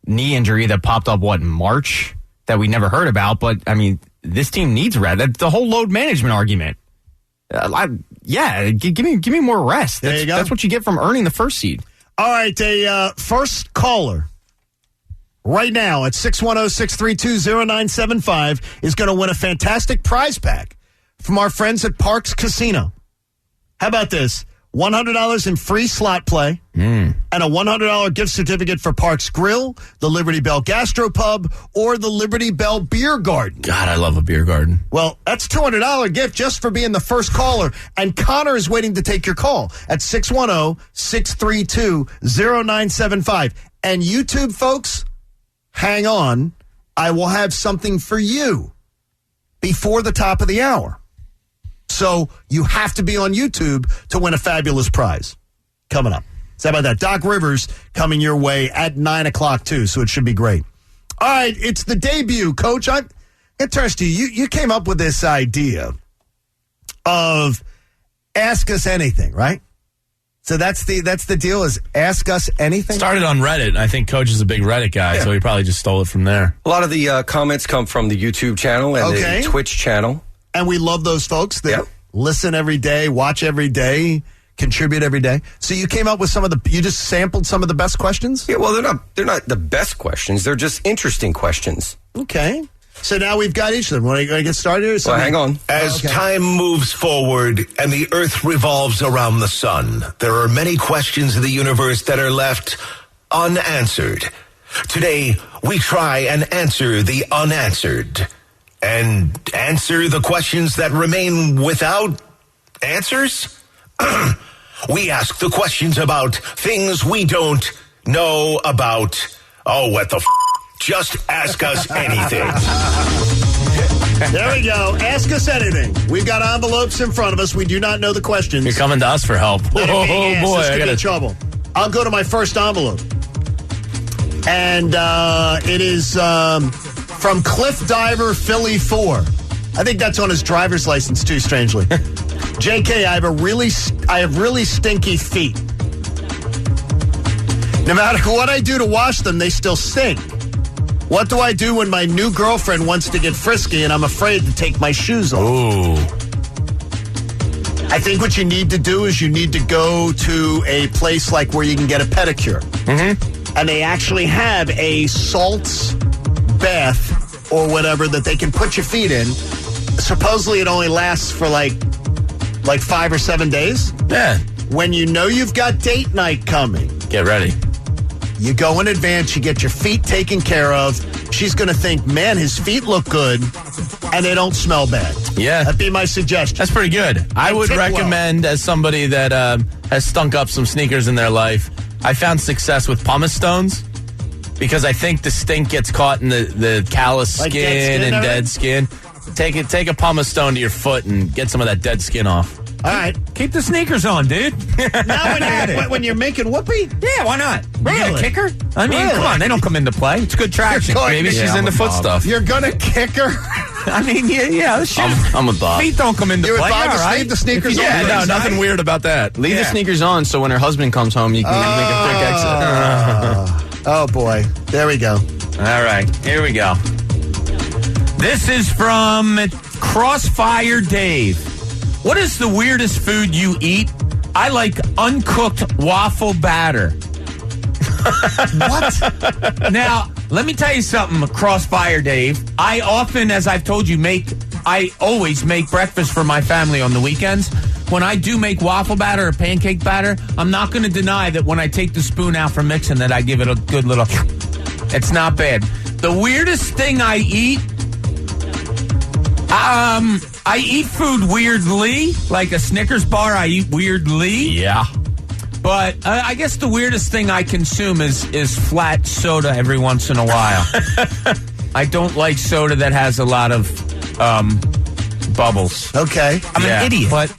knee injury that popped up, in March that we never heard about. But, I mean, this team needs rest. That's the whole load management argument. Give me more rest. There you go. That's what you get from earning the first seed. All right, a first caller right now at 610-632-0975 is going to win a fantastic prize pack from our friends at Parks Casino. How about this? $100 in free slot play and a $100 gift certificate for Parks Grill, the Liberty Bell Gastropub, or the Liberty Bell Beer Garden. God, I love a beer garden. Well, that's $200 gift just for being the first caller. And Connor is waiting to take your call at 610-632-0975. And YouTube, folks, hang on. I will have something for you before the top of the hour. So you have to be on YouTube to win a fabulous prize. Coming up. So how about that? Doc Rivers coming your way at 9 o'clock, too, so it should be great. All right, it's the debut. Coach, it turns to you. You came up with this idea of ask us anything, right? So that's the deal, is ask us anything? Started on Reddit. I think Coach is a big Reddit guy, so he probably just stole it from there. A lot of the comments come from the YouTube channel and the Twitch channel. And we love those folks that listen every day, watch every day, contribute every day. So you came up with you just sampled some of the best questions? Yeah, well, they're not the best questions. They're just interesting questions. Okay. So now we've got each of them. Want to get started? Well, hang on. As time moves forward and the Earth revolves around the sun, there are many questions in the universe that are left unanswered. Today, we try and answer the unanswered and answer the questions that remain without answers. We ask the questions about things we don't know about. Oh, what the Just ask us anything. There we go. Ask us anything. We've got envelopes in front of us. We do not know the questions. You're coming to us for help. Oh, boy. I got trouble. I'll go to my first envelope. And it is from Cliff Diver Philly 4. I think that's on his driver's license, too, strangely. JK, I have really stinky feet. No matter what I do to wash them, they still stink. What do I do when my new girlfriend wants to get frisky and I'm afraid to take my shoes off? Ooh. I think what you need to do is you need to go to a place like where you can get a pedicure. Mm-hmm. And they actually have a salts bath or whatever that they can put your feet in. Supposedly it only lasts for like 5 or 7 days. Yeah. When you know you've got date night coming. Get ready. You go in advance, you get your feet taken care of. She's going to think, man, his feet look good, and they don't smell bad. Yeah. That'd be my suggestion. That's pretty good. I would recommend, as somebody that has stunk up some sneakers in their life, I found success with pumice stones because I think the stink gets caught in the callous skin and dead skin. Take a pumice stone to your foot and get some of that dead skin off. All right. Keep the sneakers on, dude. Now when you're making whoopee? Yeah, why not? Really? You gonna kick her? I mean, come on. They don't come into play. It's good traction. Maybe she's into foot stuff. You're going to kick her? I mean, yeah. I'm with Bob. Feet don't come into play. You're about to right? leave the sneakers on? Yeah, no, nothing weird about that. Leave the sneakers on so when her husband comes home, you can make a quick exit. Oh, boy. There we go. All right. Here we go. This is from Crossfire Dave. What is the weirdest food you eat? I like uncooked waffle batter. What? Now, let me tell you something, Crossfire Dave. I often, as I've told you, I always make breakfast for my family on the weekends. When I do make waffle batter or pancake batter, I'm not going to deny that when I take the spoon out for mixing that I give it a good little... It's not bad. The weirdest thing I eat... I eat food weirdly, like a Snickers bar. I eat weirdly. Yeah. But I guess the weirdest thing I consume is flat soda every once in a while. I don't like soda that has a lot of bubbles. Okay. I'm an idiot. But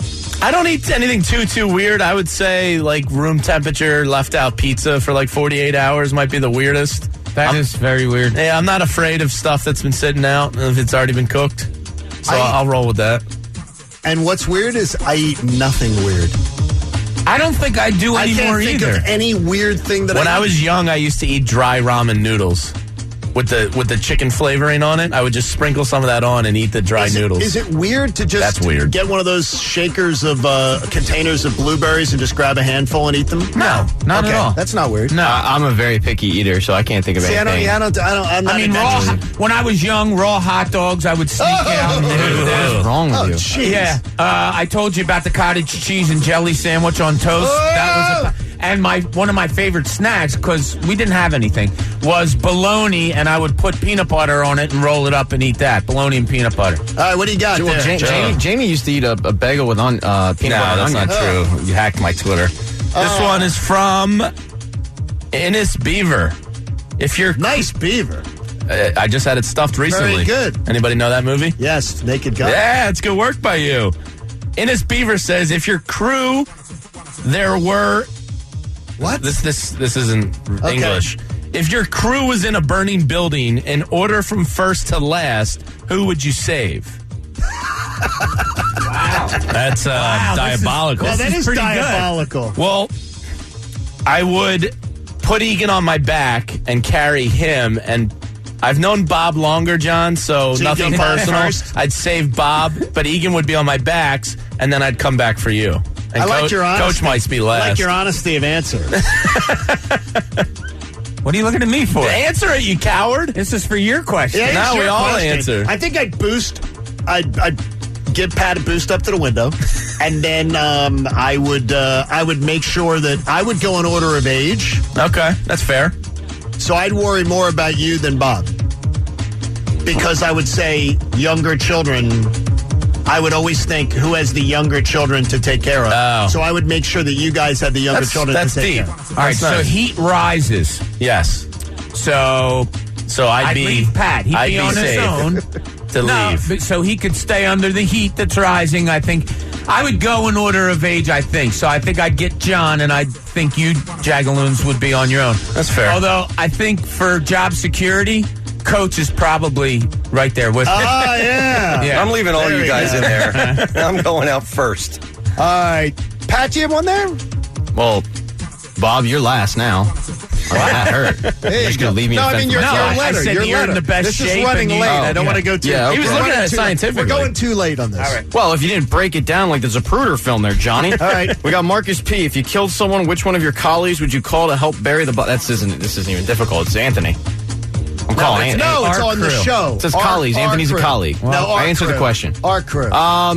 I don't eat anything too weird. I would say like room temperature left out pizza for like 48 hours might be the weirdest. That is very weird. Yeah, I'm not afraid of stuff that's been sitting out if it's already been cooked. So I'll roll with that. And what's weird is I eat nothing weird. I don't think I do anymore either. I can't think of any weird thing that When I was young, I used to eat dry ramen noodles with the chicken flavoring on it. I would just sprinkle some of that on and eat the dry noodles. Is it weird to just get one of those shakers of containers of blueberries and just grab a handful and eat them? No, not at all. That's not weird. No, I'm a very picky eater, so I can't think of anything. I'm not when I was young, raw hot dogs, I would sneak out and do that. What's wrong with you? Geez. Yeah, I told you about the cottage cheese and jelly sandwich on toast. That was and one of my favorite snacks, because we didn't have anything, was bologna, and I would put peanut butter on it and roll it up and eat that. Bologna and peanut butter. All right, what do you got there? Jamie used to eat a bagel with peanut butter. That's not true. You hacked my Twitter. This one is from Ennis Beaver. If you're nice beaver. I just had it stuffed recently. Very good. Anybody know that movie? Yes, Naked Gun. Yeah, it's good work by you. Ennis Beaver says, if your crew, there were What? This isn't English. If your crew was in a burning building, in order from first to last, who would you save? Wow. That's diabolical. Well, that is pretty diabolical. Well, I would put Egan on my back and carry him. And I've known Bob longer, John, so nothing you go Bob personal. first? I'd save Bob, but Egan would be on my backs, and then I'd come back for you. And I like your honesty. Coach might be last. I like your honesty of answer. What are you looking at me for? Answer it, you coward. This is for your question. Yeah, Now it's we your all question. answer. I think I'd give Pat a boost up to the window, and then I would make sure that I would go in order of age. Okay, that's fair. So I'd worry more about you than Bob, because I would say younger children. I would always think who has the younger children to take care of. Oh. So I would make sure that you guys had the younger children That's to take deep. care of. All right, That's so nice. heat rises. Yes. So I'd be leave Pat. He'd I'd be on his safe own. to leave. But so he could stay under the heat that's rising. I think I would go in order of age, I think. So I think I'd get John, and I think you, Jagaloons, would be on your own. That's fair. Although I think for job security, Coach is probably right there with me. Oh, yeah. Yeah. I'm leaving all There you we guys go. in there. I'm going out first. All right. Pat, do you have one there? Well, Bob, you're last now. That hurt. There You're just going to leave me No, in I fence mean, for your No, myself. I letter. said your you're in letter. the best this shape is running and late. you- I don't want to go too. Yeah, okay. He was looking at it scientifically. We're going too late on this. All right. Well, if you didn't break it down like the Zapruder film there, Johnny. All right. We got Marcus P. If you killed someone, which one of your colleagues would you call to help bury the body? This isn't even difficult. It's Anthony. I'm calling Anthony. No, it's Our on the crew. show. It says Our- colleagues. our Anthony's crew. a colleague. No, our I answered the crew. question. Our crew.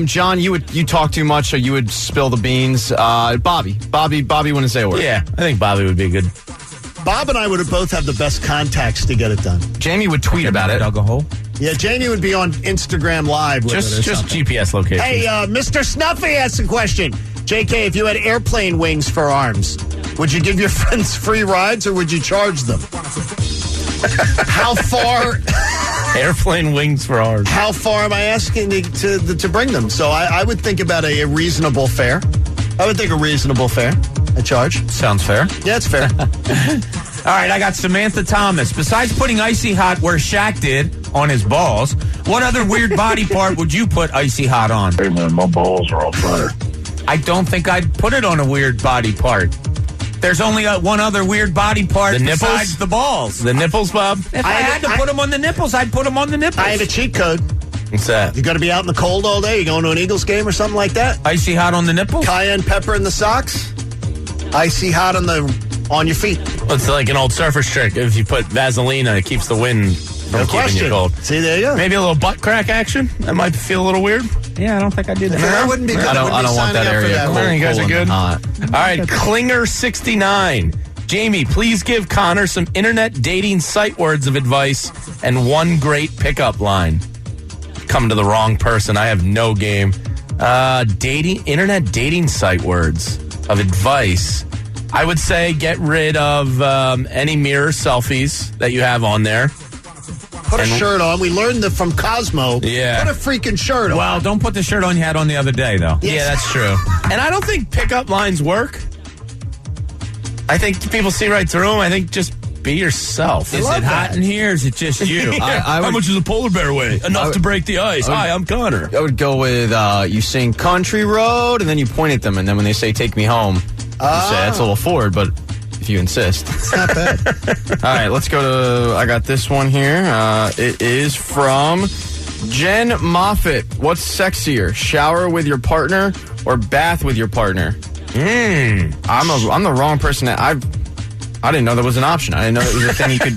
John, you talk too much, so you would spill the beans. Bobby wouldn't say a word. Yeah, I think Bobby would be good. Bob and I would both have the best contacts to get it done. Jamie would tweet about it. Dug a hole. Yeah, Jamie would be on Instagram Live with it or Just something. GPS location. Hey, Mr. Snuffy asked a question. JK, if you had airplane wings for arms, would you give your friends free rides or would you charge them? How far? Airplane wings for ours. How far am I asking to bring them? So I would think about a reasonable fare. I would think a reasonable fare. A charge. Sounds fair. Yeah, it's fair. All right, I got Samantha Thomas. Besides putting icy hot where Shaq did on his balls, what other weird body part would you put icy hot on? Hey, man, my balls are on fire. I don't think I'd put it on a weird body part. There's only one other weird body part The nipples? besides the balls. The nipples, Bob? If I had to put them on the nipples, I'd put them on the nipples. I have a cheat code. What's that? You got to be out in the cold all day? You going to an Eagles game or something like that? Icy hot on the nipples? Cayenne pepper in the socks? Icy hot on your feet? Well, it's like an old surfer's trick. If you put Vaseline on it, keeps the wind from keeping you cold. See, there you go. Maybe a little butt crack action? That might feel a little weird. Yeah, I don't think I did that. That wouldn't be good. I don't want that area cold. You guys are cold and good. hot. All right, Klinger69. Jamie, please give Connor some internet dating site words of advice and one great pickup line. Come to the wrong person. I have no game. Internet dating site words of advice. I would say get rid of any mirror selfies that you have on there. Put a shirt on. We learned that from Cosmo. Yeah. Put a freaking shirt on. Well, don't put the shirt on you had on the other day, though. Yeah, that's true. And I don't think pickup lines work. I think people see right through them. I think just be yourself. Is it hot in here? Or is it just you? How much does a polar bear weigh? Enough to break the ice. Hi, I'm Connor. I would go with you sing Country Road, and then you point at them, and then when they say Take Me Home, you say that's a little forward, but if you insist. It's not bad. All right, let's go to, I got this one here. It is from Jen Moffitt. What's sexier, shower with your partner or bath with your partner? I'm the wrong person. I didn't know that was an option. I didn't know that was a thing you could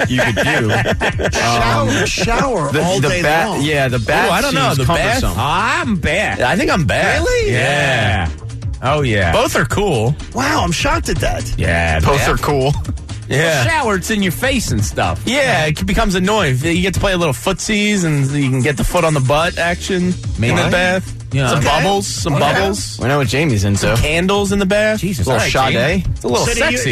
do. Shower all day long. Yeah, the bath. I don't know. seems The bath? cumbersome. I'm bad. I think I'm bad. Really? Yeah. Oh, yeah. Both are cool. Wow, I'm shocked at that. Yeah. Both are cool. Yeah. Shower, it's in your face and stuff. Yeah, it becomes annoying. You get to play a little footsies, and you can get the foot on the butt action in the bath. Yeah. Some Okay. bubbles, some bubbles. We know what Jamie's into. Candles in the bath. Jesus. A little Sade. It's a little sexier.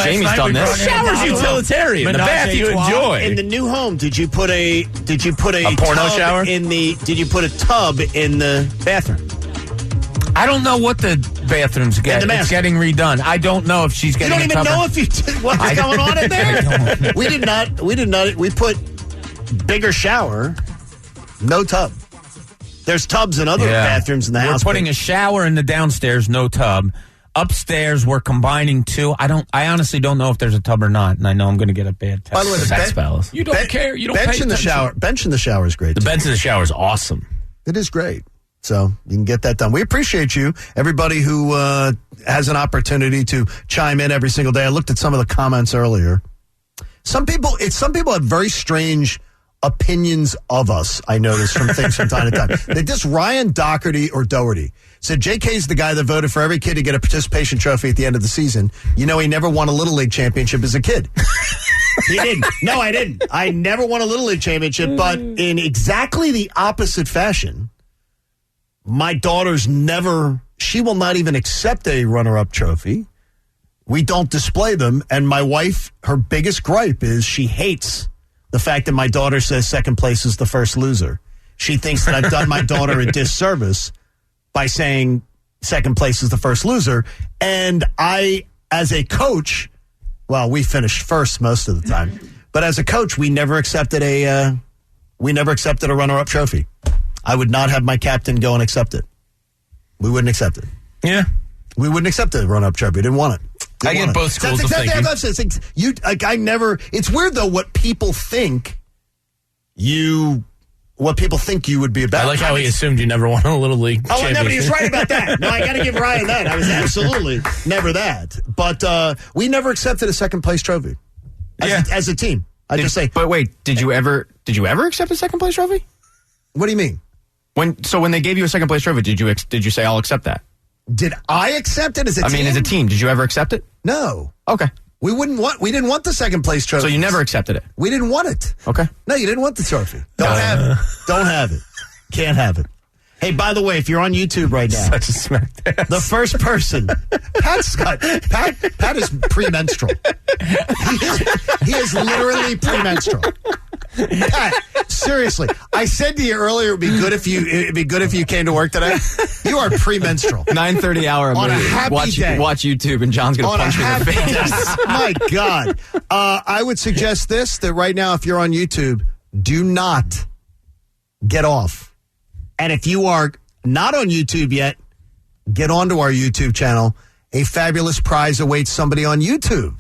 Jamie's done this. Shower's utilitarian. The bath you enjoy. In the new home, did you put a porno tub shower? did you put a tub in the bathroom? I don't know what the bathroom's it's getting redone. I don't know if she's getting. You don't even know if what's going on in there. We did not. We put bigger shower, no tub. There's tubs in other bathrooms in the house. We're putting a shower in the downstairs, no tub. Upstairs, we're combining two. I honestly don't know if there's a tub or not, and I know I'm going to get a bad test. By the way, the you don't care. You don't bench pay in the shower. Bench in the shower is great. The bench in the shower is awesome. It is great. So you can get that done. We appreciate you, everybody who has an opportunity to chime in every single day. I looked at some of the comments earlier. Some people have very strange opinions of us, I noticed, from things from time to time. They just Ryan Doherty or Doherty said JK's the guy that voted for every kid to get a participation trophy at the end of the season. You know, he never won a Little League championship as a kid. He didn't. No, I didn't. I never won a Little League championship, but in exactly the opposite fashion, my daughter's she will not even accept a runner-up trophy. We don't display them. And my wife, her biggest gripe is she hates the fact that my daughter says second place is the first loser. She thinks that I've done my daughter a disservice by saying second place is the first loser. And I, as a coach, well, we finished first most of the time. But as a coach, we never accepted a runner-up trophy. I would not have my captain go and accept it. We wouldn't accept it. Yeah. We wouldn't accept a run-up trophy. We didn't want it. I get both schools of thinking. It's weird, though, what people think you would be about. I like how he assumed you never won a Little League championship. No, but he was right about that. No, I got to give Ryan that. I was absolutely never that. But we never accepted a second-place trophy as a team. Just say. But wait, did you ever accept a second-place trophy? What do you mean? When they gave you a second place trophy, did you say I'll accept that? Did I accept it as a team? I mean, as a team, did you ever accept it? No. Okay. We didn't want the second place trophy. So you never accepted it? We didn't want it. Okay. No, you didn't want the trophy. Don't have it. Don't have it. Can't have it. Hey, by the way, if you're on YouTube right now, such a smackdown. The first person, Pat is premenstrual. He is literally premenstrual. Pat, seriously, I said to you earlier it'd be good if you came to work today. You are premenstrual. 9:30 hour. On a happy day. Watch YouTube, and John's going to punch me in the face. My God, I would suggest that right now, if you're on YouTube, do not get off. And if you are not on YouTube yet, get onto our YouTube channel. A fabulous prize awaits somebody on YouTube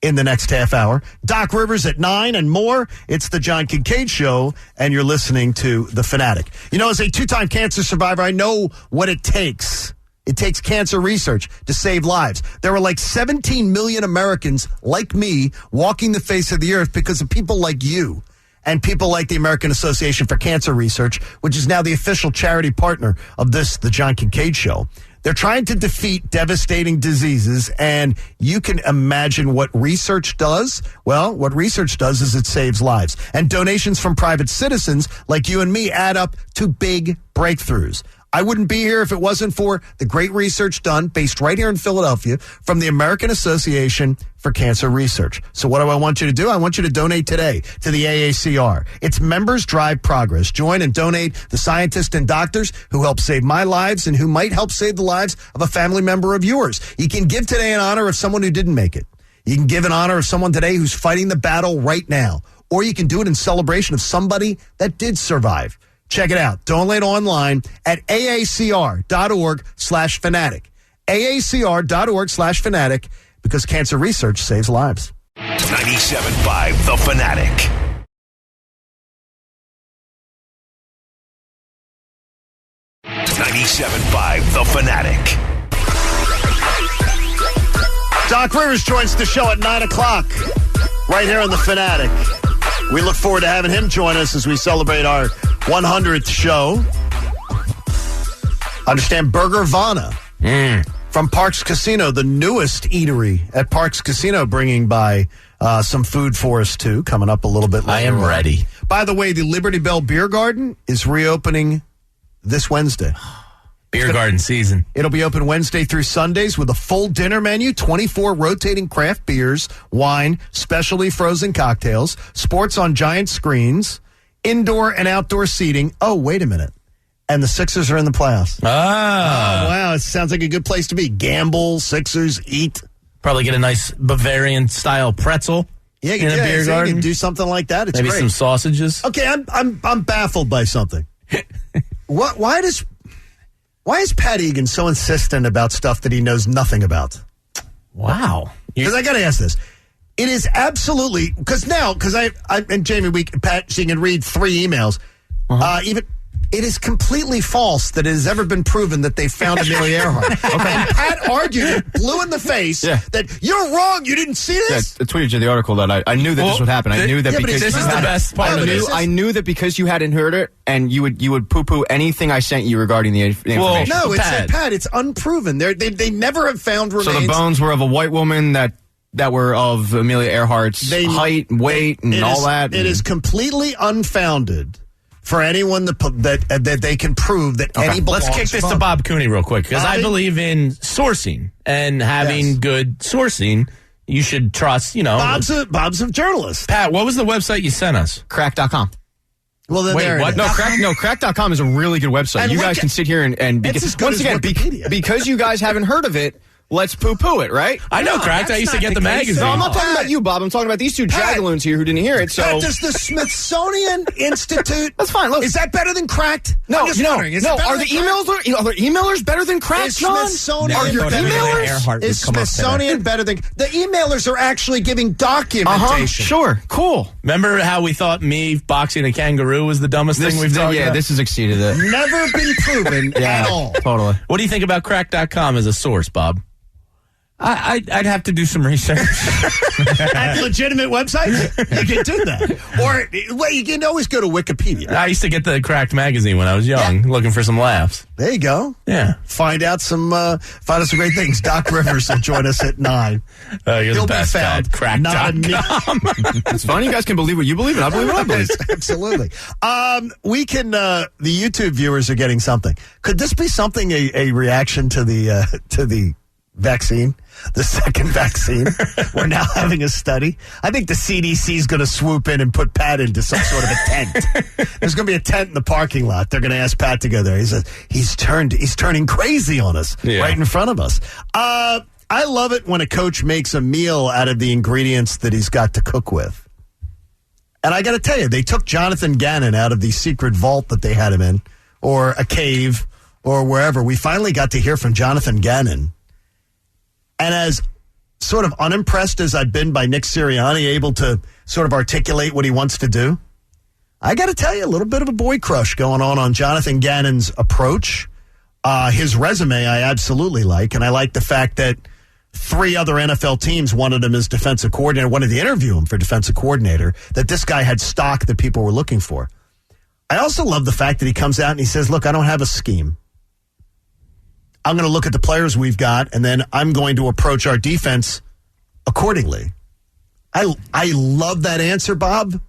in the next half hour. Doc Rivers at 9 and more. It's the John Kincaid Show, and you're listening to The Fanatic. You know, as a two-time cancer survivor, I know what it takes. It takes cancer research to save lives. There are like 17 million Americans like me walking the face of the earth because of people like you. And people like the American Association for Cancer Research, which is now the official charity partner of the John Kincaid Show. They're trying to defeat devastating diseases, and you can imagine what research does. Well, what research does is it saves lives. And donations from private citizens like you and me add up to big breakthroughs. I wouldn't be here if it wasn't for the great research done, based right here in Philadelphia, from the American Association for Cancer Research. So what do I want you to do? I want you to donate today to the AACR. Its members drive progress. Join and donate the scientists and doctors who help save my lives and who might help save the lives of a family member of yours. You can give today in honor of someone who didn't make it. You can give in honor of someone today who's fighting the battle right now. Or you can do it in celebration of somebody that did survive. Check it out. Donate online at aacr.org/fanatic. aacr.org/fanatic, because cancer research saves lives. 97.5 The Fanatic. .97.5 The Fanatic. Doc Rivers joins the show at 9 o'clock right here on The Fanatic. We look forward to having him join us as we celebrate our 100th show. Understand Burger Vana from Parks Casino, the newest eatery at Parks Casino, bringing by some food for us, too, coming up a little bit later. I am ready. By the way, the Liberty Bell Beer Garden is reopening this Wednesday. Beer garden season. It'll be open Wednesday through Sundays with a full dinner menu, 24 rotating craft beers, wine, specialty frozen cocktails, sports on giant screens, indoor and outdoor seating. Oh, wait a minute. and the Sixers are in the playoffs. Ah. Oh, wow. It sounds like a good place to be. Gamble, Sixers, eat. Probably get a nice Bavarian-style pretzel Yeah, in a beer you garden. can do something like that. It's Maybe great. some sausages. Okay, I'm baffled by something. Why is Pat Egan so insistent about stuff that he knows nothing about? Wow. Because I got to ask this. It is absolutely because I and Jamie, Pat, she can read 3 emails. Even it is completely false that it has ever been proven that they found Amelia Earhart. Okay. And Pat argued, blue in the face, that you're wrong. You didn't see this. I tweeted you the article that I knew that this would happen. I knew that because this is the best part of it. I knew that because you hadn't heard it, and you would poo-poo anything I sent you regarding the information. Well, no, Pat, it's unproven. They never have found remains. So the bones were of a white woman that were of Amelia Earhart's height, weight, and all that. It is completely unfounded for anyone that they can prove that any belongs. Let's kick this to Bob Cooney real quick, because I believe in sourcing and having good sourcing. You should trust, Bob's a journalist. Pat, what was the website you sent us? Crack.com. Well, then wait, what? Crack.com is a really good website. And you guys can sit here and because, once again, because you guys haven't heard of it, let's poo-poo it, right? I know, Cracked. I used to get the magazine. No, I'm not talking about you, Bob. I'm talking about these two jagaloons here who didn't hear it. So Pat, does the Smithsonian Institute? That's fine. Look, is that better than Cracked? No, I'm just wondering. Are the emailers better than Cracked, John? Are your emailers? Is Smithsonian better than the emailers? Are actually giving documentation. Sure, cool. Remember how we thought me boxing a kangaroo was the dumbest thing we've talked about? Yeah, this has exceeded it. Never been proven at all. Totally. What do you think about Crack.com as a source, Bob? I'd have to do some research. At legitimate websites, you can do that. Or you can always go to Wikipedia. I used to get the Cracked magazine when I was young, looking for some laughs. There you go. Yeah. Find out some great things. Doc Rivers will join us at 9. You're the best, Pat. Cracked.com. It's fine. You guys can believe what you believe, and I believe what I believe. Absolutely. We can. The YouTube viewers are getting something. Could this be something a reaction to the vaccine, the second vaccine? We're now having a study. I think the CDC is going to swoop in and put Pat into some sort of a tent. There's going to be a tent in the parking lot. They're going to ask Pat to go there. He says he's turning crazy on us right in front of us. I love it when a coach makes a meal out of the ingredients that he's got to cook with. And I got to tell you, they took Jonathan Gannon out of the secret vault that they had him in, or a cave, or wherever. We finally got to hear from Jonathan Gannon. And as sort of unimpressed as I've been by Nick Sirianni, able to sort of articulate what he wants to do, I got to tell you, a little bit of a boy crush going on Jonathan Gannon's approach. His resume I absolutely like, and I like the fact that 3 other NFL teams wanted him as defensive coordinator, wanted to interview him for defensive coordinator, that this guy had stock that people were looking for. I also love the fact that he comes out and he says, look, I don't have a scheme. I'm going to look at the players we've got, and then I'm going to approach our defense accordingly. I love that answer, Bob.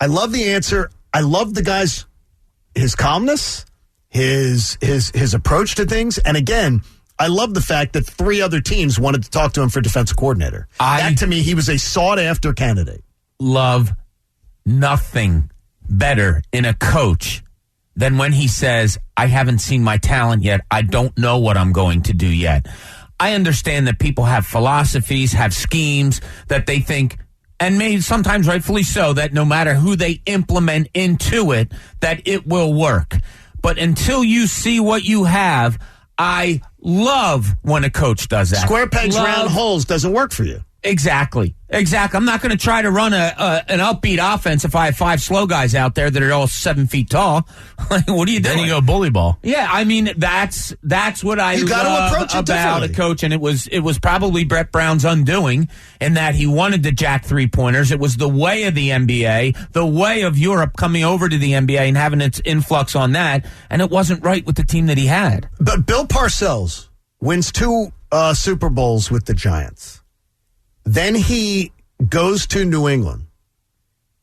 I love the answer. I love the guy's his calmness, his approach to things, and again, I love the fact that 3 other teams wanted to talk to him for defensive coordinator. That to me, he was a sought-after candidate. Love nothing better in a coach than when he says, I haven't seen my talent yet. I don't know what I'm going to do yet. I understand that people have philosophies, have schemes that they think, and maybe sometimes rightfully so, that no matter who they implement into it, that it will work. But until you see what you have, I love when a coach does that. Square pegs, round holes doesn't work for you. Exactly. I'm not going to try to run an upbeat offense if I have 5 slow guys out there that are all 7 feet tall. What are you doing? Then you go bully ball. Yeah, I mean that's what I love about a coach, and it was probably Brett Brown's undoing in that he wanted to jack 3-pointers. It was the way of the NBA, the way of Europe coming over to the NBA and having its influx on that, and it wasn't right with the team that he had. But Bill Parcells wins 2 Super Bowls with the Giants. Then he goes to New England.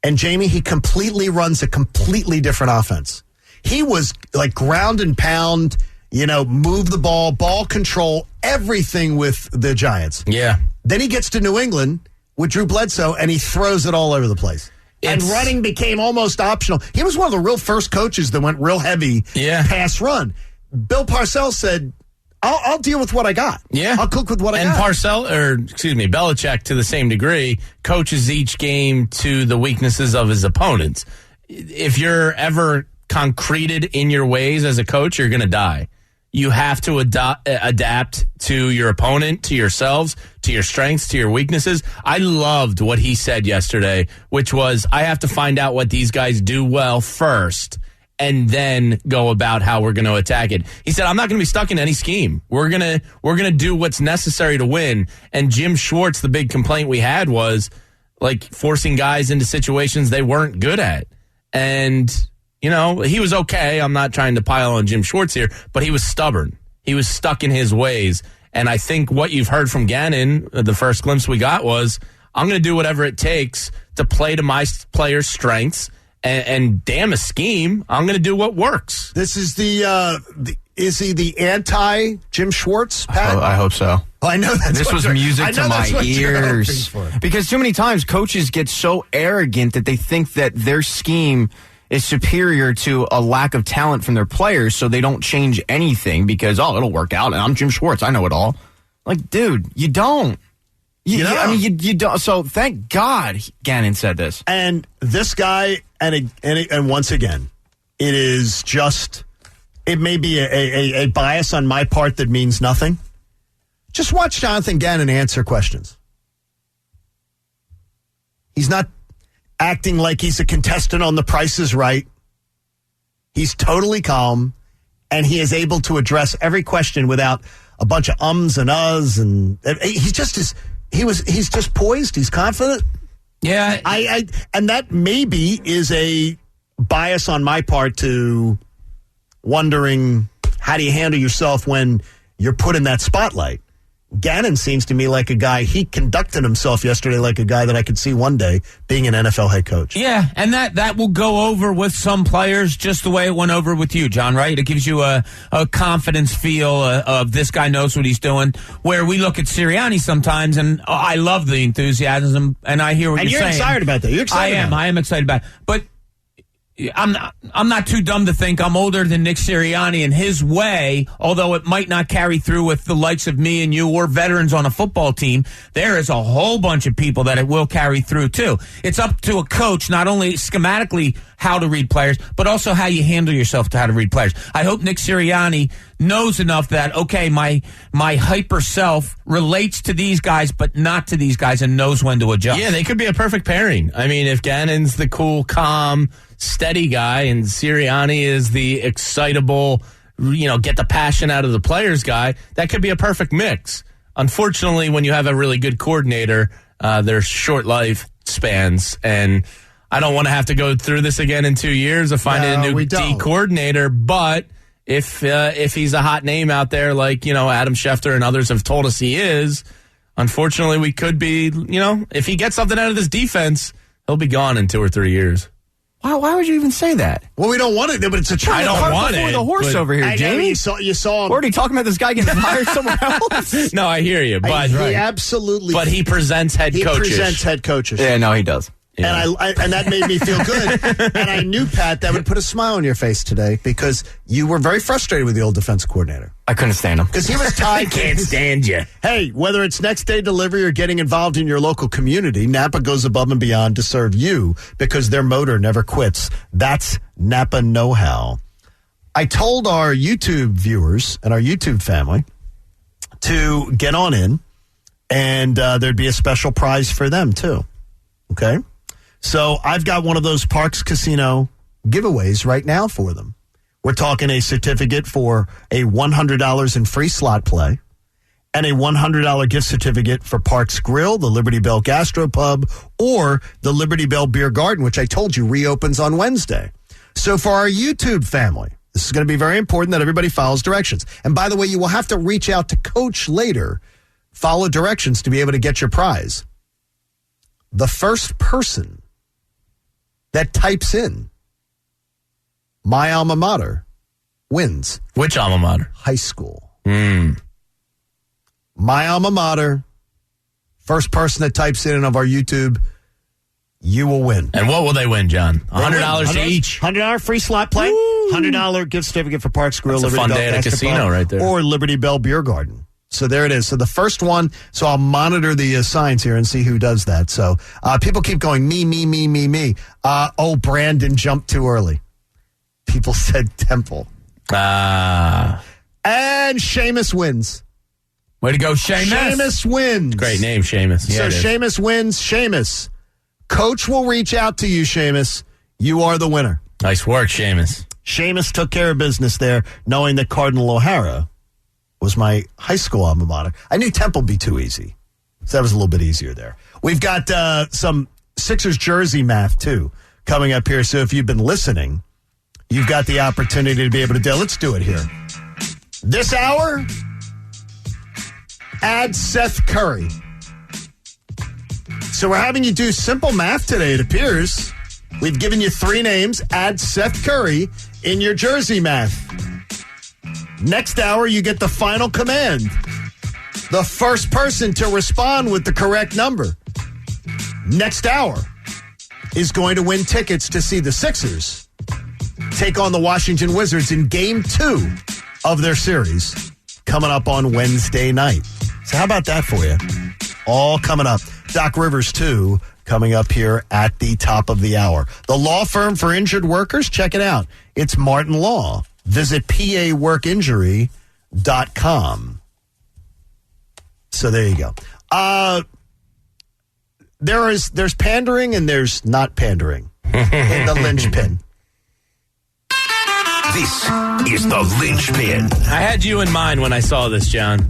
And, Jamie, he completely runs a completely different offense. He was like ground and pound, move the ball control, everything with the Giants. Yeah. Then he gets to New England with Drew Bledsoe, and he throws it all over the place. And running became almost optional. He was one of the real first coaches that went real heavy pass run. Bill Parcells said, I'll deal with what I got. Yeah. I'll cook with what I got. And Belichick, to the same degree, coaches each game to the weaknesses of his opponents. If you're ever concreted in your ways as a coach, you're going to die. You have to adapt to your opponent, to yourselves, to your strengths, to your weaknesses. I loved what he said yesterday, which was, I have to find out what these guys do well first and then go about how we're going to attack it. He said, I'm not going to be stuck in any scheme. We're going to do what's necessary to win. And Jim Schwartz, the big complaint we had was like forcing guys into situations they weren't good at. And he was okay. I'm not trying to pile on Jim Schwartz here, but he was stubborn. He was stuck in his ways. And I think what you've heard from Gannon, the first glimpse we got was, I'm going to do whatever it takes to play to my players' strengths. And damn a scheme, I'm going to do what works. This is is he the anti Jim Schwartz, Pat? I hope so. Oh, I know that's this was music to my ears. Because too many times coaches get so arrogant that they think that their scheme is superior to a lack of talent from their players, so they don't change anything because, it'll work out, and I'm Jim Schwartz. I know it all. Like, dude, you don't. You don't. So thank God Gannon said this. And this guy, and once again, it is just, it may be a bias on my part that means nothing. Just watch Jonathan Gannon answer questions. He's not acting like he's a contestant on The Price is Right. He's totally calm, and he is able to address every question without a bunch of ums and uhs, and he's just he's just poised. He's confident. Yeah, and that maybe is a bias on my part to wondering how do you handle yourself when you're put in that spotlight. Gannon seems to me like a guy, he conducted himself yesterday like a guy that I could see one day being an NFL head coach. Yeah, and that will go over with some players just the way it went over with you, John, right? It gives you a confidence feel of this guy knows what he's doing, where we look at Sirianni sometimes, and I love the enthusiasm, and I hear what you're saying. And you're excited about that. You're excited I am excited about it. But I'm not too dumb to think I'm older than Nick Sirianni in his way, although it might not carry through with the likes of me and you or veterans on a football team. There is a whole bunch of people that it will carry through too. It's up to a coach, not only schematically how to read players, but also how you handle yourself to how to read players. I hope Nick Sirianni knows enough that, okay, my hyper self relates to these guys, but not to these guys, and knows when to adjust. Yeah, they could be a perfect pairing. I mean, if Gannon's the cool, calm, steady guy, and Sirianni is the excitable, get the passion out of the players guy, that could be a perfect mix. Unfortunately, when you have a really good coordinator, there's short life spans, and I don't want to have to go through this again in 2 years of finding a new D coordinator, but if he's a hot name out there like, Adam Schefter and others have told us he is, unfortunately we could be, if he gets something out of this defense, he'll be gone in 2 or 3 years. Why would you even say that? Well, we don't want it, but it's a truth. I don't want it. The horse over here, Jamie. You saw him. We're already talking about this guy getting hired somewhere else. No, I hear you, but he absolutely. But he presents head coaches. He presents head coaches. Yeah, no, he does. Yeah. And that made me feel good. And I knew, Pat, that would put a smile on your face today because you were very frustrated with the old defense coordinator. I couldn't stand him. Because he was tied. I can't stand you. Hey, whether it's next day delivery or getting involved in your local community, Napa goes above and beyond to serve you because their motor never quits. That's Napa know-how. I told our YouTube viewers and our YouTube family to get on in, and there'd be a special prize for them, too. Okay? So I've got one of those Parks Casino giveaways right now for them. We're talking a certificate for a $100 in free slot play and a $100 gift certificate for Parks Grill, the Liberty Bell Gastropub, or the Liberty Bell Beer Garden, which I told you reopens on Wednesday. So for our YouTube family, this is going to be very important that everybody follows directions. And by the way, you will have to reach out to Coach later, follow directions to be able to get your prize. The first person that types in my alma mater wins. Which alma mater? High school. My alma mater. First person that types in of our YouTube you will win. And what will they win, John? $100 each. $100 free slot play. $100 gift certificate for Parks Grill. That's a Liberty fun Bell day at a Basketball, casino right there. Or Liberty Bell Beer Garden. So there it is. So the first one, so I'll monitor the signs here and see who does that. So people keep going, me. Brandon jumped too early. People said Temple. And Seamus wins. Way to go, Seamus. Seamus wins. Great name, Seamus. So Seamus wins. Seamus. Coach will reach out to you, Seamus. You are the winner. Nice work, Seamus. Seamus took care of business there, knowing that Cardinal O'Hara was my high school alma mater. I knew Temple would be too easy. So that was a little bit easier there. We've got some Sixers jersey math, too, coming up here. So if you've been listening, you've got the opportunity to be able to do. Let's do it here. This hour, add Seth Curry. So we're having you do simple math today, it appears. We've given you 3 names. Add Seth Curry in your jersey math. Next hour, you get the final command. The first person to respond with the correct number next hour is going to win tickets to see the Sixers take on the Washington Wizards in Game 2 of their series coming up on Wednesday night. So how about that for you? All coming up. Doc Rivers, too, coming up here at the top of the hour. The law firm for injured workers, check it out. It's Martin Law. Visit paworkinjury.com. So there you go. There's pandering and there's not pandering in the linchpin. This is the linchpin. I had you in mind when I saw this, John.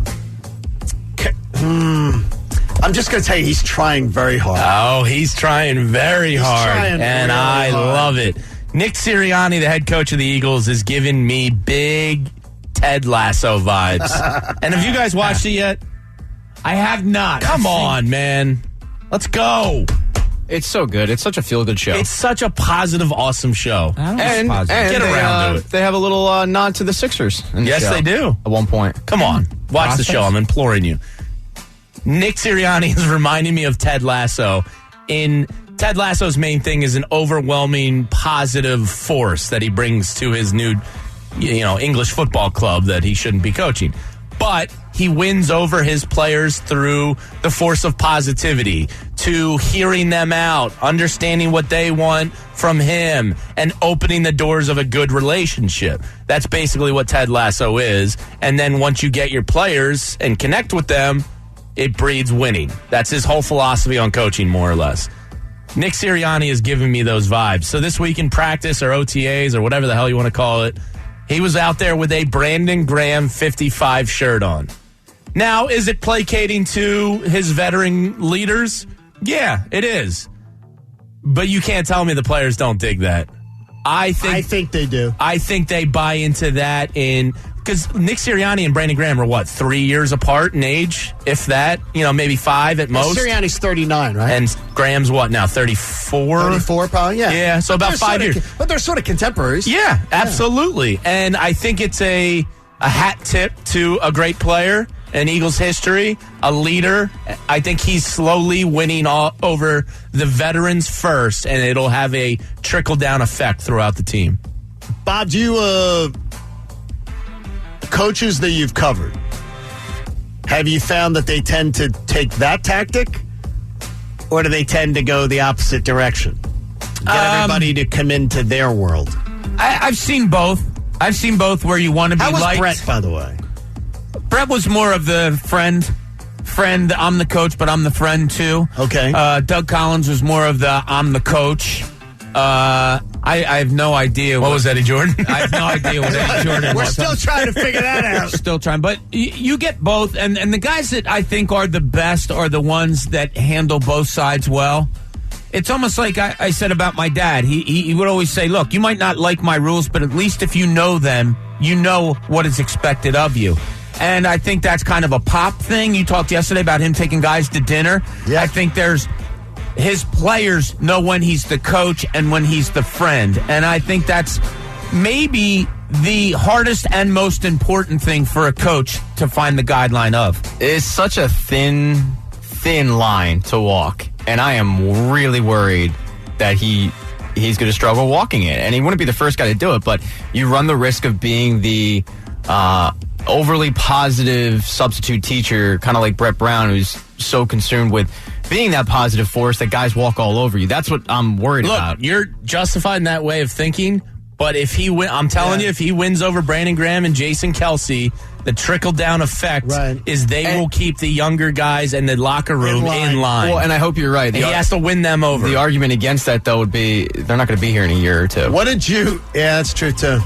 I'm just going to tell you, he's trying very hard. Oh, he's trying very hard. And really I hard. love it. Nick Sirianni, the head coach of the Eagles, is giving me big Ted Lasso vibes. And have you guys watched it yet? I have not. Come on, man. Let's go. It's so good. It's such a feel-good show. It's such a positive, awesome show. And Get around to it. They have a little nod to the Sixers. In the Yes, show they do. At one point. Come on. Watch the show. I'm imploring you. Nick Sirianni is reminding me of Ted Lasso. In Ted Lasso's main thing is an overwhelming positive force that he brings to his new, English football club that he shouldn't be coaching. But he wins over his players through the force of positivity, to hearing them out, understanding what they want from him, and opening the doors of a good relationship. That's basically what Ted Lasso is. And then once you get your players and connect with them, it breeds winning. That's his whole philosophy on coaching, more or less. Nick Sirianni is giving me those vibes. So this week in practice or OTAs or whatever the hell you want to call it, he was out there with a Brandon Graham 55 shirt on. Now, is it placating to his veteran leaders? Yeah, it is. But you can't tell me the players don't dig that. I think they do. I think they buy into that because Nick Sirianni and Brandon Graham are 3 years apart in age, if that, maybe 5 at most. Sirianni's 39, right? And Graham's now, 34? 34 probably, yeah. Yeah, so about 5 years. But they're sort of contemporaries. Yeah, absolutely. And I think it's a hat tip to a great player in Eagles history, a leader. I think he's slowly winning over the veterans first, and it'll have a trickle-down effect throughout the team. Bob, do you, coaches that you've covered, have you found that they tend to take that tactic, or do they tend to go the opposite direction? Get everybody to come into their world. I've seen both. I've seen both where you want to be liked. How was Brett, by the way? Brett was more of the friend. I'm the coach, but I'm the friend too. Okay. Doug Collins was more of the I'm the coach. I have no idea. What was Eddie Jordan? I have no idea what Eddie Jordan was. We're still trying to figure that out. Still trying. But you get both. And the guys that I think are the best are the ones that handle both sides well. It's almost like I said about my dad. He would always say, look, you might not like my rules, but at least if you know them, you know what is expected of you. And I think that's kind of a Pop thing. You talked yesterday about him taking guys to dinner. Yeah. I think his players know when he's the coach and when he's the friend. And I think that's maybe the hardest and most important thing for a coach to find the guideline of. It's such a thin line to walk. And I am really worried that he's going to struggle walking it. And he wouldn't be the first guy to do it, but you run the risk of being the overly positive substitute teacher, kind of like Brett Brown, who's so concerned with being that positive force that guys walk all over you. That's what I'm worried about. Look, you're justified in that way of thinking, but if he I'm telling you, if he wins over Brandon Graham and Jason Kelsey, the trickle-down effect is they will keep the younger guys and the locker room in line. Well, and I hope you're right. He has to win them over. The argument against that, though, would be they're not going to be here in a year or two. What did you... Yeah, that's true, too.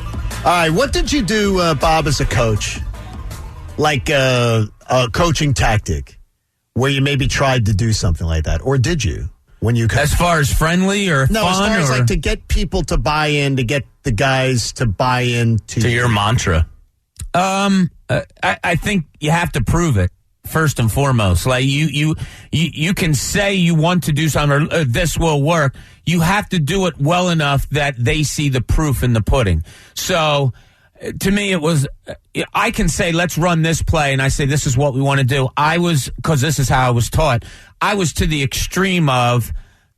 All right, what did you do, Bob, as a coach? Like a coaching tactic where you maybe tried to do something like that? Or did you? When you as far as friendly or no, fun? As far as like to get people to buy in, to get the guys to buy in to your mantra. I think you have to prove it first and foremost. Like you can say you want to do something or this will work. You have to do it well enough that they see the proof in the pudding. So to me, it was, I can say, let's run this play. And I say, this is what we want to do. Because this is how I was taught. I was to the extreme of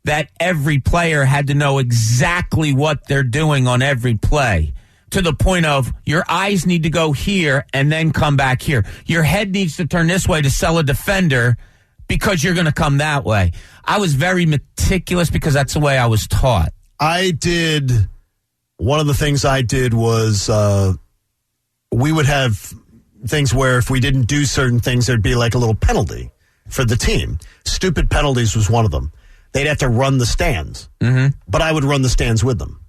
that every player had to know exactly what they're doing on every play. To the point of your eyes need to go here and then come back here. Your head needs to turn this way to sell a defender because you're going to come that way. I was very meticulous because that's the way I was taught. One of the things I did was we would have things where if we didn't do certain things, there'd be like a little penalty for the team. Stupid penalties was one of them. They'd have to run the stands, but I would run the stands with them.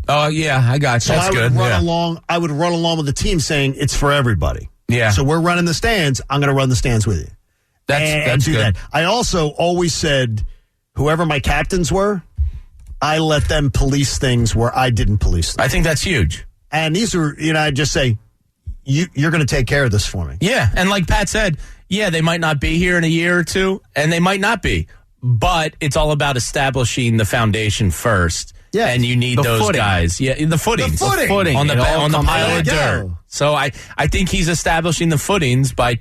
Oh, yeah, I got you. So I would run along with the team saying it's for everybody. Yeah. So we're running the stands. I'm going to run the stands with you. That's do good. that. I also always said, whoever my captains were, I let them police things where I didn't police them. I think that's huge. And these are, I just say, you're going to take care of this for me. Yeah, and like Pat said, they might not be here in a year or two, and they might not be. But it's all about establishing the foundation first. Yeah, and you need those guys. Yeah, the footings. The footing. On the pile of dirt. So I think he's establishing the footings by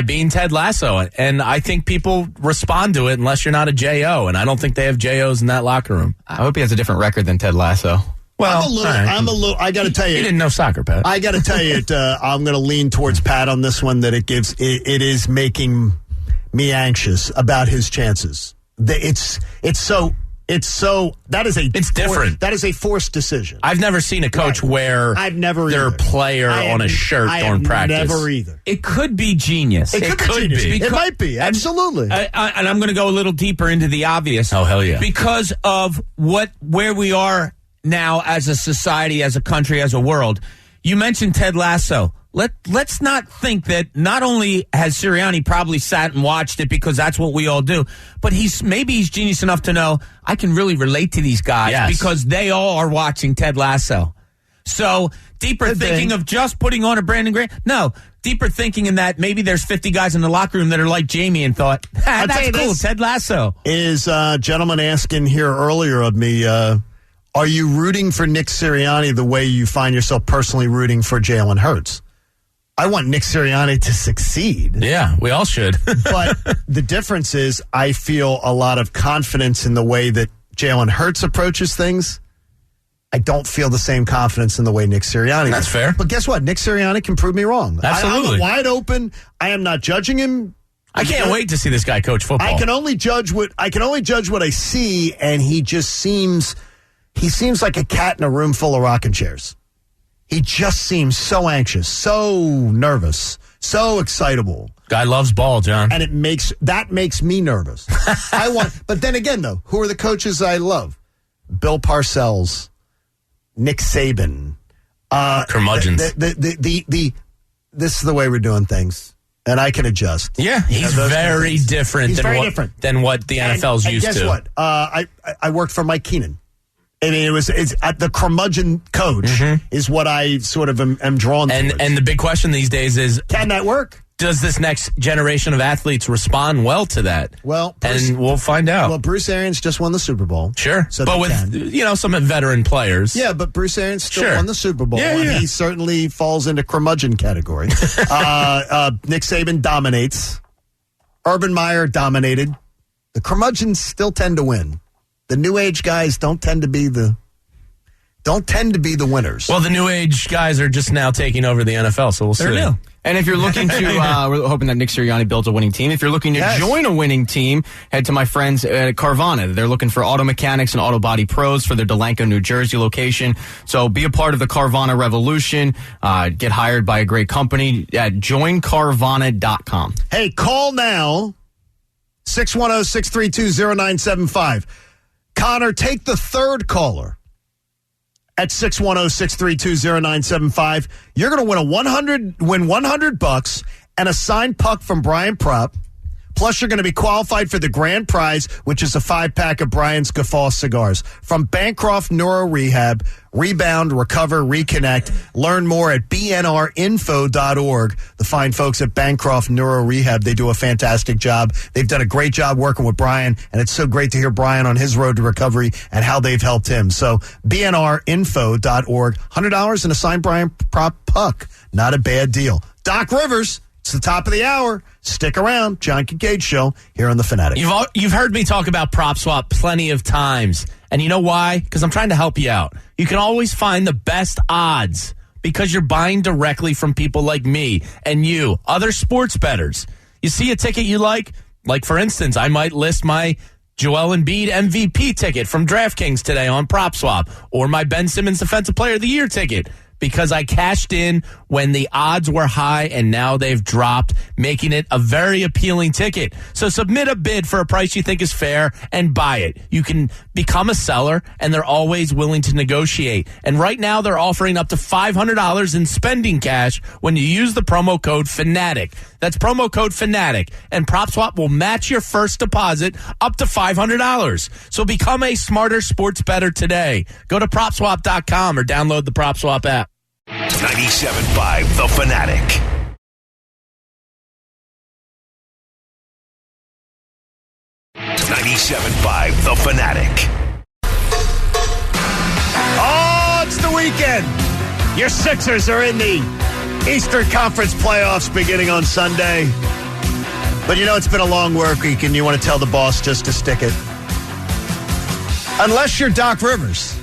being Ted Lasso. And I think people respond to it unless you're not a J.O. And I don't think they have J.O.s in that locker room. I hope he has a different record than Ted Lasso. Well, I'm a little. I got to tell you, he didn't know soccer, Pat. I got to tell you, I'm going to lean towards Pat on this one. That it is making me anxious about his chances. It's different. That is a forced decision. I've never seen a coach wear their player on a shirt during practice. Never either. It could be genius. It could be. It might be. Absolutely. And I'm going to go a little deeper into the obvious. Oh, hell yeah. Because of where we are now as a society, as a country, as a world. You mentioned Ted Lasso. Let's not think that not only has Sirianni probably sat and watched it because that's what we all do, but he's genius enough to know I can really relate to these guys because they all are watching Ted Lasso. So deeper thinking of just putting on a Brandon Graham. No, deeper thinking in that maybe there's 50 guys in the locker room that are like Jamie and thought, that's cool, Ted Lasso. Is a gentleman asking here earlier of me, are you rooting for Nick Sirianni the way you find yourself personally rooting for Jalen Hurts? I want Nick Sirianni to succeed. Yeah, we all should. But the difference is I feel a lot of confidence in the way that Jalen Hurts approaches things. I don't feel the same confidence in the way Nick Sirianni That's does. fair. But guess what? Nick Sirianni can prove me wrong. Absolutely. I'm wide open. I am not judging him. I can't wait to see this guy coach football. I can only judge what I see, and he seems like a cat in a room full of rocking chairs. He just seems so anxious, so nervous, so excitable. Guy loves ball, John. And that makes me nervous. But then again, though, who are the coaches I love? Bill Parcells, Nick Saban, curmudgeons. This is the way we're doing things, and I can adjust. Yeah, he's very different than what the NFL's used to. Guess what? I worked for Mike Keenan. I mean, it's the curmudgeon coach is what I sort of am drawn to. And the big question these days is, can that work? Does this next generation of athletes respond well to that? Well, and we'll find out. Well, Bruce Arians just won the Super Bowl. Sure. So but with, some veteran players. Yeah, but Bruce Arians still won the Super Bowl, and he certainly falls into curmudgeon category. Nick Saban dominates. Urban Meyer dominated. The curmudgeons still tend to win. The new age guys don't tend to be the winners. Well, the new age guys are just now taking over the NFL, so we'll see. They're new. And if you're looking to, we're hoping that Nick Sirianni builds a winning team. If you're looking to join a winning team, head to my friends at Carvana. They're looking for auto mechanics and auto body pros for their Delanco, New Jersey location. So be a part of the Carvana revolution. Get hired by a great company at joincarvana.com. Hey, call now, 610-632-0975. Connor, take the third caller at 610-632-0975. You're going to win $100 and a signed puck from Brian Propp. Plus, you're going to be qualified for the grand prize, which is a 5-pack of Brian's Guffaw cigars. From Bancroft Neuro Rehab, Rebound, Recover, Reconnect. Learn more at bnrinfo.org. The fine folks at Bancroft Neuro Rehab, they do a fantastic job. They've done a great job working with Brian, and it's so great to hear Brian on his road to recovery and how they've helped him. So, bnrinfo.org. $100 and a signed Brian Propp puck. Not a bad deal. Doc Rivers. It's the top of the hour. Stick around. John Kincaid Show here on The Fanatic. You've heard me talk about Prop Swap plenty of times. And you know why? Because I'm trying to help you out. You can always find the best odds because you're buying directly from people like me and you, other sports bettors. You see a ticket you like for instance, I might list my Joel Embiid MVP ticket from DraftKings today on Prop Swap or my Ben Simmons Defensive Player of the Year ticket. Because I cashed in when the odds were high and now they've dropped, making it a very appealing ticket. So submit a bid for a price you think is fair and buy it. You can become a seller, and they're always willing to negotiate. And right now they're offering up to $500 in spending cash when you use the promo code FANATIC. That's promo code FANATIC. And PropSwap will match your first deposit up to $500. So become a smarter sports bettor today. Go to PropSwap.com or download the PropSwap app. 97.5 The Fanatic. $97.5 The Fanatic. Oh, it's the weekend. Your Sixers are in the Eastern Conference playoffs beginning on Sunday. But you know, it's been a long work week, and you want to tell the boss just to stick it. Unless you're Doc Rivers,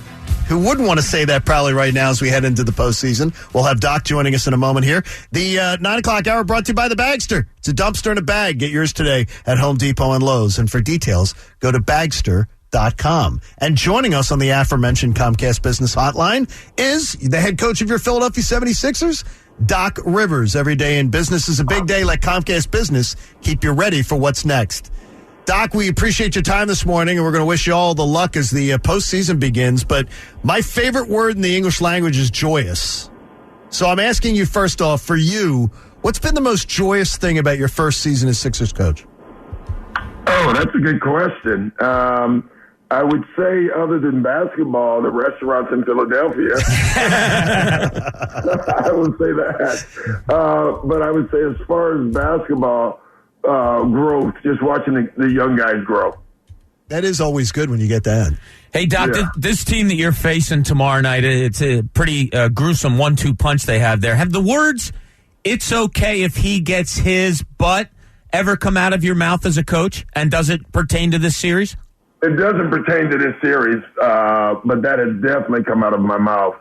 who wouldn't want to say that probably right now as we head into the postseason. We'll have Doc joining us in a moment here. The 9 o'clock hour brought to you by the Bagster. It's a dumpster in a bag. Get yours today at Home Depot and Lowe's. And for details, go to Bagster.com. And joining us on the aforementioned Comcast Business Hotline is the head coach of your Philadelphia 76ers, Doc Rivers. Every day in business is a big day. Like Comcast Business, keep you ready for what's next. Doc, we appreciate your time this morning, and we're going to wish you all the luck as the postseason begins. But my favorite word in the English language is joyous. So I'm asking you first off, for you, what's been the most joyous thing about your first season as Sixers coach? Oh, that's a good question. I would say, other than basketball, the restaurants in Philadelphia. I would say that. But I would say, as far as basketball growth, just watching the young guys grow. That is always good when you get that. Hey, Doc, this team that you're facing tomorrow night, it's a pretty gruesome 1-2 punch they have there. Have the words, "it's okay if he gets his butt," ever come out of your mouth as a coach? And does it pertain to this series? It doesn't pertain to this series, but that has definitely come out of my mouth.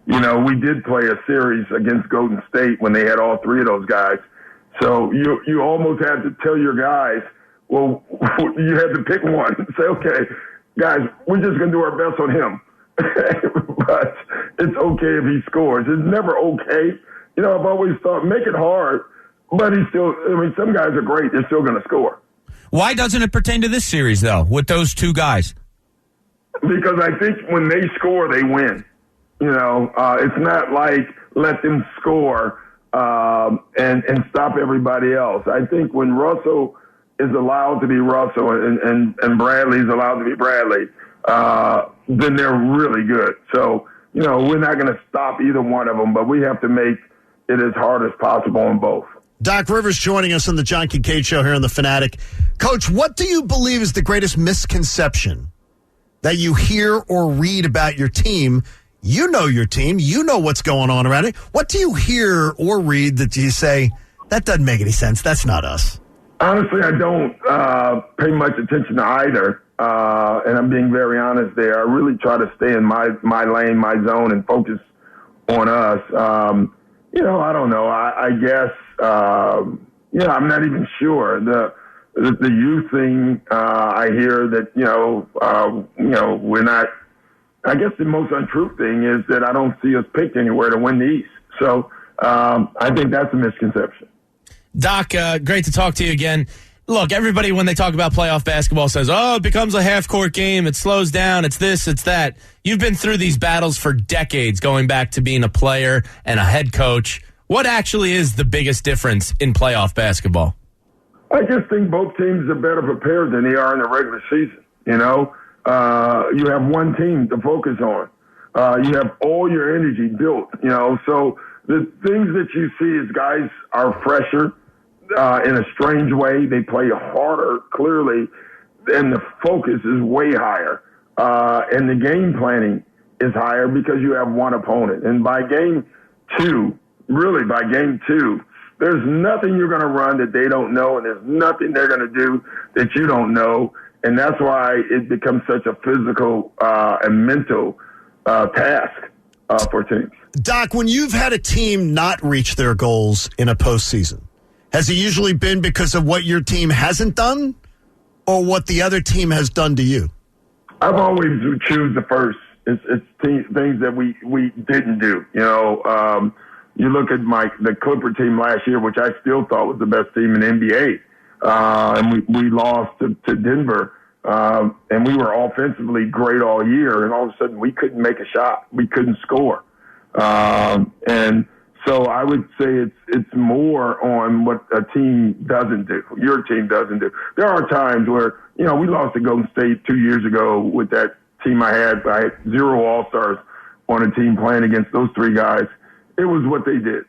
We did play a series against Golden State when they had all three of those guys. So you almost had to tell your guys, well, you had to pick one. Say, okay, guys, we're just going to do our best on him. But it's okay if he scores. It's never okay. I've always thought, make it hard, but some guys are great. They're still going to score. Why doesn't it pertain to this series, though, with those two guys? Because I think when they score, they win. It's not like let them score and stop everybody else. I think when Russell is allowed to be Russell and Bradley is allowed to be Bradley, then they're really good. So, we're not going to stop either one of them, but we have to make it as hard as possible on both. Doc Rivers joining us on the John Kincaid Show here on The Fanatic. Coach, what do you believe is the greatest misconception that you hear or read about your team? You know your team. You know what's going on around it. What do you hear or read that you say, that doesn't make any sense? That's not us. Honestly, I don't pay much attention to either. and I'm being very honest there, I really try to stay in my lane, my zone, and focus on us. I don't know. I guess, I'm not even sure. The youth thing, I hear that, we're not. I guess the most untrue thing is that I don't see us picked anywhere to win the East. So I think that's a misconception. Doc, great to talk to you again. Look, everybody, when they talk about playoff basketball, says, it becomes a half-court game, it slows down, it's this, it's that. You've been through these battles for decades, going back to being a player and a head coach. What actually is the biggest difference in playoff basketball? I just think both teams are better prepared than they are in the regular season. You have one team to focus on. You have all your energy built, So the things that you see is guys are fresher in a strange way. They play harder, clearly, and the focus is way higher. And the game planning is higher because you have one opponent. And by game two, there's nothing you're going to run that they don't know, and there's nothing they're going to do that you don't know. And that's why it becomes such a physical and mental task for teams. Doc, when you've had a team not reach their goals in a postseason, has it usually been because of what your team hasn't done or what the other team has done to you? I've always choose the first. It's things that we didn't do. You look at the Clipper team last year, which I still thought was the best team in the NBA. And we lost to Denver, and we were offensively great all year, and all of a sudden we couldn't make a shot. We couldn't score. And so I would say it's more on what a team doesn't do, your team doesn't do. There are times where, we lost to Golden State 2 years ago with that team I had 0 All-Stars on a team playing against those three guys. It was what they did.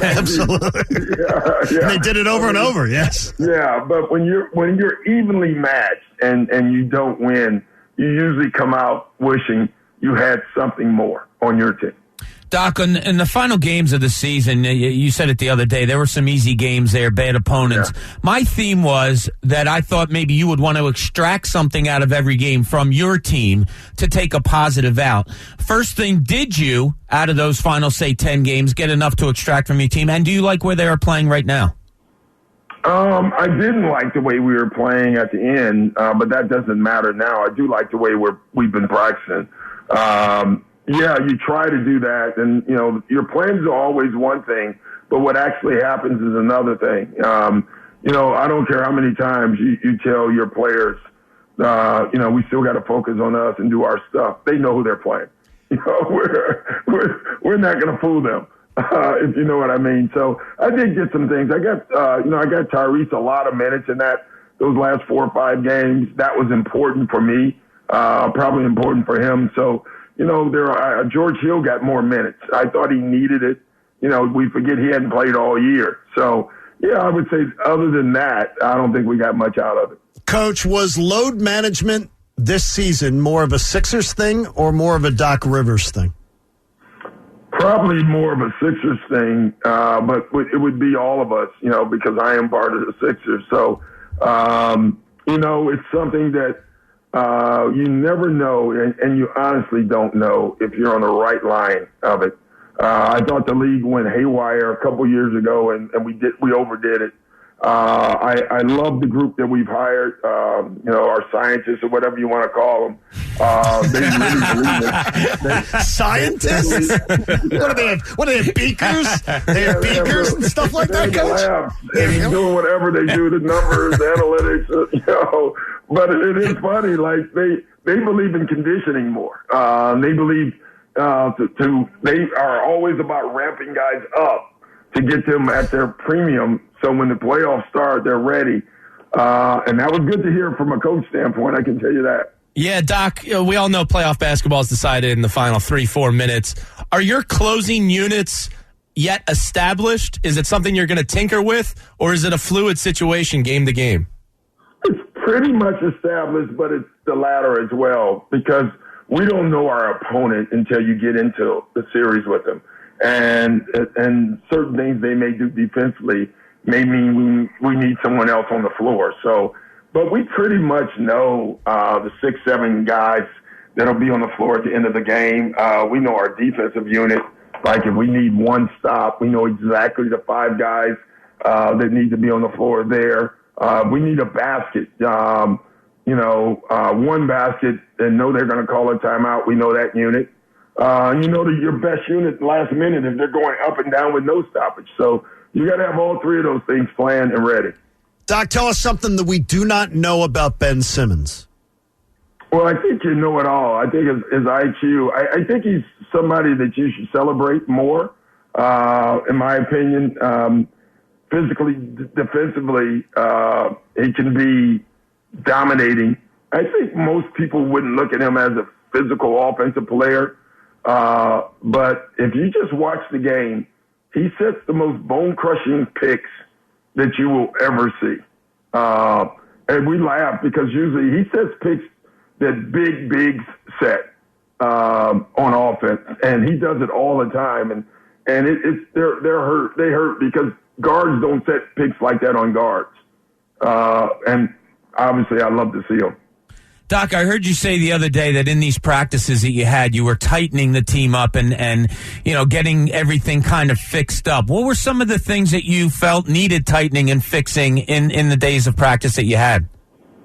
Absolutely. Yeah. They did it over and over, yes. Yeah, but when you're evenly matched and you don't win, you usually come out wishing you had something more on your team. Doc, in the final games of the season, you said it the other day, there were some easy games there, bad opponents. Yeah. My theme was that I thought maybe you would want to extract something out of every game from your team to take a positive out. First thing, did you, out of those final, say, 10 games, get enough to extract from your team? And do you like where they are playing right now? I didn't like the way we were playing at the end, but that doesn't matter now. I do like the way we've been practicing. Yeah, you try to do that, and, your plans are always one thing, but what actually happens is another thing. I don't care how many times you tell your players, we still got to focus on us and do our stuff. They know who they're playing. We're not going to fool them, if you know what I mean. So I did get some things. I got Tyrese a lot of minutes in those last 4 or 5 games. That was important for me, probably important for him. So, George Hill got more minutes. I thought he needed it. We forget he hadn't played all year. So, yeah, I would say other than that, I don't think we got much out of it. Coach, was load management this season more of a Sixers thing or more of a Doc Rivers thing? Probably more of a Sixers thing, but it would be all of us, because I am part of the Sixers. So, it's something that you never know, and you honestly don't know if you're on the right line of it. I thought the league went haywire a couple years ago, and we overdid it. I love the group that we've hired, our scientists or whatever you want to call them. They really believe it. Scientists? What do they have, beakers? They have beakers and stuff like that, Coach? And doing whatever they do, the numbers, analytics, But it is funny, like they believe in conditioning more. They believe they are always about ramping guys up to get them at their premium. So when the playoffs start, they're ready. And that was good to hear from a coach standpoint, I can tell you that. Yeah, Doc, we all know playoff basketball is decided in the final 3-4 minutes. Are your closing units yet established? Is it something you're going to tinker with, or is it a fluid situation game to game? It's pretty much established, but it's the latter as well, because we don't know our opponent until you get into the series with them. And certain things they may do defensively may mean we need someone else on the floor. So But we pretty much know the 6-7 guys that'll be on the floor at the end of the game. We know our defensive unit. Like if we need one stop, we know exactly the 5 guys that need to be on the floor there. We need a basket. One basket and know they're going to call a timeout. We know that unit. Your best unit last minute if they're going up and down with no stoppage. So you got to have all 3 of those things planned and ready. Doc, tell us something that we do not know about Ben Simmons. Well, I think you know it all. I think his IQ, I think he's somebody that you should celebrate more, in my opinion. Physically, defensively, he can be dominating. I think most people wouldn't look at him as a physical offensive player. But if you just watch the game, he sets the most bone-crushing picks that you will ever see. And we laugh because usually he sets picks that bigs set on offense, and he does it all the time. And they're hurt. They hurt because guards don't set picks like that on guards. And obviously, I love to see them. Doc, I heard you say the other day that in these practices that you had, you were tightening the team up and getting everything kind of fixed up. What were some of the things that you felt needed tightening and fixing in the days of practice that you had?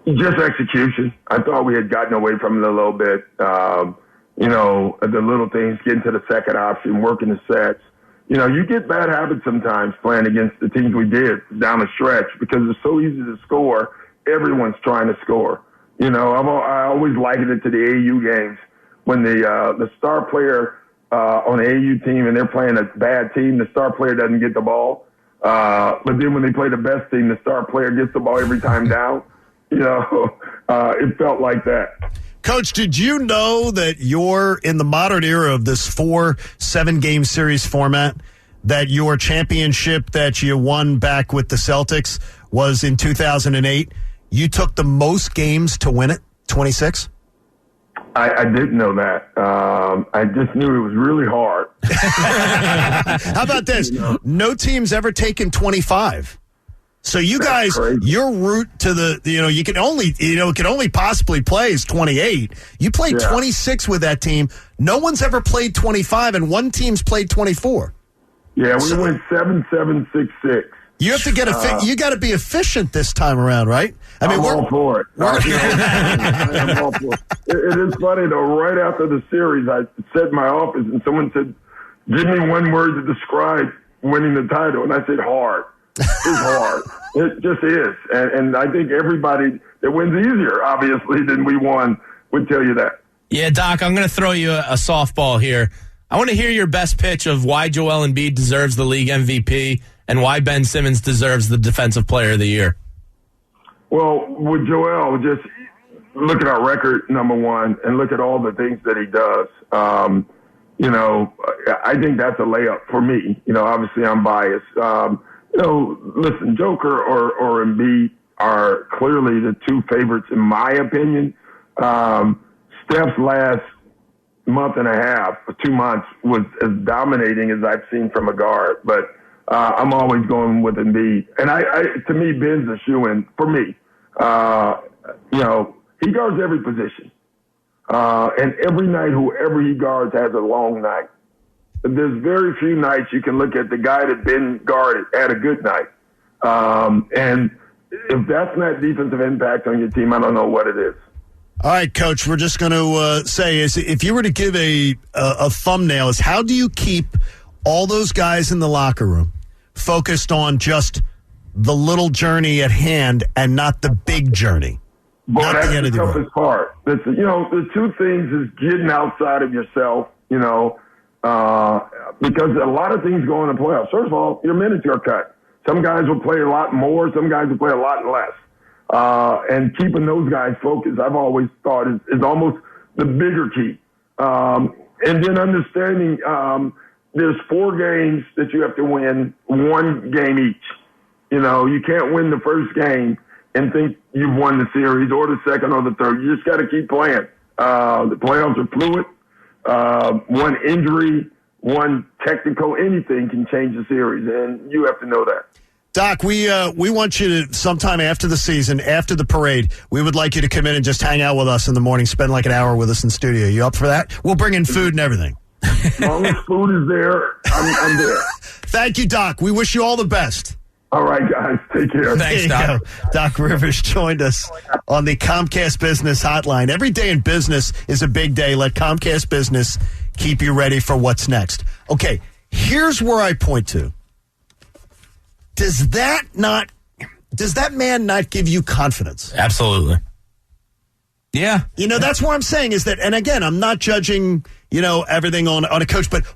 Just execution. I thought we had gotten away from it a little bit. The little things, getting to the second option, working the sets. You get bad habits sometimes playing against the teams we did down the stretch because it's so easy to score. Everyone's trying to score. I always liken it to the AU games when the star player on the AU team and they're playing a bad team, the star player doesn't get the ball. But then when they play the best team, the star player gets the ball every time down. It felt like that. Coach, did you know that you're in the modern era of this 4-7-game series format, that your championship that you won back with the Celtics was in 2008? You took the most games to win it, 26? I didn't know that. I just knew it was really hard. How about this? No team's ever taken 25. So you guys, your route to you can only possibly play is 28. You played 26 with that team. No one's ever played 25, and one team's played 24. Yeah, we went 7-7-6-6. You have to get you got to be efficient this time around, right? I'm all for it. I'm all for it. It is funny though. Right after the series, I sat in my office and someone said, "Give me one word to describe winning the title," and I said, "Hard." It's hard. It just is, and I think everybody that wins easier, obviously, than we won would tell you that. Yeah, Doc, I'm going to throw you a softball here. I want to hear your best pitch of why Joel Embiid deserves the league MVP and why Ben Simmons deserves the Defensive Player of the Year. Well, with Joel, just look at our record, number one, and look at all the things that he does. I think that's a layup for me. Obviously I'm biased. Listen, Joker or Embiid are clearly the 2 favorites in my opinion. Steph's last month and a half, 2 months, was as dominating as I've seen from a guard. But I'm always going with Embiid. And to me, Ben's a shoo-in for me. He guards every position. And every night, whoever he guards has a long night. There's very few nights you can look at the guy that Ben guarded had a good night. And if that's not defensive impact on your team, I don't know what it is. All right, Coach, we're just going to say, if you were to give a thumbnail, is how do you keep all those guys in the locker room focused on just the little journey at hand and not the big journey? Well, that's the toughest part. The 2 things is getting outside of yourself, because a lot of things go in the playoffs. First of all, your minutes are cut. Some guys will play a lot more. Some guys will play a lot less. And keeping those guys focused, I've always thought is almost the bigger key. And then understanding there's 4 games that you have to win, 1 game each. You can't win the first game and think you've won the series or the second or the third. You just got to keep playing. The playoffs are fluid. One injury, one technical, anything can change the series, and you have to know that. Doc, we want you to, sometime after the season, after the parade, we would like you to come in and just hang out with us in the morning, spend like an hour with us in studio. You up for that? We'll bring in food and everything. As long as food is there, I'm there. Thank you, Doc. We wish you all the best. All right, guys. Take care. Thanks, Doc. Doc Rivers joined us on the Comcast Business Hotline. Every day in business is a big day. Let Comcast Business keep you ready for what's next. Okay, here's where I point to. Does that man not give you confidence? Absolutely. Yeah. That's what I'm saying is that, and again, I'm not judging, everything on a coach, but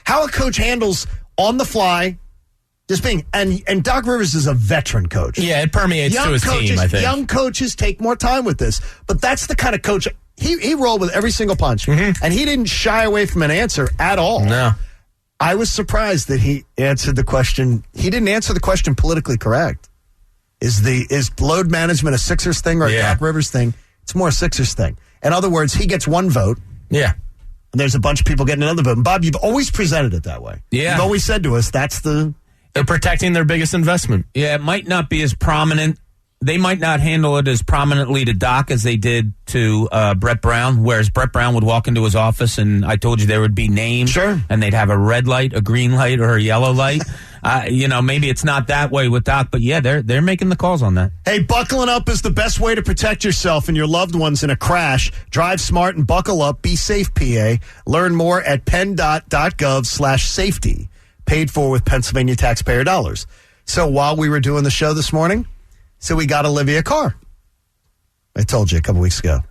how a coach handles on the fly, just being, and Doc Rivers is a veteran coach. Yeah, it permeates to his team, I think. Young coaches take more time with this, but that's the kind of coach, he rolled with every single punch, and he didn't shy away from an answer at all. No. I was surprised that he answered the question. He didn't answer the question politically correct. Is load management a Sixers thing or a Doc Rivers thing? It's more a Sixers thing. In other words, he gets one vote. Yeah. And there's a bunch of people getting another vote. And Bob, you've always presented it that way. Yeah. You've always said to us, they're protecting their biggest investment. Yeah, it might not be as prominent. They might not handle it as prominently to Doc as they did to Brett Brown, whereas Brett Brown would walk into his office and I told you there would be names. Sure. And they'd have a red light, a green light, or a yellow light. Maybe it's not that way with Doc, but yeah, they're making the calls on that. Hey, buckling up is the best way to protect yourself and your loved ones in a crash. Drive smart and buckle up. Be safe, PA. Learn more at penn.gov/safety. Paid for with Pennsylvania taxpayer dollars. So while we were doing the show this morning, we got Olivia a car. I told you a couple weeks ago.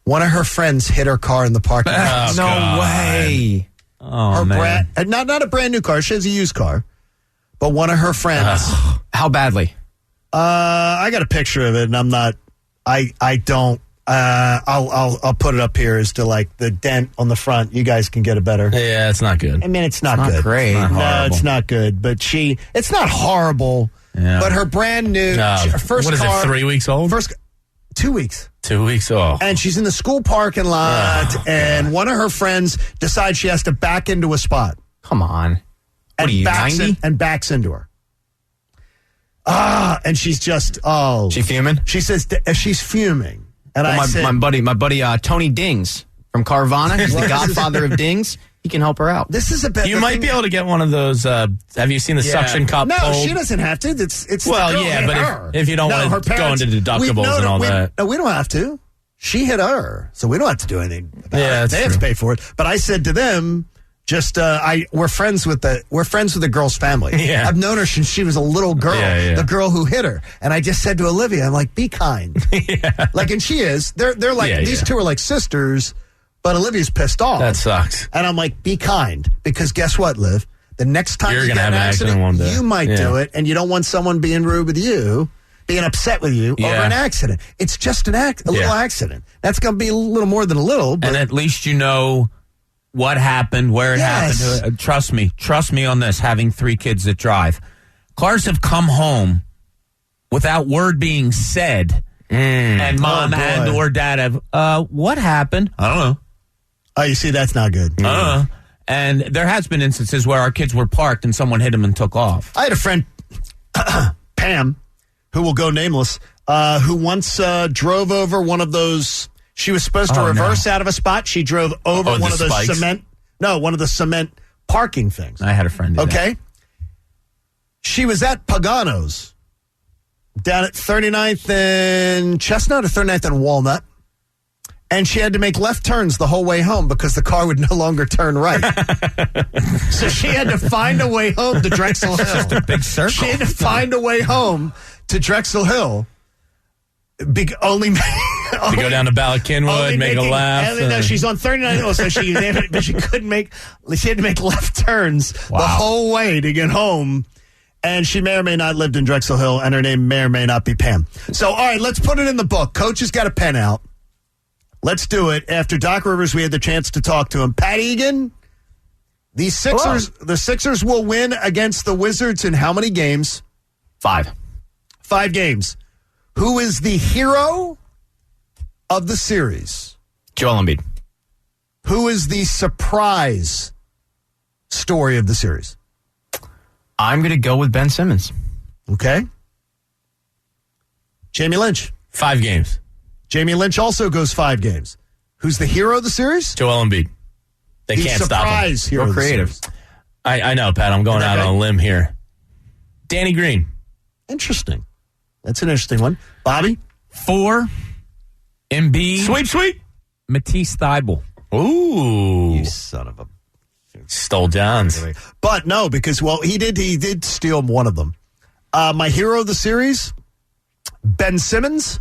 One of her friends hit her car in the parking lot. No way. Oh, man. Not a brand new car. She has a used car. But one of her friends. How badly? I got a picture of it, and I'm not. I don't. I'll put it up here as to like the dent on the front. You guys can get a better. Yeah, it's not good. I mean, it's not good. Great. No, it's not good. But it's not horrible. Yeah. But her brand new first what is car, it? 3 weeks old? 2 weeks. 2 weeks old. And she's in the school parking lot, and one of her friends decides she has to back into a spot. Come on. What are you, 90? And backs into her. And she's just, She fuming? She says she's fuming. And Well, my buddy Tony Dings from Carvana, he's the godfather of Dings. He can help her out. This is a bit. You might be able to get one of those. Have you seen the suction cup? No, fold? she doesn't have to. It's well, the girl yeah, hit but her. if you don't want to go into deductibles and all that. No, we don't have to. She hit her, so we don't have to do anything about it. They have to pay for it. But I said to them, we're friends with the girl's family. Yeah. I've known her since she was a little girl, the girl who hit her. And I just said to Olivia, I'm like, be kind. Like, and she is. They're like, these two are like sisters, but Olivia's pissed off. That sucks. And I'm like, be kind. Because guess what, Liv? The next time you're you going to get have an accident one day. You might do it, and you don't want someone being rude with you, being upset with you over an accident. It's just a little accident. That's going to be a little more than a little. But and at least you know what happened, where it happened. Trust me on this, having 3 kids that drive. Cars have come home without word being said, and mom and or dad have, what happened? I don't know. Oh, you see, that's not good. And there has been instances where our kids were parked and someone hit them and took off. I had a friend, Pam, who will go nameless, who once drove over one of those. She was supposed to reverse out of a spot. She drove over one of those one of the cement parking things. I had a friend do that. She was at Pagano's down at 39th and Chestnut or 39th and Walnut. And she had to make left turns the whole way home because the car would no longer turn right. So she had to find a way home to Drexel Hill. Just a big circle. She had to find a way home to Drexel Hill. To go down to Ballackinwood, make a left. No, she's on 39th, so she couldn't make. She had to make left turns the whole way to get home. And she may or may not lived in Drexel Hill, and her name may or may not be Pam. So, all right, let's put it in the book. Coach has got a pen out. Let's do it. After Doc Rivers, we had the chance to talk to him. Pat Egan, the Sixers will win against the Wizards in how many games? 5. 5 games. Who is the hero of the series? Joel Embiid. Who is the surprise story of the series? I'm going to go with Ben Simmons. Okay. Jamie Lynch. 5 games. Jamie Lynch also goes 5 games. Who's the hero of the series? Joel Embiid. They The can't stop him. surprise hero. Real of the creative. series. I know, Pat. I'm going out on a limb here. Danny Green. Interesting. That's an interesting one. Bobby? 4, Embiid. Sweep. Matisse Thybulle. Ooh. You son of a... Stole John's. But no, because, well, he did steal one of them. My hero of the series, Ben Simmons.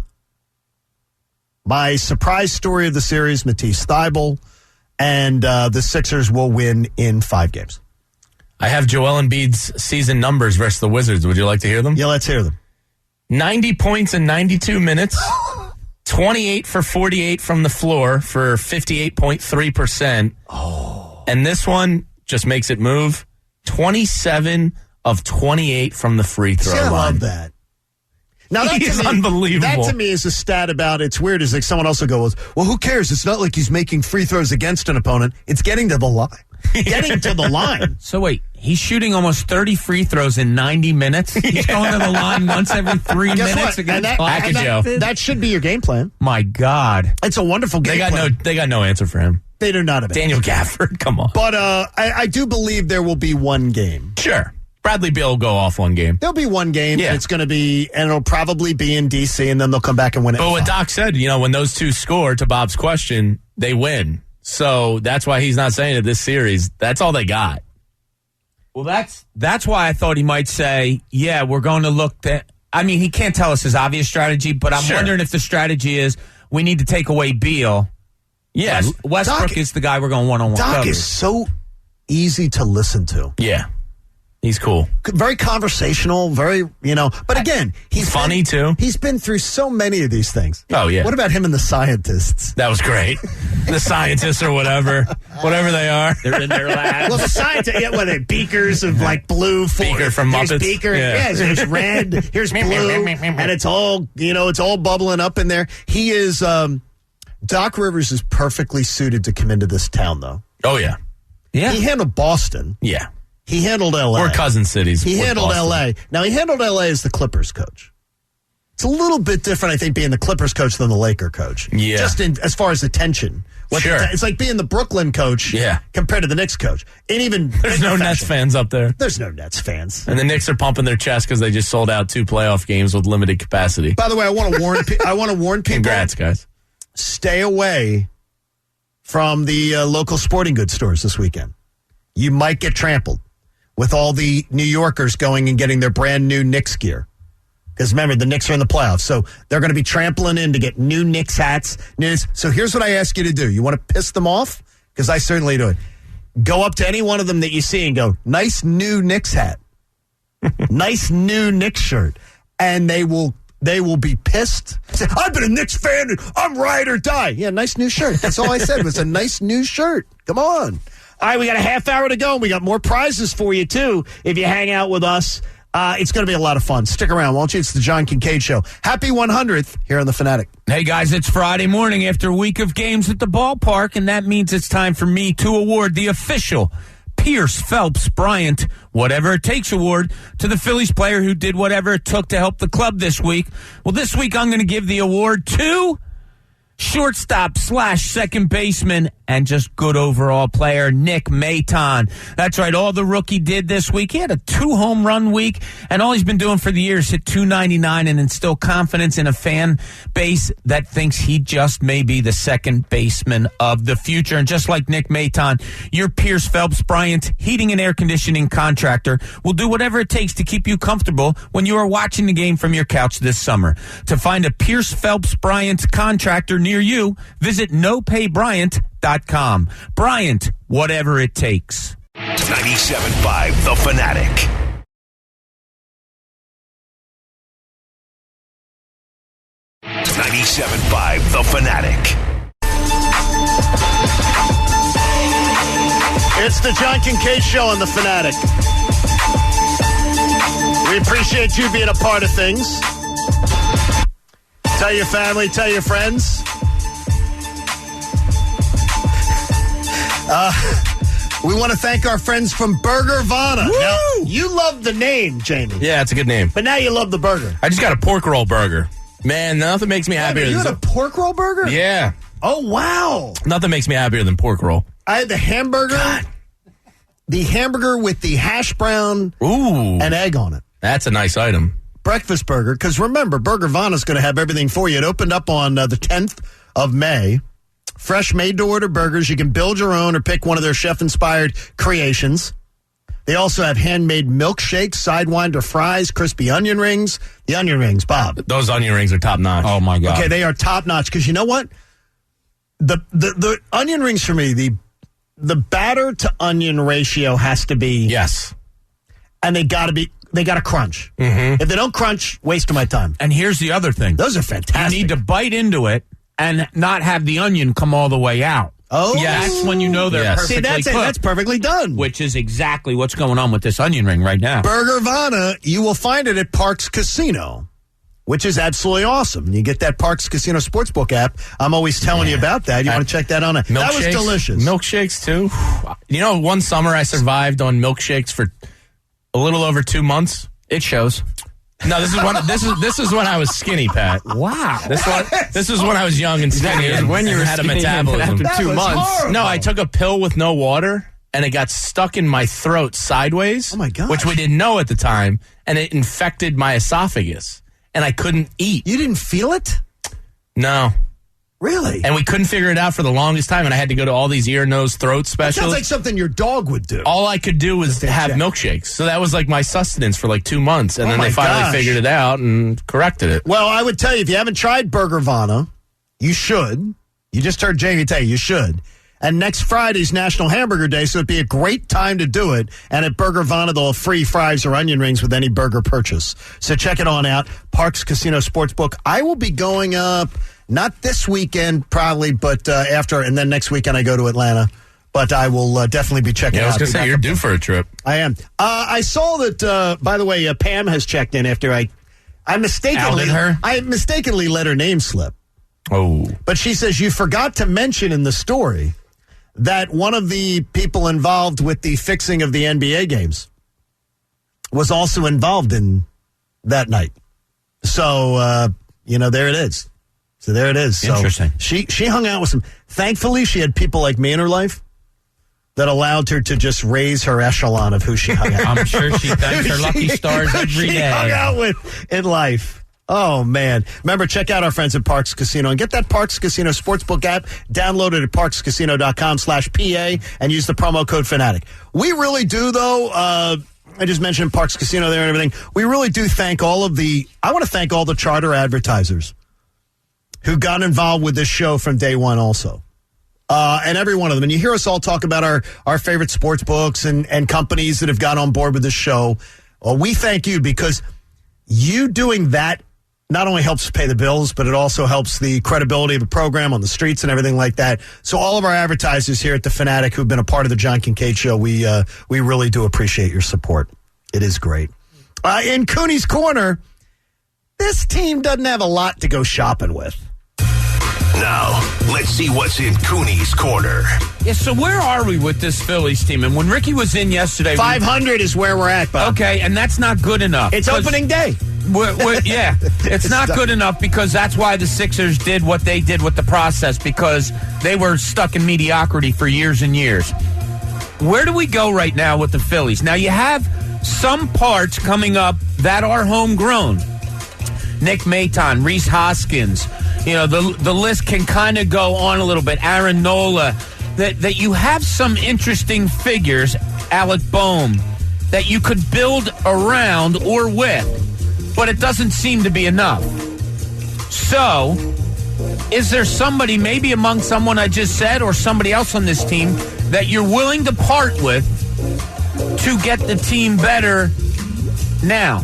My surprise story of the series, Matisse Thybulle. And the Sixers will win in 5 games. I have Joel Embiid's season numbers versus the Wizards. Would you like to hear them? Yeah, let's hear them. 90 points in 92 minutes. 28 for 48 from the floor for 58.3%. Oh. And this one just makes it move. 27 of 28 from the free throw line. I love that. Now He's unbelievable. That to me is a stat about, it's weird, is like someone else will go, well, who cares? It's not like he's making free throws against an opponent. It's getting to the line. Getting to the line. So wait, he's shooting almost 30 free throws in 90 minutes? He's going to the line once every 3 Guess minutes what? against That should be your game plan. My God. It's a wonderful game plan. They got no answer for him. They do not have Daniel Gafford, come on. But I do believe there will be one game. Sure. Bradley Beal will go off one game. There'll be one game, Yeah. and it's going to be, and it'll probably be in D.C., and then they'll come back and win it. But what Doc said, when those two score, to Bob's question, they win. So that's why he's not saying that this series, that's all they got. Well, that's why I thought he might say, yeah, we're going to look at, I mean, he can't tell us his obvious strategy, but I'm wondering if the strategy is we need to take away Beal. Yeah. Westbrook Doc, is the guy we're going one-on-one Doc coverage. is so easy to listen to. Yeah. He's cool. Very conversational, very, but again, he's funny too. He's been through so many of these things. Oh, yeah. What about him and the scientists? That was great. The scientists or whatever they are. They're in their labs. Well, the scientists, what are they, beakers of like blue? Beaker from There's Muppets. Beaker, Yeah. there's red, here's blue, and it's all, it's all bubbling up in there. He is, Doc Rivers is perfectly suited to come into this town, though. Oh, yeah. Yeah. He handled Boston. Yeah. He handled L.A. Or cousin cities. He with handled Boston. L.A. Now, he handled L.A. as the Clippers coach. It's a little bit different, I think, being the Clippers coach than the Laker coach. Yeah. Just as far as attention. Sure. It's like being the Brooklyn coach compared to the Knicks coach. And even There's no Nets fans up there. There's no Nets fans. And the Knicks are pumping their chest because they just sold out 2 playoff games with limited capacity. By the way, I want to warn people. Congrats, guys. Stay away from the local sporting goods stores this weekend. You might get trampled with all the New Yorkers going and getting their brand new Knicks gear. Because remember, the Knicks are in the playoffs, so they're going to be trampling in to get new Knicks hats. So here's what I ask you to do. You want to piss them off? Because I certainly do it. Go up to any one of them that you see and go, nice new Knicks hat. Nice new Knicks shirt. And they will be pissed. Say, I've been a Knicks fan and I'm ride or die. Yeah, nice new shirt. That's all I said was a nice new shirt. Come on. All right, we got a half hour to go, and we got more prizes for you, too, if you hang out with us. It's going to be a lot of fun. Stick around, won't you? It's the John Kincaid Show. Happy 100th here on The Fanatic. Hey, guys, it's Friday morning after a week of games at the ballpark, and that means it's time for me to award the official Pierce Phelps Bryant Whatever It Takes award to the Phillies player who did whatever it took to help the club this week. Well, this week I'm going to give the award to shortstop / second baseman and just good overall player, Nick Maton. That's right, all the rookie did this week. He had a 2-home run week, and all he's been doing for the year is hit .299 and instill confidence in a fan base that thinks he just may be the second baseman of the future. And just like Nick Maton, your Pierce Phelps Bryant heating and air conditioning contractor will do whatever it takes to keep you comfortable when you are watching the game from your couch this summer. To find a Pierce Phelps Bryant contractor near you, visit nopaybryant.com. Bryant, whatever it takes. 97.5 The Fanatic. .5 The Fanatic. It's the John Kincaid Show on The Fanatic. We appreciate you being a part of things. Tell your family, tell your friends. We want to thank our friends from Burger Vana. Now, You love the name, Jamie. Yeah, it's a good name. But now you love the burger. I just got a pork roll burger. Man, nothing makes me happier You than... had a pork roll burger? Yeah. Oh, wow. Nothing makes me happier than pork roll. I had the hamburger. God. The hamburger with the hash brown Ooh. and egg on it. That's a nice item. Breakfast burger. Because remember, Burgervana's going to have everything for you. It opened up on the 10th of May. Fresh made-to-order burgers. You can build your own or pick one of their chef-inspired creations. They also have handmade milkshakes, Sidewinder fries, crispy onion rings. The onion rings, Bob. Those onion rings are top-notch. Oh, my God. Okay, they are top-notch. Because you know what? The onion rings for me, the batter to onion ratio has to be... Yes. And they got to crunch. Mm-hmm. If they don't crunch, waste of my time. And here's the other thing. Those are fantastic. You need to bite into it and not have the onion come all the way out. Oh, yeah, that's when you know they're perfectly cooked. That's perfectly done. Which is exactly what's going on with this onion ring right now. Burgervana, you will find it at Parks Casino, which is absolutely awesome. You get that Parks Casino Sportsbook app. I'm always telling you about that. You want to check that on it. That was delicious. Milkshakes, too. You know, one summer I survived on milkshakes for a little over 2 months. It shows. No, this is when I was skinny, Pat. Wow. This is when I was young and skinny and when you had a skinny metabolism. after 2 months. Horrible. No, I took a pill with no water, and it got stuck in my throat sideways. Oh, my gosh. Which we didn't know at the time, and it infected my esophagus, and I couldn't eat. You didn't feel it? No. Really? And we couldn't figure it out for the longest time, and I had to go to all these ear, nose, throat That specialists. sounds like something your dog would do. All I could do was have check. milkshakes. So that was like my sustenance for like 2 months, and then my they finally gosh. figured it out and corrected it. Well, I would tell you, if you haven't tried Burgervana, you should. You just heard Jamie tell you should. And next Friday's National Hamburger Day, so it'd be a great time to do it. And at Burgervana, they'll have free fries or onion rings with any burger purchase. So check it on out. Parks Casino Sportsbook. I will be going up, not this weekend probably, but after. And then next weekend I go to Atlanta. But I will definitely be checking out. I was going to say, you're due for a trip. I am. I saw that, by the way, Pam has checked in after I mistakenly let her name slip. Oh. But she says you forgot to mention in the story that one of the people involved with the fixing of the NBA games was also involved in that night. So, there it is. So there it is. So interesting. She hung out with some. Thankfully, she had people like me in her life that allowed her to just raise her echelon of who she hung out with. I'm sure she thanks her lucky stars every she day. hung out with in life. Oh, man. Remember, check out our friends at Parks Casino and get that Parks Casino Sportsbook app. Download it at parkscasino.com/PA and use the promo code Fanatic. We really do, though. I just mentioned Parks Casino there and everything. We really do thank I want to thank all the charter advertisers who got involved with this show from day one also. And every one of them. And you hear us all talk about our favorite sports books and companies that have got on board with this show. Well, we thank you because you doing that not only helps pay the bills, but it also helps the credibility of the program on the streets and everything like that. So all of our advertisers here at The Fanatic who've been a part of the John Kincaid Show, we really do appreciate your support. It is great. In Cooney's Corner, this team doesn't have a lot to go shopping with. Now, let's see what's in Cooney's Corner. Yeah, so where are we with this Phillies team? And when Ricky was in yesterday... 500 is where we're at, Bob. Okay, and that's not good enough. It's opening day. Yeah, it's not good enough because that's why the Sixers did what they did with the process, because they were stuck in mediocrity for years and years. Where do we go right now with the Phillies? Now, you have some parts coming up that are homegrown. Nick Maton, Rhys Hoskins, the list can kind of go on a little bit. Aaron Nola, that you have some interesting figures, Alec Boehm, that you could build around or with. But it doesn't seem to be enough. So, is there somebody, maybe among someone I just said or somebody else on this team, that you're willing to part with to get the team better now?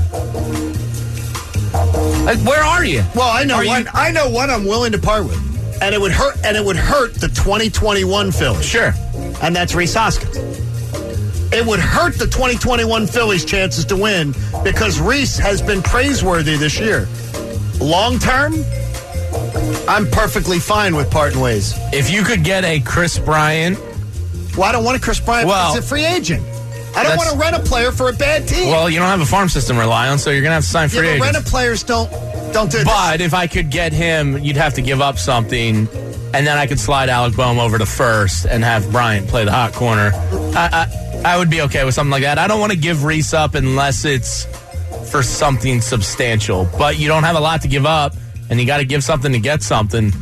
Like, where are you? Well, I know one I'm willing to part with. And it would hurt the 2021 Phillies. Sure. And that's Rhys Hoskins. It would hurt the 2021 Phillies' chances to win because Rhys has been praiseworthy this year. Long term, I'm perfectly fine with parting ways. If you could get a Chris Bryant... Well, I don't want a Chris Bryant because he's a free agent. I don't want to rent a player for a bad team. Well, you don't have a farm system to rely on, so you're going to have to sign free agents. Rental players don't do this. But if I could get him, you'd have to give up something, and then I could slide Alec Boehm over to first and have Bryant play the hot corner. I would be okay with something like that. I don't want to give Reese up unless it's for something substantial. But you don't have a lot to give up, and you got to give something to get something.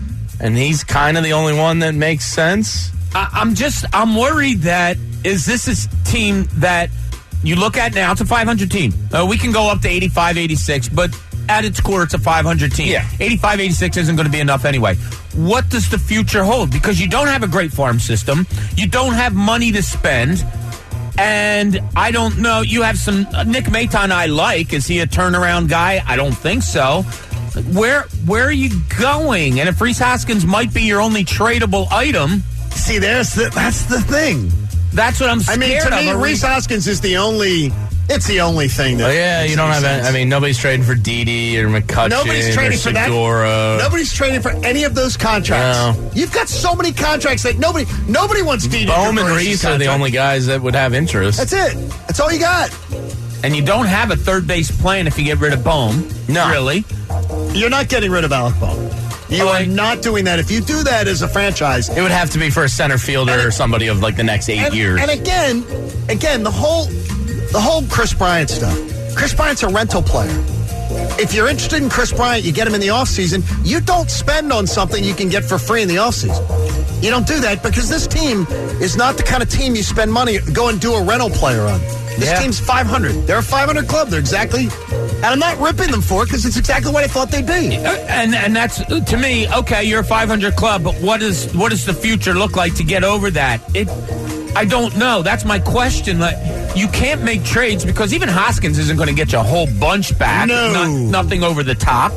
And he's kind of the only one that makes sense. I'm worried that is this a team that you look at now? It's a 500 team. We can go up to 85, 86, but at its core, it's a 500 team. Yeah. 85, 86 isn't going to be enough anyway. What does the future hold? Because you don't have a great farm system. You don't have money to spend. And I don't know. You have some Nick Maton I like. Is he a turnaround guy? I don't think so. Where are you going? And if Reese Hoskins might be your only tradable item. See, that's the thing. That's what I'm scared to me, of. Reese Hoskins is the only. It's the only thing that. You don't have. Nobody's trading for Didi or McCutcheon. Nobody's trading for that. Nobody's trading for any of those contracts. No. You've got so many contracts that nobody wants Didi. Boehm and Reese are the only guys that would have interest. That's it. That's all you got. And you don't have a third base plan if you get rid of Boehm. No, really. You're not getting rid of Alec Boehm. You are not doing that. If you do that as a franchise, it would have to be for a center fielder or somebody of like the next 8 years. And again, the whole Chris Bryant stuff. Chris Bryant's a rental player. If you're interested in Chris Bryant, you get him in the offseason. You don't spend on something you can get for free in the offseason. You don't do that because this team is not the kind of team you spend money, go and do a rental player on. This team's 500. They're a 500 club. They're exactly, and I'm not ripping them for it because it's exactly what I thought they'd be. And that's, to me, okay, you're a 500 club, but what does the future look like to get over that? I don't know. That's my question. Like, you can't make trades because even Hoskins isn't going to get you a whole bunch back. No. Nothing over the top.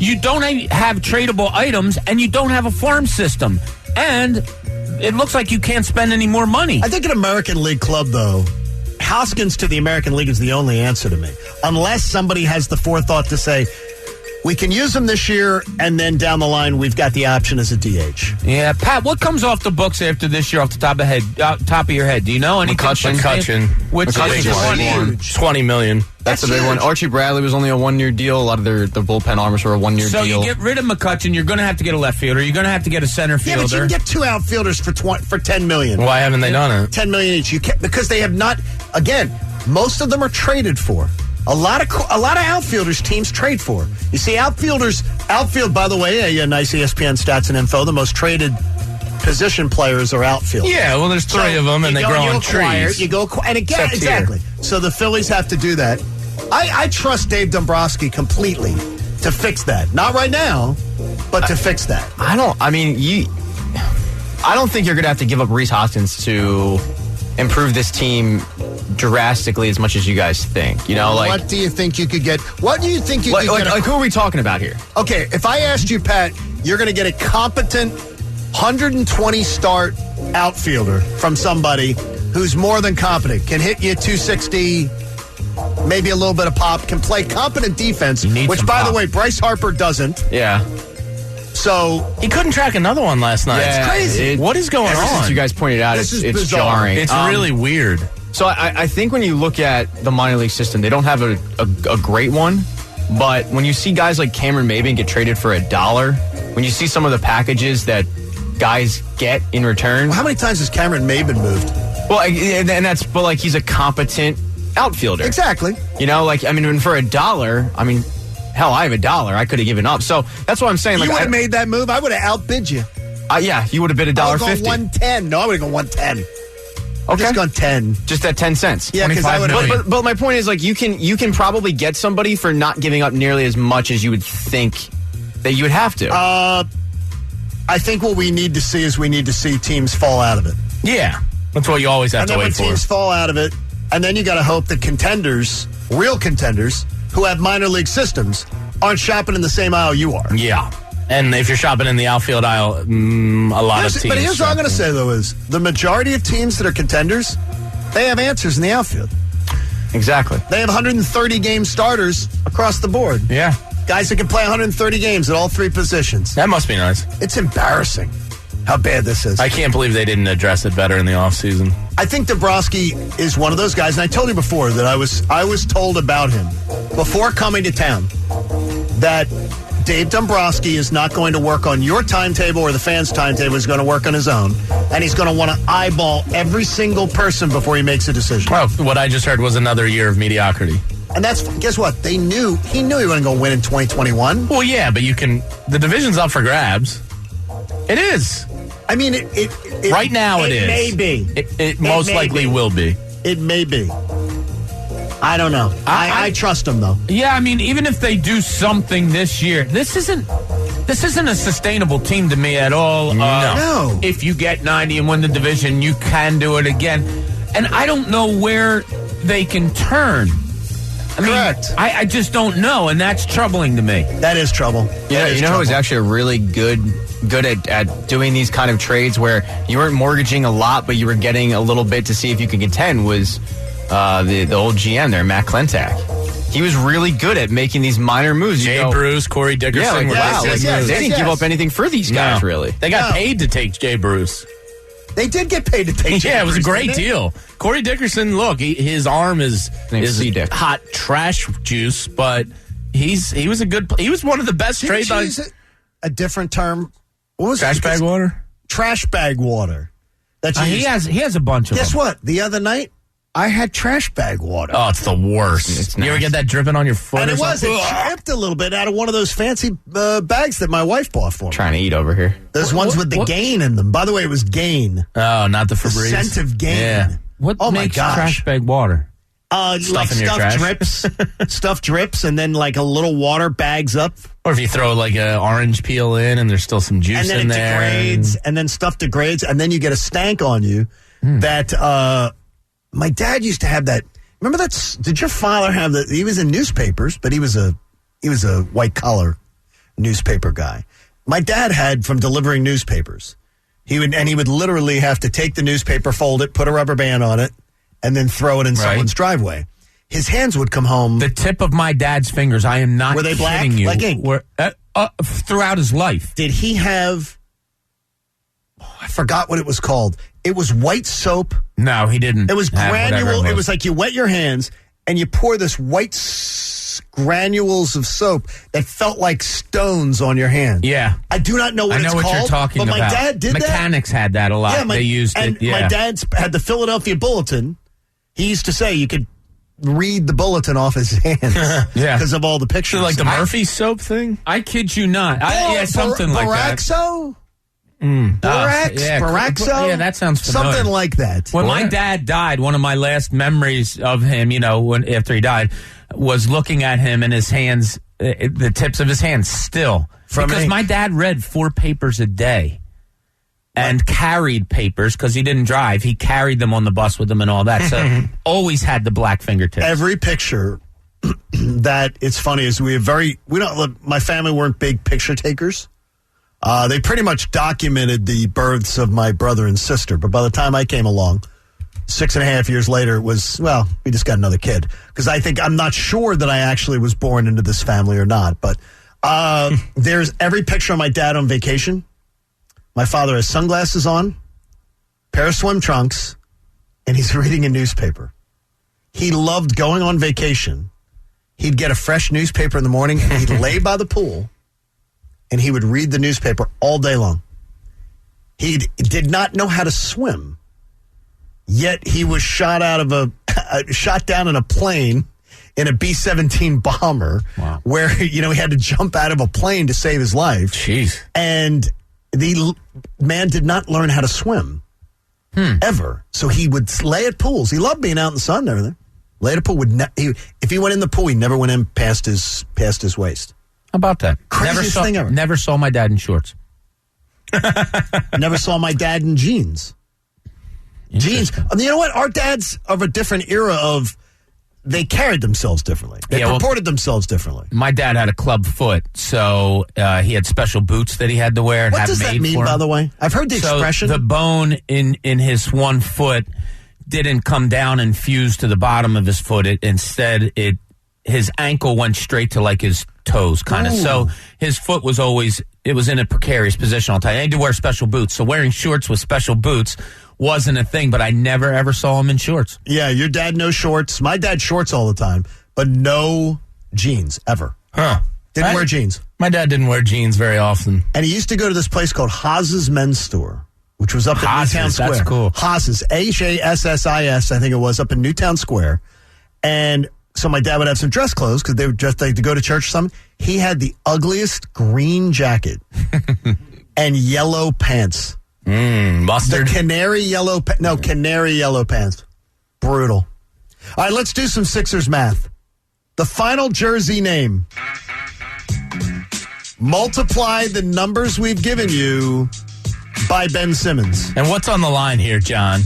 You don't have tradable items, and you don't have a farm system. And it looks like you can't spend any more money. I think an American League club, though, Hoskins to the American League is the only answer to me. Unless somebody has the forethought to say, we can use him this year, and then down the line, we've got the option as a DH. Yeah, Pat, what comes off the books after this year off the top of your head? Do you know anything? McCutcheon. Which is $20 million. That's a big one. Archie Bradley was only a one-year deal. A lot of the bullpen armors were a one-year deal. So you get rid of McCutcheon, you're going to have to get a left fielder. You're going to have to get a center fielder. Yeah, but you can get two outfielders for $10 million. Why haven't they done it? $10 million each. Because they have not. Again, most of them are traded for. A lot of outfielders teams trade for. You see, outfield, by the way, a nice ESPN stats and info. The most traded position players are outfield. Yeah, well, there's three of them, and they grow on trees. And again, exactly. So the Phillies have to do that. I trust Dave Dombrowski completely to fix that. Not right now, but to fix that. I don't think you're going to have to give up Reese Hoskins to improve this team drastically as much as you guys think. You know, like, what do you think you could get? What do you think you could get? Like, who are we talking about here? Okay, if I asked you, Pat, you're going to get a competent 120 start outfielder from somebody who's more than competent, can hit you 260, maybe a little bit of pop, can play competent defense, which, by the way, Bryce Harper doesn't. Yeah. So he couldn't track another one last night. Yeah, it's crazy. What is going on? As you guys pointed out, it's jarring. It's really weird. So I think when you look at the minor league system, they don't have a great one. But when you see guys like Cameron Maybin get traded for $1, when you see some of the packages that guys get in return. Well, how many times has Cameron Maybin moved? Well, but he's a competent outfielder. Exactly. You know, like, I mean, for $1, I mean, hell, I have $1 I could have given up. So that's what I'm saying. Like, you would have made that move. I would have outbid you. Yeah, you would have bid $1.50. I would have gone 110. No, I would have gone 110. Okay. Just gone 10. Just at 10 cents. Yeah, because I would have. But my point is, like, you can probably get somebody for not giving up nearly as much as you would think that you would have to. I think what we need to see is teams fall out of it. Yeah, that's what you always have to wait for. And then when teams fall out of it, and then you got to hope that contenders, real contenders, who have minor league systems, aren't shopping in the same aisle you are. Yeah. And if you're shopping in the outfield aisle, a lot of teams. But here's what I'm going to say, though, is the majority of teams that are contenders, they have answers in the outfield. Exactly. They have 130-game starters across the board. Yeah. Guys that can play 130 games at all three positions. That must be nice. It's embarrassing how bad this is. I can't believe they didn't address it better in the offseason. I think Dombrowski is one of those guys, and I told you before that I was told about him before coming to town that Dave Dombrowski is not going to work on your timetable or the fans' timetable. He's going to work on his own, and he's going to want to eyeball every single person before he makes a decision. Well, what I just heard was another year of mediocrity. And guess what? He knew he wasn't going to win in 2021. Well, yeah, but the division's up for grabs. It is. I mean, right now it is. It may be. It most likely will be. It may be. I don't know. I trust him, though. Yeah, I mean, even if they do something this year, this isn't a sustainable team to me at all. No. If you get 90 and win the division, you can do it again. And I don't know where they can turn. Correct. I just don't know, and that's troubling to me. That is trouble. Yeah, you know who was actually really good at doing these kind of trades where you weren't mortgaging a lot, but you were getting a little bit to see if you could contend was the old GM there, Matt Klentak. He was really good at making these minor moves. Jay Bruce, Corey Dickerson. They didn't give up anything for these guys, really. They got paid to take Jay Bruce. They did get paid to take Jay Yeah, it was a Bruce, great deal. Corey Dickerson, look, his arm is hot trash juice, but he was one of the best trades. Did you use a different term? What was trash bag water? Trash bag water. He has a bunch of them. Guess what? The other night, I had trash bag water. Oh, it's the worst. You ever get that dripping on your foot? And it dripped a little bit out of one of those fancy bags that my wife bought for me. Trying to eat over here. Those ones with the Gain in them. By the way, it was Gain. Oh, not the Febreze. The scent of Gain. Yeah. What makes trash bag water? Stuff drips. Stuff drips, and then like a little water bags up. Or if you throw like an orange peel in and there's still some juice in there. And then it degrades, and then stuff degrades, and then you get a stank on you that... My dad used to have that. Remember that? Did your father have that? He was in newspapers, but he was a white collar newspaper guy. My dad had from delivering newspapers. He would literally have to take the newspaper, fold it, put a rubber band on it, and then throw it in someone's driveway. His hands would come home. The tip of my dad's fingers. I am not. Were they black? You, like ink? Throughout his life. Did he have? I forgot what it was called. It was white soap. No, he didn't. It was granule. It was like you wet your hands and you pour this white granules of soap that felt like stones on your hand. Yeah. I do not know what it's called. I know what you're talking about. But my dad did Mechanics had that a lot. Yeah, they used it. Yeah. My dad had the Philadelphia Bulletin. He used to say you could read the bulletin off his hands because of all the pictures. Like the Murphy soap thing? I kid you not. Something like that. Baraxo? Baraxo? Yeah, that sounds familiar. Something like that. When my dad died, one of my last memories of him, after he died, was looking at him and his hands, the tips of his hands still. Because my dad read 4 papers a day and carried papers because he didn't drive. He carried them on the bus with him and all that. So always had the black fingertips. Every picture that it's funny is my family weren't big picture takers. They pretty much documented the births of my brother and sister. But by the time I came along, 6.5 years later, it was, we just got another kid. Because I'm not sure that I actually was born into this family or not. But there's every picture of my dad on vacation. My father has sunglasses on, pair of swim trunks, and he's reading a newspaper. He loved going on vacation. He'd get a fresh newspaper in the morning, and he'd lay by the pool. And he would read the newspaper all day long. He did not know how to swim, yet he was shot down in a plane in a B-17 bomber, where he had to jump out of a plane to save his life. Jeez, and the man did not learn how to swim ever, so he would lay at pools. He loved being out in the sun and everything. Lay at a pool. If he went in the pool, he never went in past his waist. How about that? Craziest thing ever. Never saw my dad in shorts. Never saw my dad in jeans. Jeans. You know what? Our dads of a different era of, they carried themselves differently. They purported themselves differently. My dad had a club foot, so he had special boots that he had to wear. What does that mean, by the way? I've heard the expression. The bone in his one foot didn't come down and fuse to the bottom of his foot. Instead, his ankle went straight to like his toes, kind of. So his foot was always, it was in a precarious position all the time. I had to wear special boots. So wearing shorts with special boots wasn't a thing, but I never, ever saw him in shorts. Yeah, your dad, no shorts. My dad, shorts all the time, but no jeans, ever. Huh. Didn't wear jeans. My dad didn't wear jeans very often. And he used to go to this place called Haas's Men's Store, which was up at Newtown Square. That's cool. Haas's, Hassis, I think it was, up in Newtown Square. And so my dad would have some dress clothes because they would just like to go to church or something. He had the ugliest green jacket and yellow pants. Mustard. The canary yellow pants. Brutal. All right, let's do some Sixers math. The final jersey name. Multiply the numbers we've given you by Ben Simmons. And what's on the line here, John?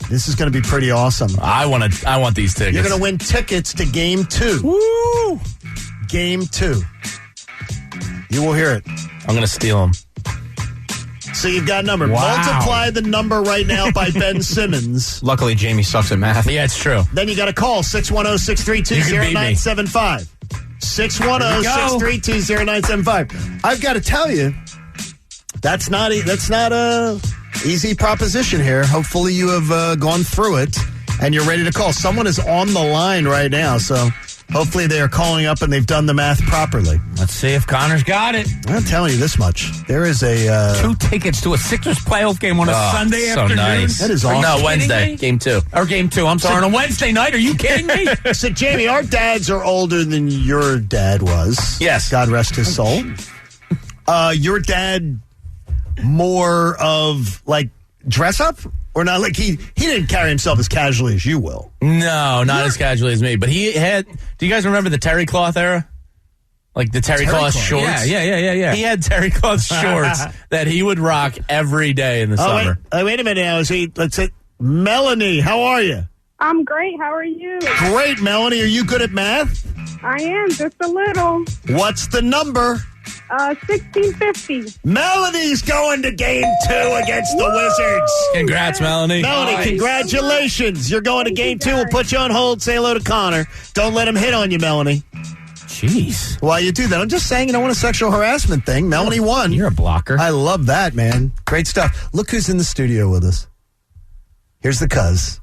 This is going to be pretty awesome. I want these tickets. You're going to win tickets to Game 2. Woo! Game 2. You will hear it. I'm going to steal them. So you've got a number. Wow. Multiply the number right now by Ben Simmons. Luckily, Jamie sucks at math. Yeah, it's true. Then you got to call 610-632-0975. 610-632-0975. I've got to tell you, that's not a easy proposition here. Hopefully you have gone through it and you're ready to call. Someone is on the line right now, so hopefully they are calling up and they've done the math properly. Let's see if Connor's got it. I'm telling you this much. There is a... 2 tickets to a Sixers playoff game on a Sunday so afternoon. nice. That is awesome. No, kidding Wednesday. me? Game 2. Or Game 2. I'm sorry. On a Wednesday night? Are you kidding me? So, Jamie, our dads are older than your dad was. Yes. God rest his soul. Your dad more of, like, dress up? Or not? Like, he didn't carry himself as casually as you will. No, not as casually as me. But he had... Do you guys remember the terry cloth era? Like the terry cloth shorts? Yeah. He had terry cloth shorts that he would rock every day in the summer. Wait a minute now. Let's say, Melanie, how are you? I'm great. How are you? Great, Melanie. Are you good at math? I am, just a little. What's the number? 1650. Melanie's going to Game 2 against the Wizards. Congrats, Melanie. Melanie, congratulations. You're going to Game 2. We'll put you on hold. Say hello to Connor. Don't let him hit on you, Melanie. Jeez. Why you do that? I'm just saying you don't want a sexual harassment thing. Melanie won. You're a blocker. I love that, man. Great stuff. Look who's in the studio with us. Here's the cuz.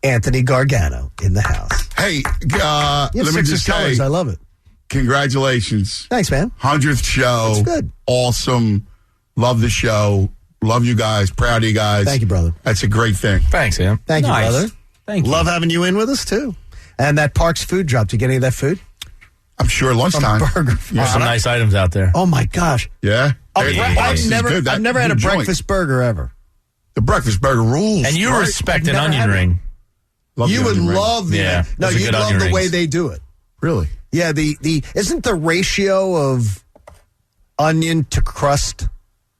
Anthony Gargano in the house. Hey, let me just say, I love it. Congratulations. Thanks, man. 100th show. That's good. Awesome. Love the show. Love you guys. Proud of you guys. Thank you, brother. That's a great thing. Thanks, Sam. Thank you, Nice. brother. Thank you. Love having you in with us, too. And that Parks food drop. Did you get any of that food? I'm sure lunchtime. Burger. There's some nice items out there. Oh, my gosh. Yeah? Hey, I've never had a new joint. breakfast burger ever. The breakfest burger rules. And you right? respect an I've never onion had ring. Love You the would onion ring. love the... Yeah, no, those are you'd good love onion the way rings. they do it. Really? Yeah, isn't the ratio of onion to crust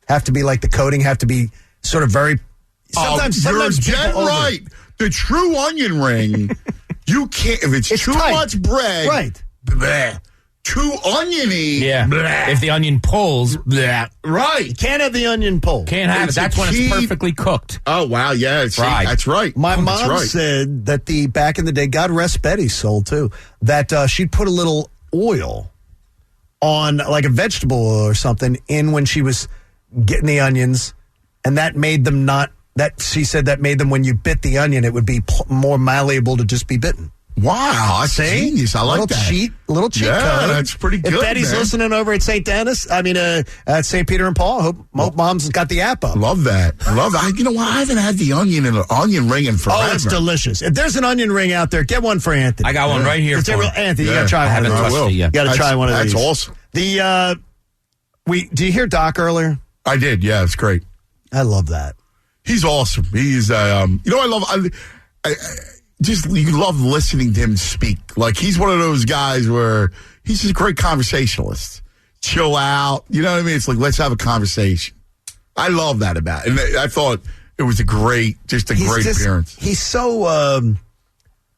have to be like the coating have to be sort of very... Sometimes you're people dead over- right. The true onion ring, you can't... If it's too tight. much bread... Right. Bleh, too oniony... Yeah. bleh. If the onion pulls, bleh. Right. You can't have the onion pull. Can't have It's it. That's a when key- it's perfectly cooked. Oh, wow. Yeah, see, Right. that's right. My That's mom right. said that back in the day, God rest Betty's soul too, that she'd put a little oil on like a vegetable or something in when she was getting the onions, and that made them she said that made them when you bit the onion, it would be more malleable to just be bitten. Wow, that's genius. I like little that. Little cheat Yeah, code. that's pretty good, If Betty's man. listening over at St. Dennis, at St. Peter and Paul, hope Mom's got the app up. Love that. Love that. You know what? I haven't had the onion and an onion ring in forever. Oh, it's delicious. If there's an onion ring out there, get one for Anthony. I got one right here. It's a for real, him. Anthony, you Yeah. got to try I one haven't of these. touched it yet. You got to try one of these. That's awesome. Do you hear Doc earlier? I did. Yeah, it's great. I love that. He's awesome. He's, you love listening to him speak. Like, he's one of those guys where he's just a great conversationalist. Chill out. You know what I mean? It's like, let's have a conversation. I love that about it. And I thought it was a great appearance. He's so,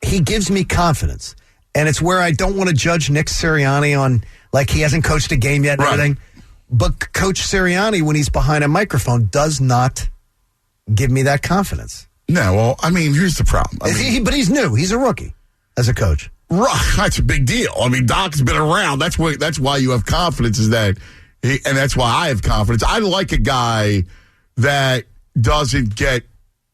he gives me confidence. And it's where I don't want to judge Nick Sirianni on, like, he hasn't coached a game yet and everything. But Coach Sirianni, when he's behind a microphone, does not give me that confidence. No, well, I mean, here's the problem. But he's new. He's a rookie as a coach. Right, that's a big deal. I mean, Doc's been around. That's why you have confidence, and that's why I have confidence. I like a guy that doesn't get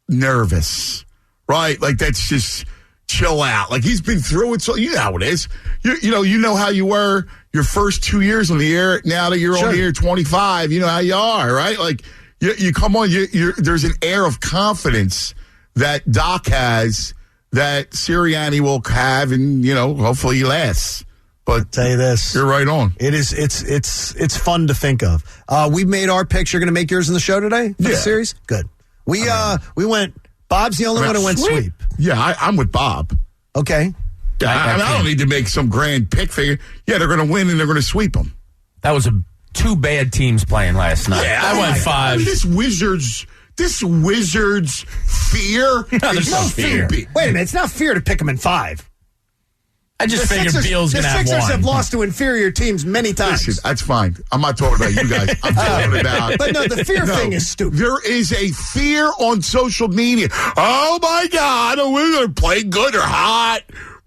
nervous, right? Like, that's just chill out. Like, he's been through it, so you know how it is. You know how you were your first 2 years on the air. Now that you're on the air 25, you know how you are, right? Like, you come on, there's an air of confidence that Doc has that Sirianni will have, and hopefully he lasts. But I'll tell you this, you're right on. It is. It's fun to think of. We made our picks. You're going to make yours in the show today for the series. Good. We went. Bob's the only one who went sweep. Yeah, I'm with Bob. Okay. I don't need to make some grand pick figure. Yeah, they're going to win and they're going to sweep them. That was two bad teams playing last night. Yeah, I went 5. I mean, this Wizards fear. There's no fear. Wait a minute, it's not fear to pick them in 5. I just figured Beal's going to have one. The Sixers have lost to inferior teams many times. Listen, that's fine. I'm not talking about you guys. I'm talking about. But no, the fear thing is stupid. There is a fear on social media. Oh my God, we're going to play good or hot.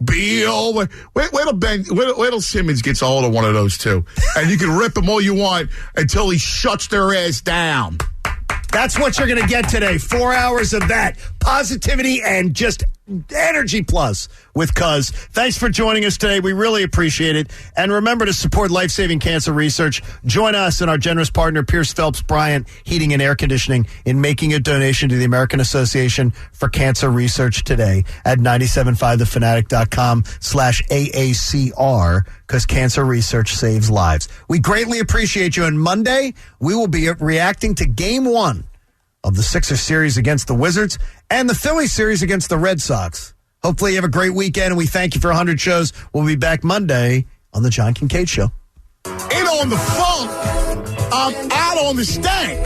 Beal. Wait till Simmons gets a hold of one of those two. And you can rip them all you want until he shuts their ass down. That's what you're going to get today. 4 hours of that. Positivity and just energy plus with Cuz. Thanks for joining us today. We really appreciate it. And remember to support life-saving cancer research. Join us and our generous partner, Pierce Phelps Bryant Heating and Air Conditioning, in making a donation to the American Association for Cancer Research today at 975thefanatic.com/AACR, because cancer research saves lives. We greatly appreciate you. And Monday, we will be reacting to Game 1 of the Sixers series against the Wizards and the Phillies series against the Red Sox. Hopefully you have a great weekend, and we thank you for 100 shows. We'll be back Monday on the John Kincaid Show. In on the funk, I'm out on the stank.